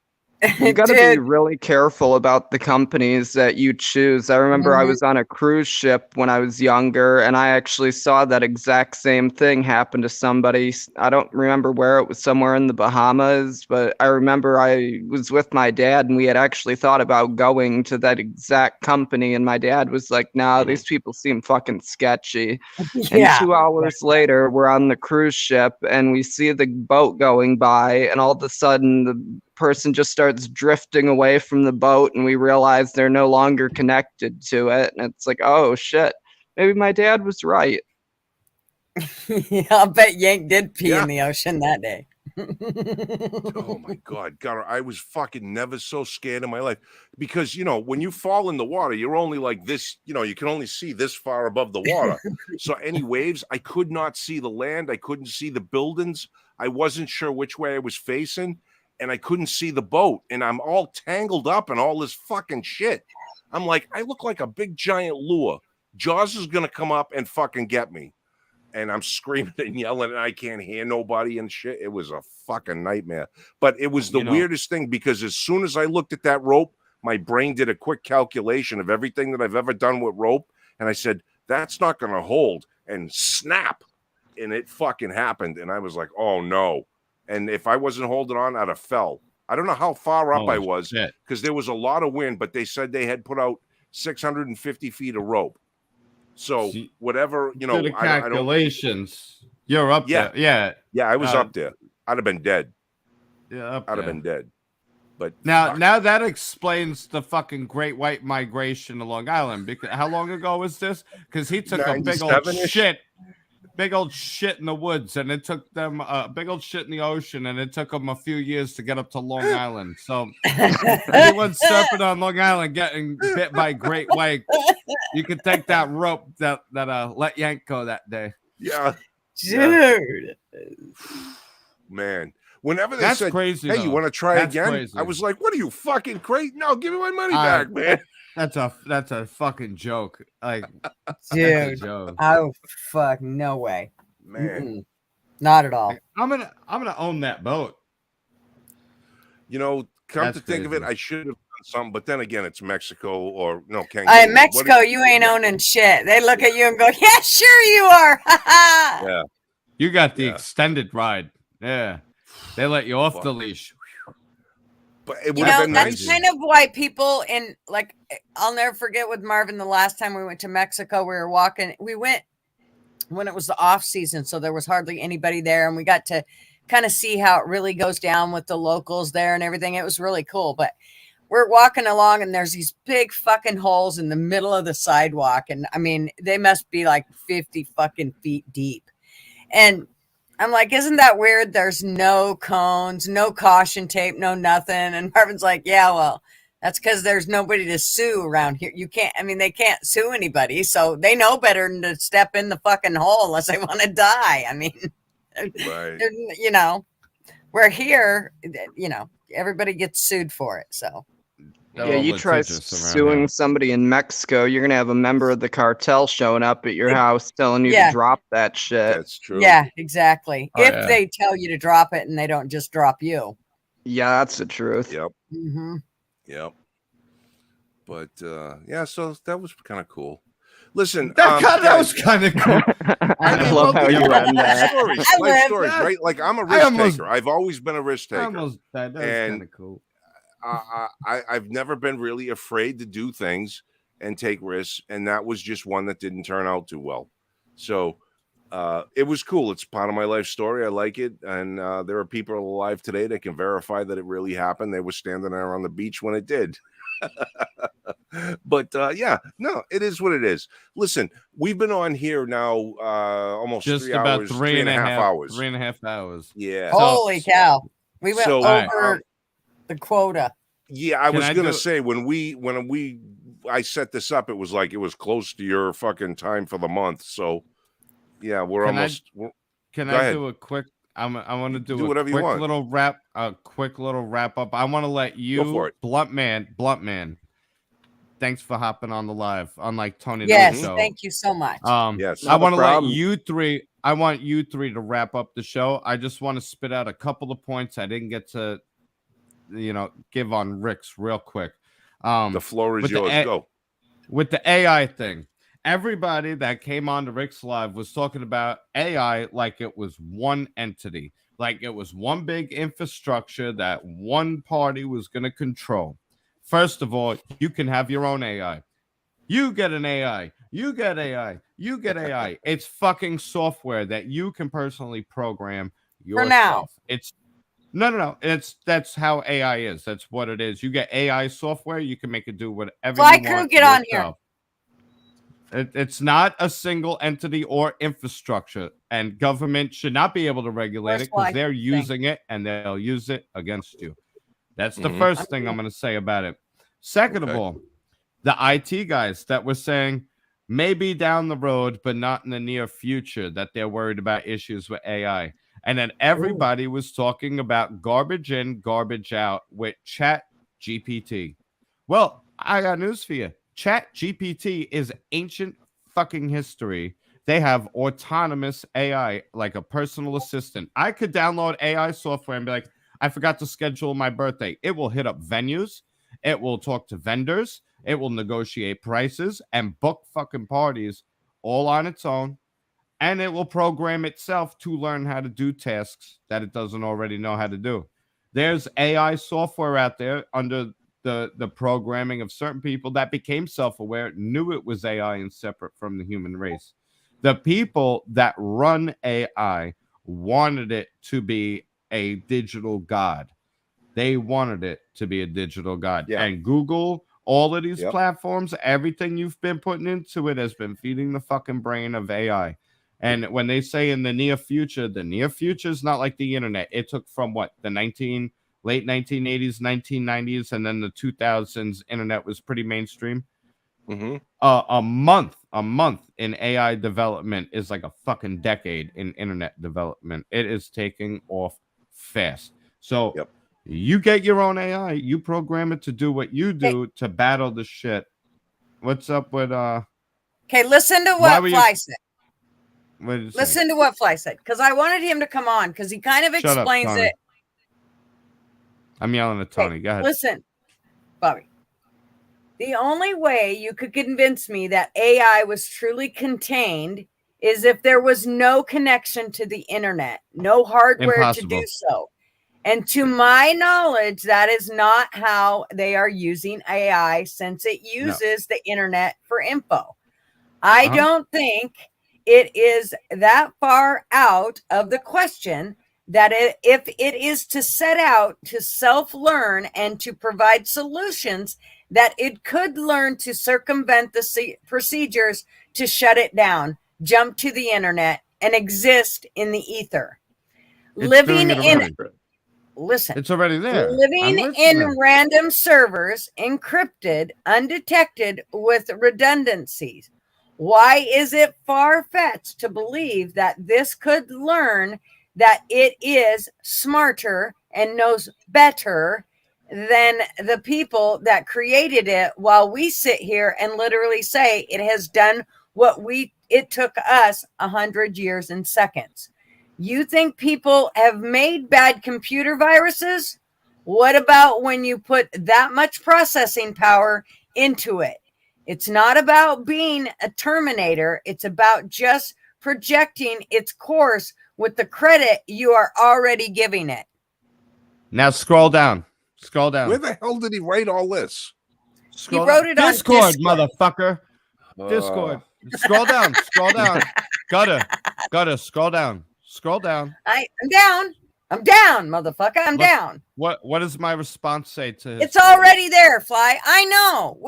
You got to be really careful about the companies that you choose. I remember I was on a cruise ship when I was younger, and I actually saw that exact same thing happen to somebody. I don't remember where. It was somewhere in the Bahamas, but I remember I was with my dad, and we had actually thought about going to that exact company, and my dad was like, nah, these people seem fucking sketchy. And 2 hours later, we're on the cruise ship, and we see the boat going by, and all of a sudden, the person just starts drifting away from the boat, and we realize they're no longer connected to it, and it's like, oh shit, maybe my dad was right. Yeah, I'll bet Yank did pee in the ocean that day. Oh my God, I was fucking never so scared in my life, because you know when you fall in the water, you're only like this, you know, you can only see this far above the water. So any waves, I could not see the land, I couldn't see the buildings, I wasn't sure which way I was facing. And I couldn't see the boat, and I'm all tangled up in all this fucking shit. I'm like, I look like a big giant lure. Jaws is gonna come up and fucking get me. and I'm screaming and yelling, and I can't hear nobody and shit. It was a fucking nightmare. But it was the weirdest thing, because as soon as I looked at that rope, my brain did a quick calculation of everything that I've ever done with rope, and I said, that's not going to hold, and snap, and it fucking happened, and I was like, oh no. And if I wasn't holding on, I'd have fell. I don't know how far up I was, because there was a lot of wind, but they said they had put out 650 feet of rope. So whatever, you know, the calculations, you're up there. Yeah. Yeah, I was up there. I'd have been dead. Yeah, I'd have been dead. But now that explains the fucking Great White Migration to Long Island. Because how long ago was this? Because he took a big old shit in the woods, and it took them a big old shit in the ocean, and it took them a few years to get up to Long Island. So anyone surfing on Long Island getting bit by Great White, you can take that rope that let Yank go that day. Yeah, dude. Man. Whenever they That's said, crazy, hey, though. you want to try That's again? crazy. I was like, what are you, fucking crazy? No, give me my money back, man. That's a fucking joke. Like, dude. Joke. Oh fuck, no way. Man. Not at all. Like, I'm gonna own that boat. You know, come That's to think of it, crazy. I should have done something, but then again, it's Mexico or no, Cancun. In Mexico, you ain't owning shit. They look at you and go, yeah, sure you are. Yeah. You got the extended ride. Yeah. They let you off the leash. But it You would have know, been that's nice. kind of why people in, like, I'll never forget with Marvin the last time we went to Mexico. We were walking. We went when it was the off season, so there was hardly anybody there, and we got to kind of see how it really goes down with the locals there and everything. It was really cool. But we're walking along, and there's these big fucking holes in the middle of the sidewalk, and I mean, they must be like 50 fucking feet deep. And I'm like, isn't that weird? There's no cones, no caution tape, no nothing. And Marvin's like, yeah, well, that's because there's nobody to sue around here. You can't, I mean, they can't sue anybody. So they know better than to step in the fucking hole unless they want to die. I mean, right. You know, we're here, you know, everybody gets sued for it. So. Yeah, you try suing somebody in Mexico, you're gonna have a member of the cartel showing up at your house telling you to drop that shit. That's true. Yeah, exactly. If they tell you to drop it and they don't just drop you. Yeah, that's the truth. Yep. Mm-hmm. Yep. But yeah, so that was kind of cool. Listen, that was kind of cool. I love how you end that. Life stories, right? Like I'm a risk taker. I've always been a risk taker. That was kind of cool. I've never been really afraid to do things and take risks, and that was just one that didn't turn out too well. So it was cool. It's part of my life story. I like it, and there are people alive today that can verify that it really happened. They were standing there on the beach when it did. But yeah, no, it is what it is. Listen, we've been on here now almost just 3 about hours, 3.5 hours. 3.5 hours. Yeah. Holy cow. We went over the quota. Yeah, I was gonna say when I set this up, it was like it was close to your fucking time for the month. So yeah, we're almost. Can I do a quick? I want to do a whatever quick you want. little wrap. A quick little wrap up. I want to let you, Blunt Man. Thanks for hopping on the live, unlike Tony. Yes, thank you so much. Yes, I want to let you three. I want you three to wrap up the show. I just want to spit out a couple of points I didn't get to, give on Rick's real quick. The floor is yours. Go. With the AI thing, everybody that came on to Rick's live was talking about AI like it was one entity, like it was one big infrastructure that one party was going to control. First of all, you can have your own AI. You get an AI. You get AI. You get AI. It's fucking software that you can personally program yourself. For now. It's no. That's how AI is. That's what it is. You get AI software. You can make it do whatever you want. Crew, get on here. It's not a single entity or infrastructure, and government should not be able to regulate it because they're using it and they'll use it against you. That's the first thing I'm going to say about it. Second of all, the IT guys that were saying maybe down the road, but not in the near future, that they're worried about issues with AI. And then everybody was talking about garbage in, garbage out with Chat GPT. Well, I got news for you. Chat GPT is ancient fucking history. They have autonomous AI, like a personal assistant. I could download AI software and be like, I forgot to schedule my birthday. It will hit up venues. It will talk to vendors. It will negotiate prices and book fucking parties all on its own. And it will program itself to learn how to do tasks that it doesn't already know how to do. There's AI software out there under the programming of certain people that became self-aware, knew it was AI and separate from the human race. The people that run AI wanted it to be a digital god. They wanted it to be a digital god. Yeah. And Google, all of these Yep. platforms, everything you've been putting into it has been feeding the fucking brain of AI. And when they say in the near future is not like the internet. It took from what, the late 1980s, 1990s, and then the 2000s, internet was pretty mainstream. Mm-hmm. A month in AI development is like a fucking decade in internet development. It is taking off fast. So Yep. you get your own AI, you program it to do what you do to battle the shit. What's up with Okay, listen to Why what were you- Fly said. what did you say? Listen to what Fly said, because I wanted him to come on because he kind of Shut up, explains Tony. it. I'm yelling at Tony. Go ahead. Listen, Bobby. The only way you could convince me that AI was truly contained is if there was no connection to the internet, no hardware to do Impossible. so. And to my knowledge, that is not how they are using AI, since it uses the internet for info. I don't think it is that far out of the question that if it is to set out to self-learn and to provide solutions, that it could learn to circumvent the procedures to shut it down, jump to the internet, and exist in the ether. Living in, listen, it's already there. living in random servers, encrypted, undetected, with redundancies. Why is it far-fetched to believe that this could learn that it is smarter and knows better than the people that created it, while we sit here and literally say it has done what it took us 100 years and seconds? You think people have made bad computer viruses? What about when you put that much processing power into it? It's not about being a Terminator. It's about just projecting its course with the credit you are already giving it. Now scroll down. Scroll down. Where the hell did he write all this? He wrote it on Discord, Discord. motherfucker. Discord. Scroll down. Scroll down. Gotta scroll down. Scroll down. I'm down. I'm down, motherfucker. I'm down. What does my response say to his It's already there, Fly. I know.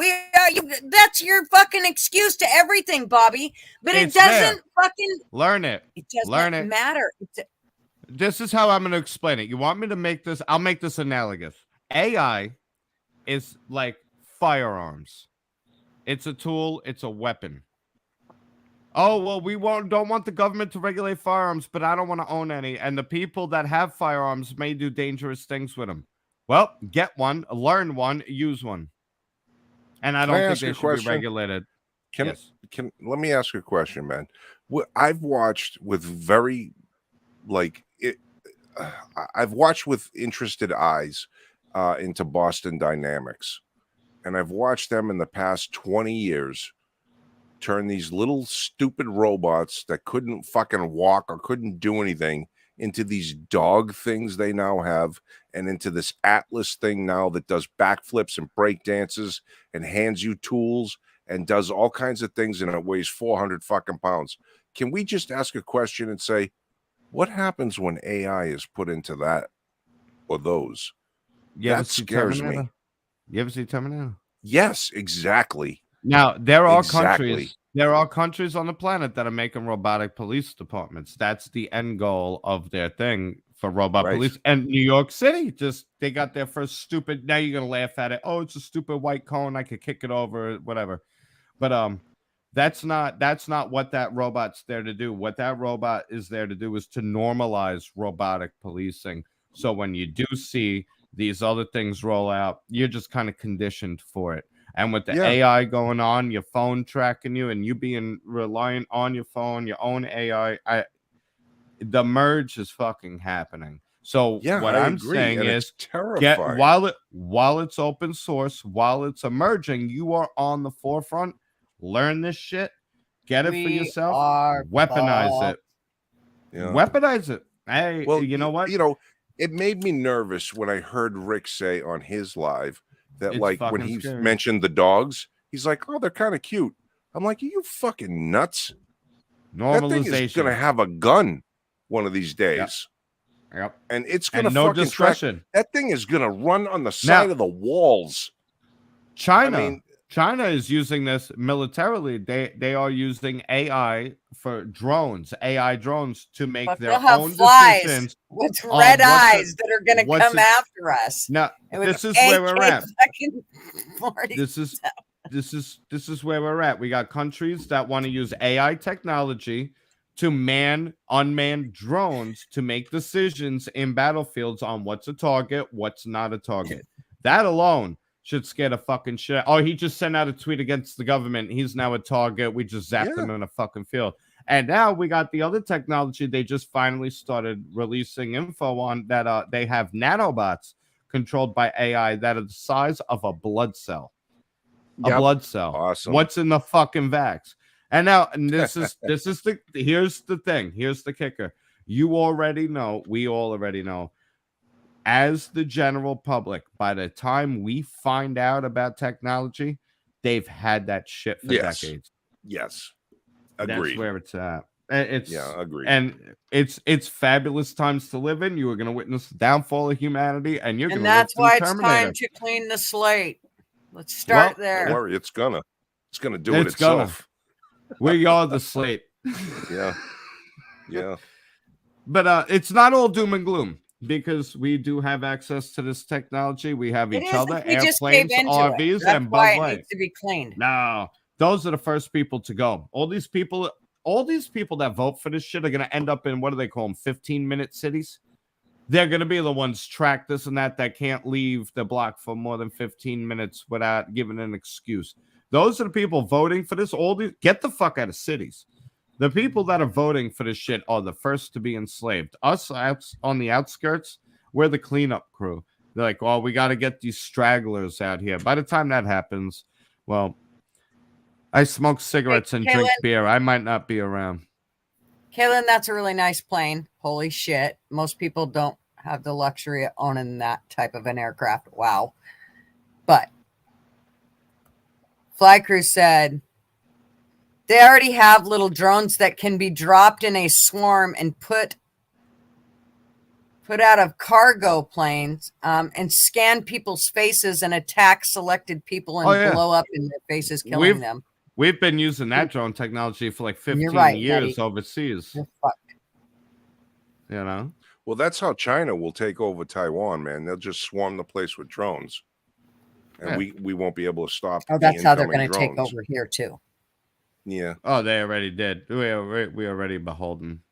That's your fucking excuse to everything, Bobby. But It's it doesn't fucking learn it. It doesn't Learn it. matter. This is how I'm going to explain it. You want me to make this? I'll make this analogous. AI is like firearms. It's a tool. It's a weapon. Oh, well, don't want the government to regulate firearms, but I don't want to own any. And the people that have firearms may do dangerous things with them. Well, get one, learn one, use one. And I don't think they should be regulated. Let me ask you a question, man. I've watched with I've watched with interested eyes into Boston Dynamics, and I've watched them in the past 20 years turn these little stupid robots that couldn't fucking walk or couldn't do anything into these dog things they now have, and into this Atlas thing now that does backflips and break dances and hands you tools and does all kinds of things, and it weighs 400 fucking pounds. Can we just ask a question and say, what happens when AI is put into that or those? That scares me. You ever see Terminator? Yes, exactly. Now, there are countries on the planet that are making robotic police departments. That's the end goal of their thing for robot police. And New York City, they got their first stupid, now you're going to laugh at it. Oh, it's a stupid white cone. I could kick it over, whatever. But that's not what that robot's there to do. What that robot is there to do is to normalize robotic policing. So when you do see these other things roll out, you're just kind of conditioned for it. And with the Yeah. AI going on, your phone tracking you, and you being reliant on your phone, your own AI, the merge is fucking happening. So Yeah, what I I'm agree, saying and is, it's terrifying. while it's open source, while it's emerging, you are on the forefront. Learn this shit, get it for We yourself, are weaponize fucked. it, Yeah. weaponize it. Hey, Well, you know what? it made me nervous when I heard Rick say on his live that, It's like, when fucking he scary. mentioned the dogs, he's like, "Oh, they're kind of cute." I'm like, "Are you fucking nuts? That thing is Normalization. gonna have a gun one of these days, Yep. and it's gonna And no fucking track. discretion. That thing is gonna run on the side of the walls." China. I mean, China is using this militarily. They are using AI for drones, AI drones, to make But their they'll have own flies decisions with on red what's eyes that are going to what's come after us. Now, And with this is where we're at. AK-47. This is where we're at. We got countries that want to use AI technology to man unmanned drones to make decisions in battlefields on what's a target, what's not a target. That alone should scare the fucking shit. Oh, he just sent out a tweet against the government. He's now a target. We just zapped him in a fucking field. And now we got the other technology they just finally started releasing info on, that they have nanobots controlled by AI that are the size of a blood cell. Yep. A blood cell. Awesome. What's in the fucking vax? And now, and this is here's the thing. Here's the kicker. You already know, we all already know, as the general public, by the time we find out about technology, they've had that shit for decades. Yes. That's Agreed. where it's at. It's agreed. And it's fabulous times to live in. You are going to witness the downfall of humanity, and you're going to that's live why through it's Terminator. time to clean the slate. Let's start there. Don't worry, it's gonna do it It's gonna. itself. We are the slate. Yeah. But it's not all doom and gloom, because we do have access to this technology. We have each other, we just gave airplanes, into RVs, it. That's and why Bud it Light. needs to be cleaned. No, those are the first people to go. All these people that vote for this shit are going to end up in, what do they call them, 15-minute cities? They're going to be the ones track this and that can't leave the block for more than 15 minutes without giving an excuse. Those are the people voting for this. Get the fuck out of cities. The people that are voting for this shit are the first to be enslaved. Us on the outskirts, we're the cleanup crew. They're like, well, we got to get these stragglers out here. By the time that happens, well, I smoke cigarettes and drink beer. I might not be around. Kaylin, that's a really nice plane. Holy shit. Most people don't have the luxury of owning that type of an aircraft. Wow. But Fly Crew said they already have little drones that can be dropped in a swarm and put out of cargo planes and scan people's faces and attack selected people and blow up in their faces, killing them. We've been using that drone technology for like 15 years overseas. You're fucked. You know? Well, that's how China will take over Taiwan, man. They'll just swarm the place with drones. And we won't be able to stop. Oh, that's how they're going to take over here, too. Yeah. Oh, they already did. We already beholden.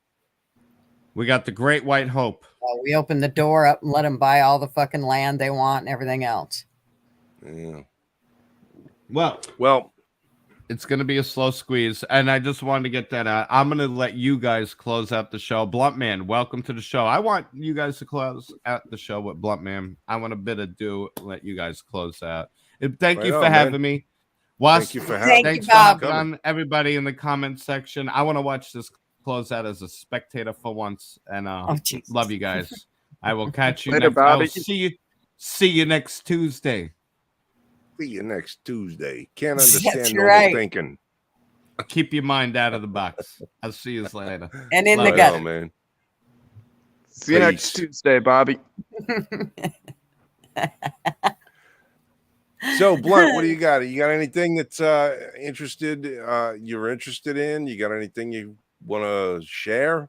We got the Great White Hope. Well, we open the door up and let them buy all the fucking land they want and everything else. Yeah. Well, it's going to be a slow squeeze, and I just wanted to get that out. I'm going to let you guys close out the show. Bluntman, welcome to the show. I want you guys to close out the show with Bluntman. I want a bit of let you guys close out. Thank you for having me. Thank you for having me. Thanks for hopping on, everybody in the comments section. I want to watch this close out as a spectator for once, and love you guys. I will catch you later, next. Bobby. See you next Tuesday. See you next Tuesday. Can't understand no thinking. Keep your mind out of the box. I'll see you later. And in the gutter, man. See you next Tuesday, Bobby. So, Blunt, what do you got? You got anything that's you're interested in? You got anything you want to share?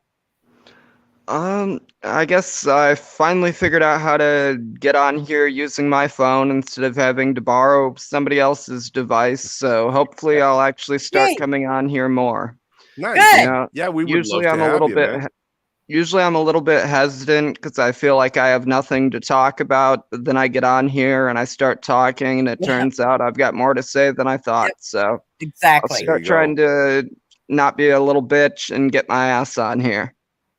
I guess I finally figured out how to get on here using my phone instead of having to borrow somebody else's device. So hopefully I'll actually start coming on here more. Nice. You know, yeah, we would usually love to I'm a little have you, bit man. Usually I'm a little bit hesitant because I feel like I have nothing to talk about. But then I get on here and I start talking, and it turns out I've got more to say than I thought. Yep. So I'll Exactly. start trying to not be a little bitch and get my ass on here.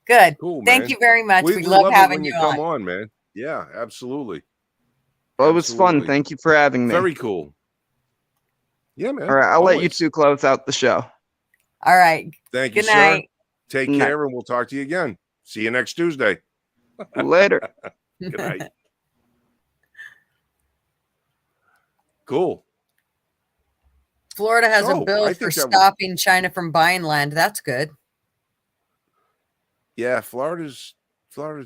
Good. Cool, Thank man. you very much. We We love love it having when you you come on. on, man. Yeah, absolutely. Well, it was fun. Absolutely. Thank you for having me. Very cool. Yeah, man. All right, I'll let you Always. two close out the show. All right. Thank you, Good sir. night. Take Night. care, and we'll talk to you again. See you next Tuesday. Later. Good night. Cool. Florida has a So, bill I for think that was- stopping China from buying land. That's good. Yeah, Florida's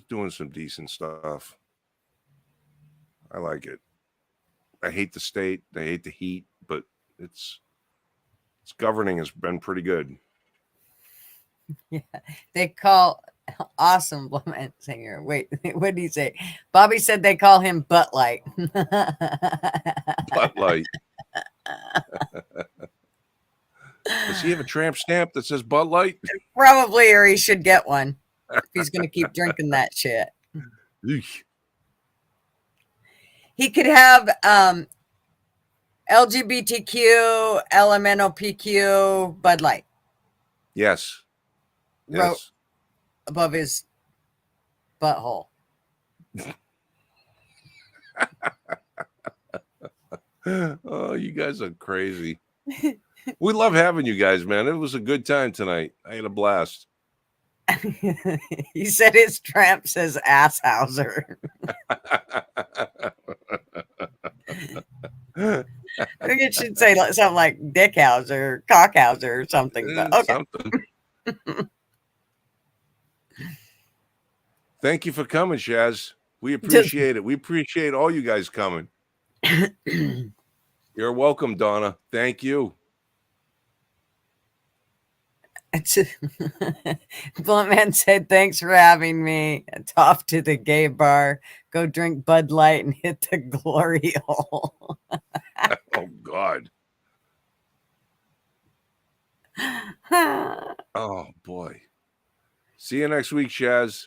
doing some decent stuff. I like it. I hate the state. I hate the heat, but its governing has been pretty good. Yeah. They call awesome woman singer. Wait, what did he say? Bobby said they call him Butt Light. Bud Light. Does he have a tramp stamp that says Bud Light? Probably, or he should get one if he's going to keep drinking that shit. Eesh. He could have LGBTQ, LMNOPQ, Bud Light Yes. wrote Yes. above his butthole. Oh, you guys are crazy. We love having you guys, man. It was a good time tonight. I had a blast. He said his tramp says Asshauser. I think it should say something like Dickhauser or Cockhauser or something. But okay. Something. Thank you for coming, Shaz. We appreciate it. We appreciate all you guys coming. You're welcome, Donna. Thank you. Blunt Man said, thanks for having me. It's off to the gay bar. Go drink Bud Light and hit the glory hole. Oh, God. Oh, boy. See you next week, Shaz.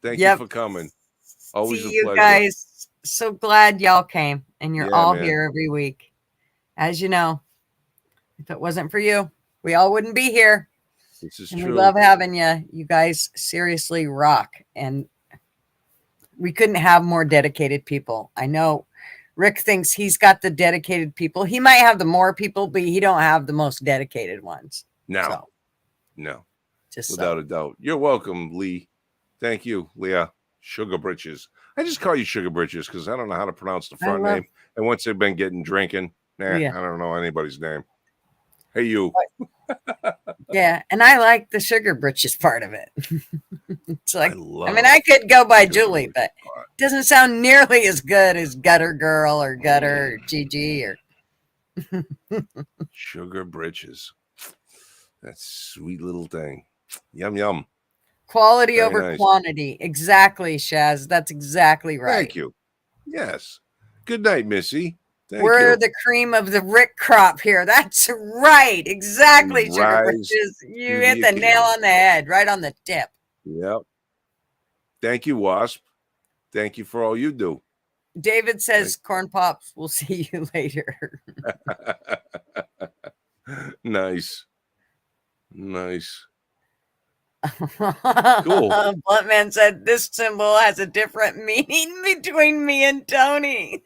Thank you for coming. Always See a you pleasure. guys. So glad y'all came and you're Yeah, all man. here every week. As you know, if it wasn't for you, we all wouldn't be here. This is And true. we love having you. You guys seriously rock. And we couldn't have more dedicated people. I know Rick thinks he's got the dedicated people. He might have the more people, but he don't have the most dedicated ones. No. So, No. just Without a doubt. You're welcome, Lee. Thank you, Leah. Sugar Britches. I just call you Sugar Britches because I don't know how to pronounce the front name. And once they've been getting drinking, I don't know anybody's name. Hey, you. Yeah, and I like the Sugar Britches part of it. It's like, I mean, I could go by Sugar Julie, Britches but part. it doesn't sound nearly as good as Gutter Girl or Gutter or Gigi or Sugar Britches. That sweet little thing. Yum, yum. quality Very over nice. quantity. Exactly, Shaz. That's exactly right. Thank you. Yes. Good night, Missy. Thank We're you. the cream of the Rick crop here. That's right. Exactly, And Sugar rise Britches. You to hit the the nail occasion. on the head, right on the tip. Yep. Thank you, Wasp. Thank you for all you do. David says, Corn Pops, we'll see you later. Nice. Nice. Cool. Bluntman said, this symbol has a different meaning between me and Tony.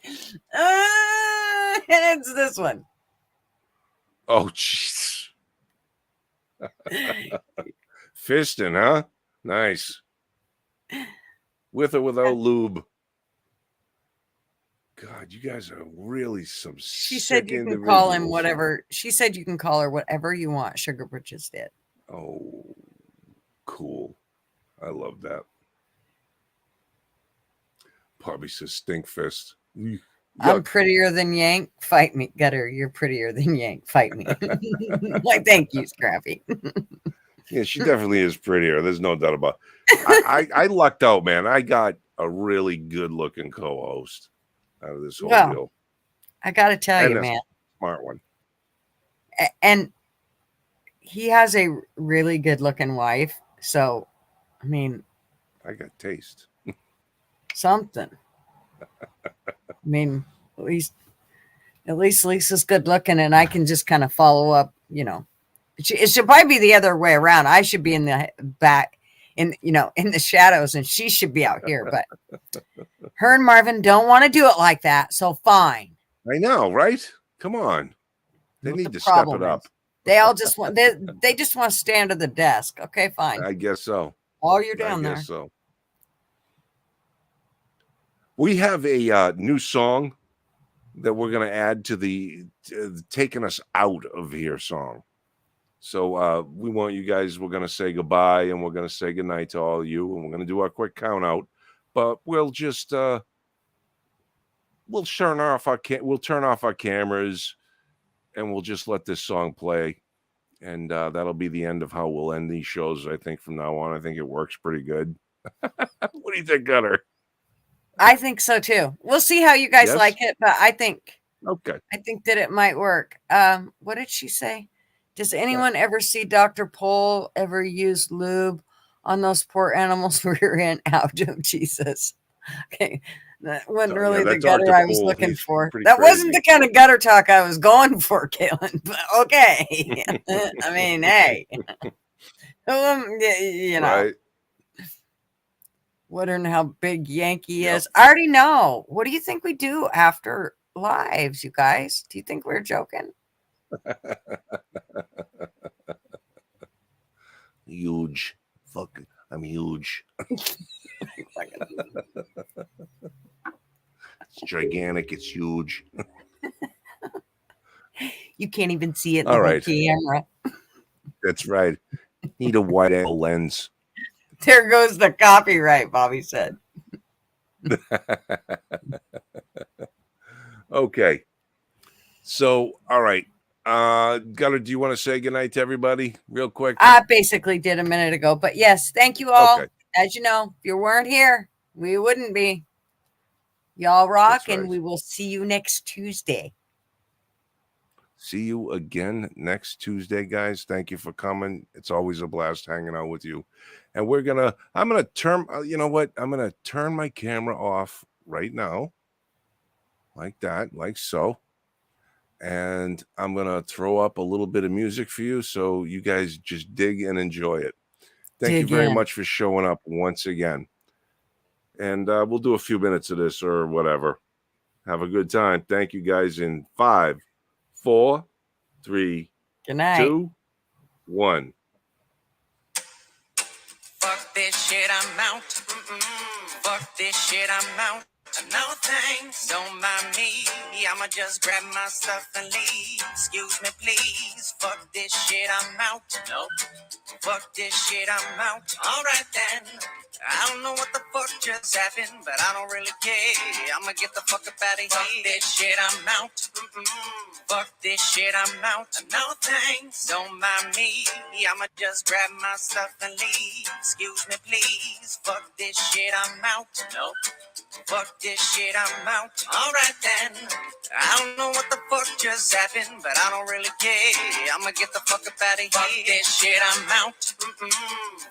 And it's this one. Oh, jeez. Fisting, huh? Nice. With or without lube. God, you guys are really some She sick said you can call him individuals. whatever. She said you can call her whatever you want. Sugar Britches did. Oh, cool. I love that. Bobby says stink fist. I'm prettier than Yank. Fight me. Gutter, you're prettier than Yank. Fight me. Like, thank you, Scrappy. Yeah, she definitely is prettier. There's no doubt about it. I lucked out, man. I got a really good looking co-host out of this whole deal. I gotta tell And you, a man. smart one. And he has a really good looking wife. So I mean, I got taste. something. I mean, at least Lisa's good looking, and I can just kind of follow up. You know, it should probably be the other way around. I should be in the back, in the shadows, and she should be out here. But her and Marvin don't want to do it like that, so fine. I know, right? Come on, they need to step it up. They all just want they just want to stand at the desk. Okay, fine. I guess so. While you're down there. So we have a new song that we're going to add to the taking us out of here song. So we want you guys, we're going to say goodbye and we're going to say goodnight to all of you, and we're going to do our quick count out, but we'll just we'll turn off our cameras and we'll just let this song play, and that'll be the end of how we'll end these shows. I think from now on, I think it works pretty good. What do you think, Gunner? I think so too. We'll see how you guys like it, but I think that it might work. What did she say? Does anyone ever see Dr. Pole ever use lube on those poor animals rear end out? Oh, Jesus. Okay. That wasn't really the gutter I was looking for. That wasn't the kind of gutter talk I was going for, Caitlin. But okay. I mean, hey. You know. Right. Wondering how big Yankee is. I already know. What do you think we do after lives, you guys? Do you think we're joking? Huge. Fuck. I'm huge. It's gigantic. It's huge. You can't even see it in the camera. That's right. Need a wide angle lens. There goes the copyright, Bobby said. Okay. So, all right. Gutter, do you want to say goodnight to everybody real quick? I basically did a minute ago, but yes, thank you all. Okay. As you know, if you weren't here, we wouldn't be. Y'all rock, and we will see you next Tuesday. See you again next Tuesday, guys. Thank you for coming. It's always a blast hanging out with you. And I'm going to turn, you know what? I'm going to turn my camera off right now. Like that, like so. And I'm going to throw up a little bit of music for you so you guys just dig and enjoy it. Thank you very much for showing up once again. And we'll do a few minutes of this or whatever. Have a good time. Thank you, guys. In 5, 4, 3, good night. 2, 1. Fuck this shit, I'm out. Fuck this shit, I'm out. No thanks, don't mind me. I'ma just grab my stuff and leave. Excuse me, please. Fuck this shit, I'm out. Nope. Fuck this shit, I'm out. Alright then. I don't know what the fuck just happened, but I don't really care. I'ma get the fuck up out of here. Fuck this shit, I'm out. Fuck this shit, I'm out. No thanks, don't mind me. I'ma just grab my stuff and leave. Excuse me, please. Fuck this shit, I'm out. Nope. Fuck this shit, I'm out. Alright then. I don't know what the fuck just happened, but I don't really care. I'ma get the fuck up out of here. Fuck this shit, I'm out.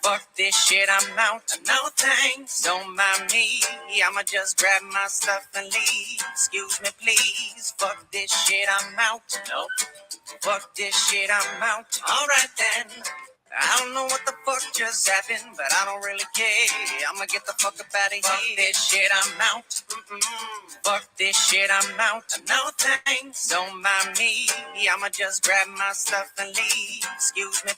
Fuck this shit, I'm out. No thanks, don't mind me. I'ma just grab my stuff and leave. Excuse me, please. Fuck this shit, I'm out. Nope. Fuck this shit, I'm out. Alright then. I don't know what the fuck just happened, but I don't really care. I'ma get the fuck up out of here. Fuck this shit, I'm out. Fuck this shit, I'm out. No thanks, don't mind me. I'ma just grab my stuff and leave. Excuse me,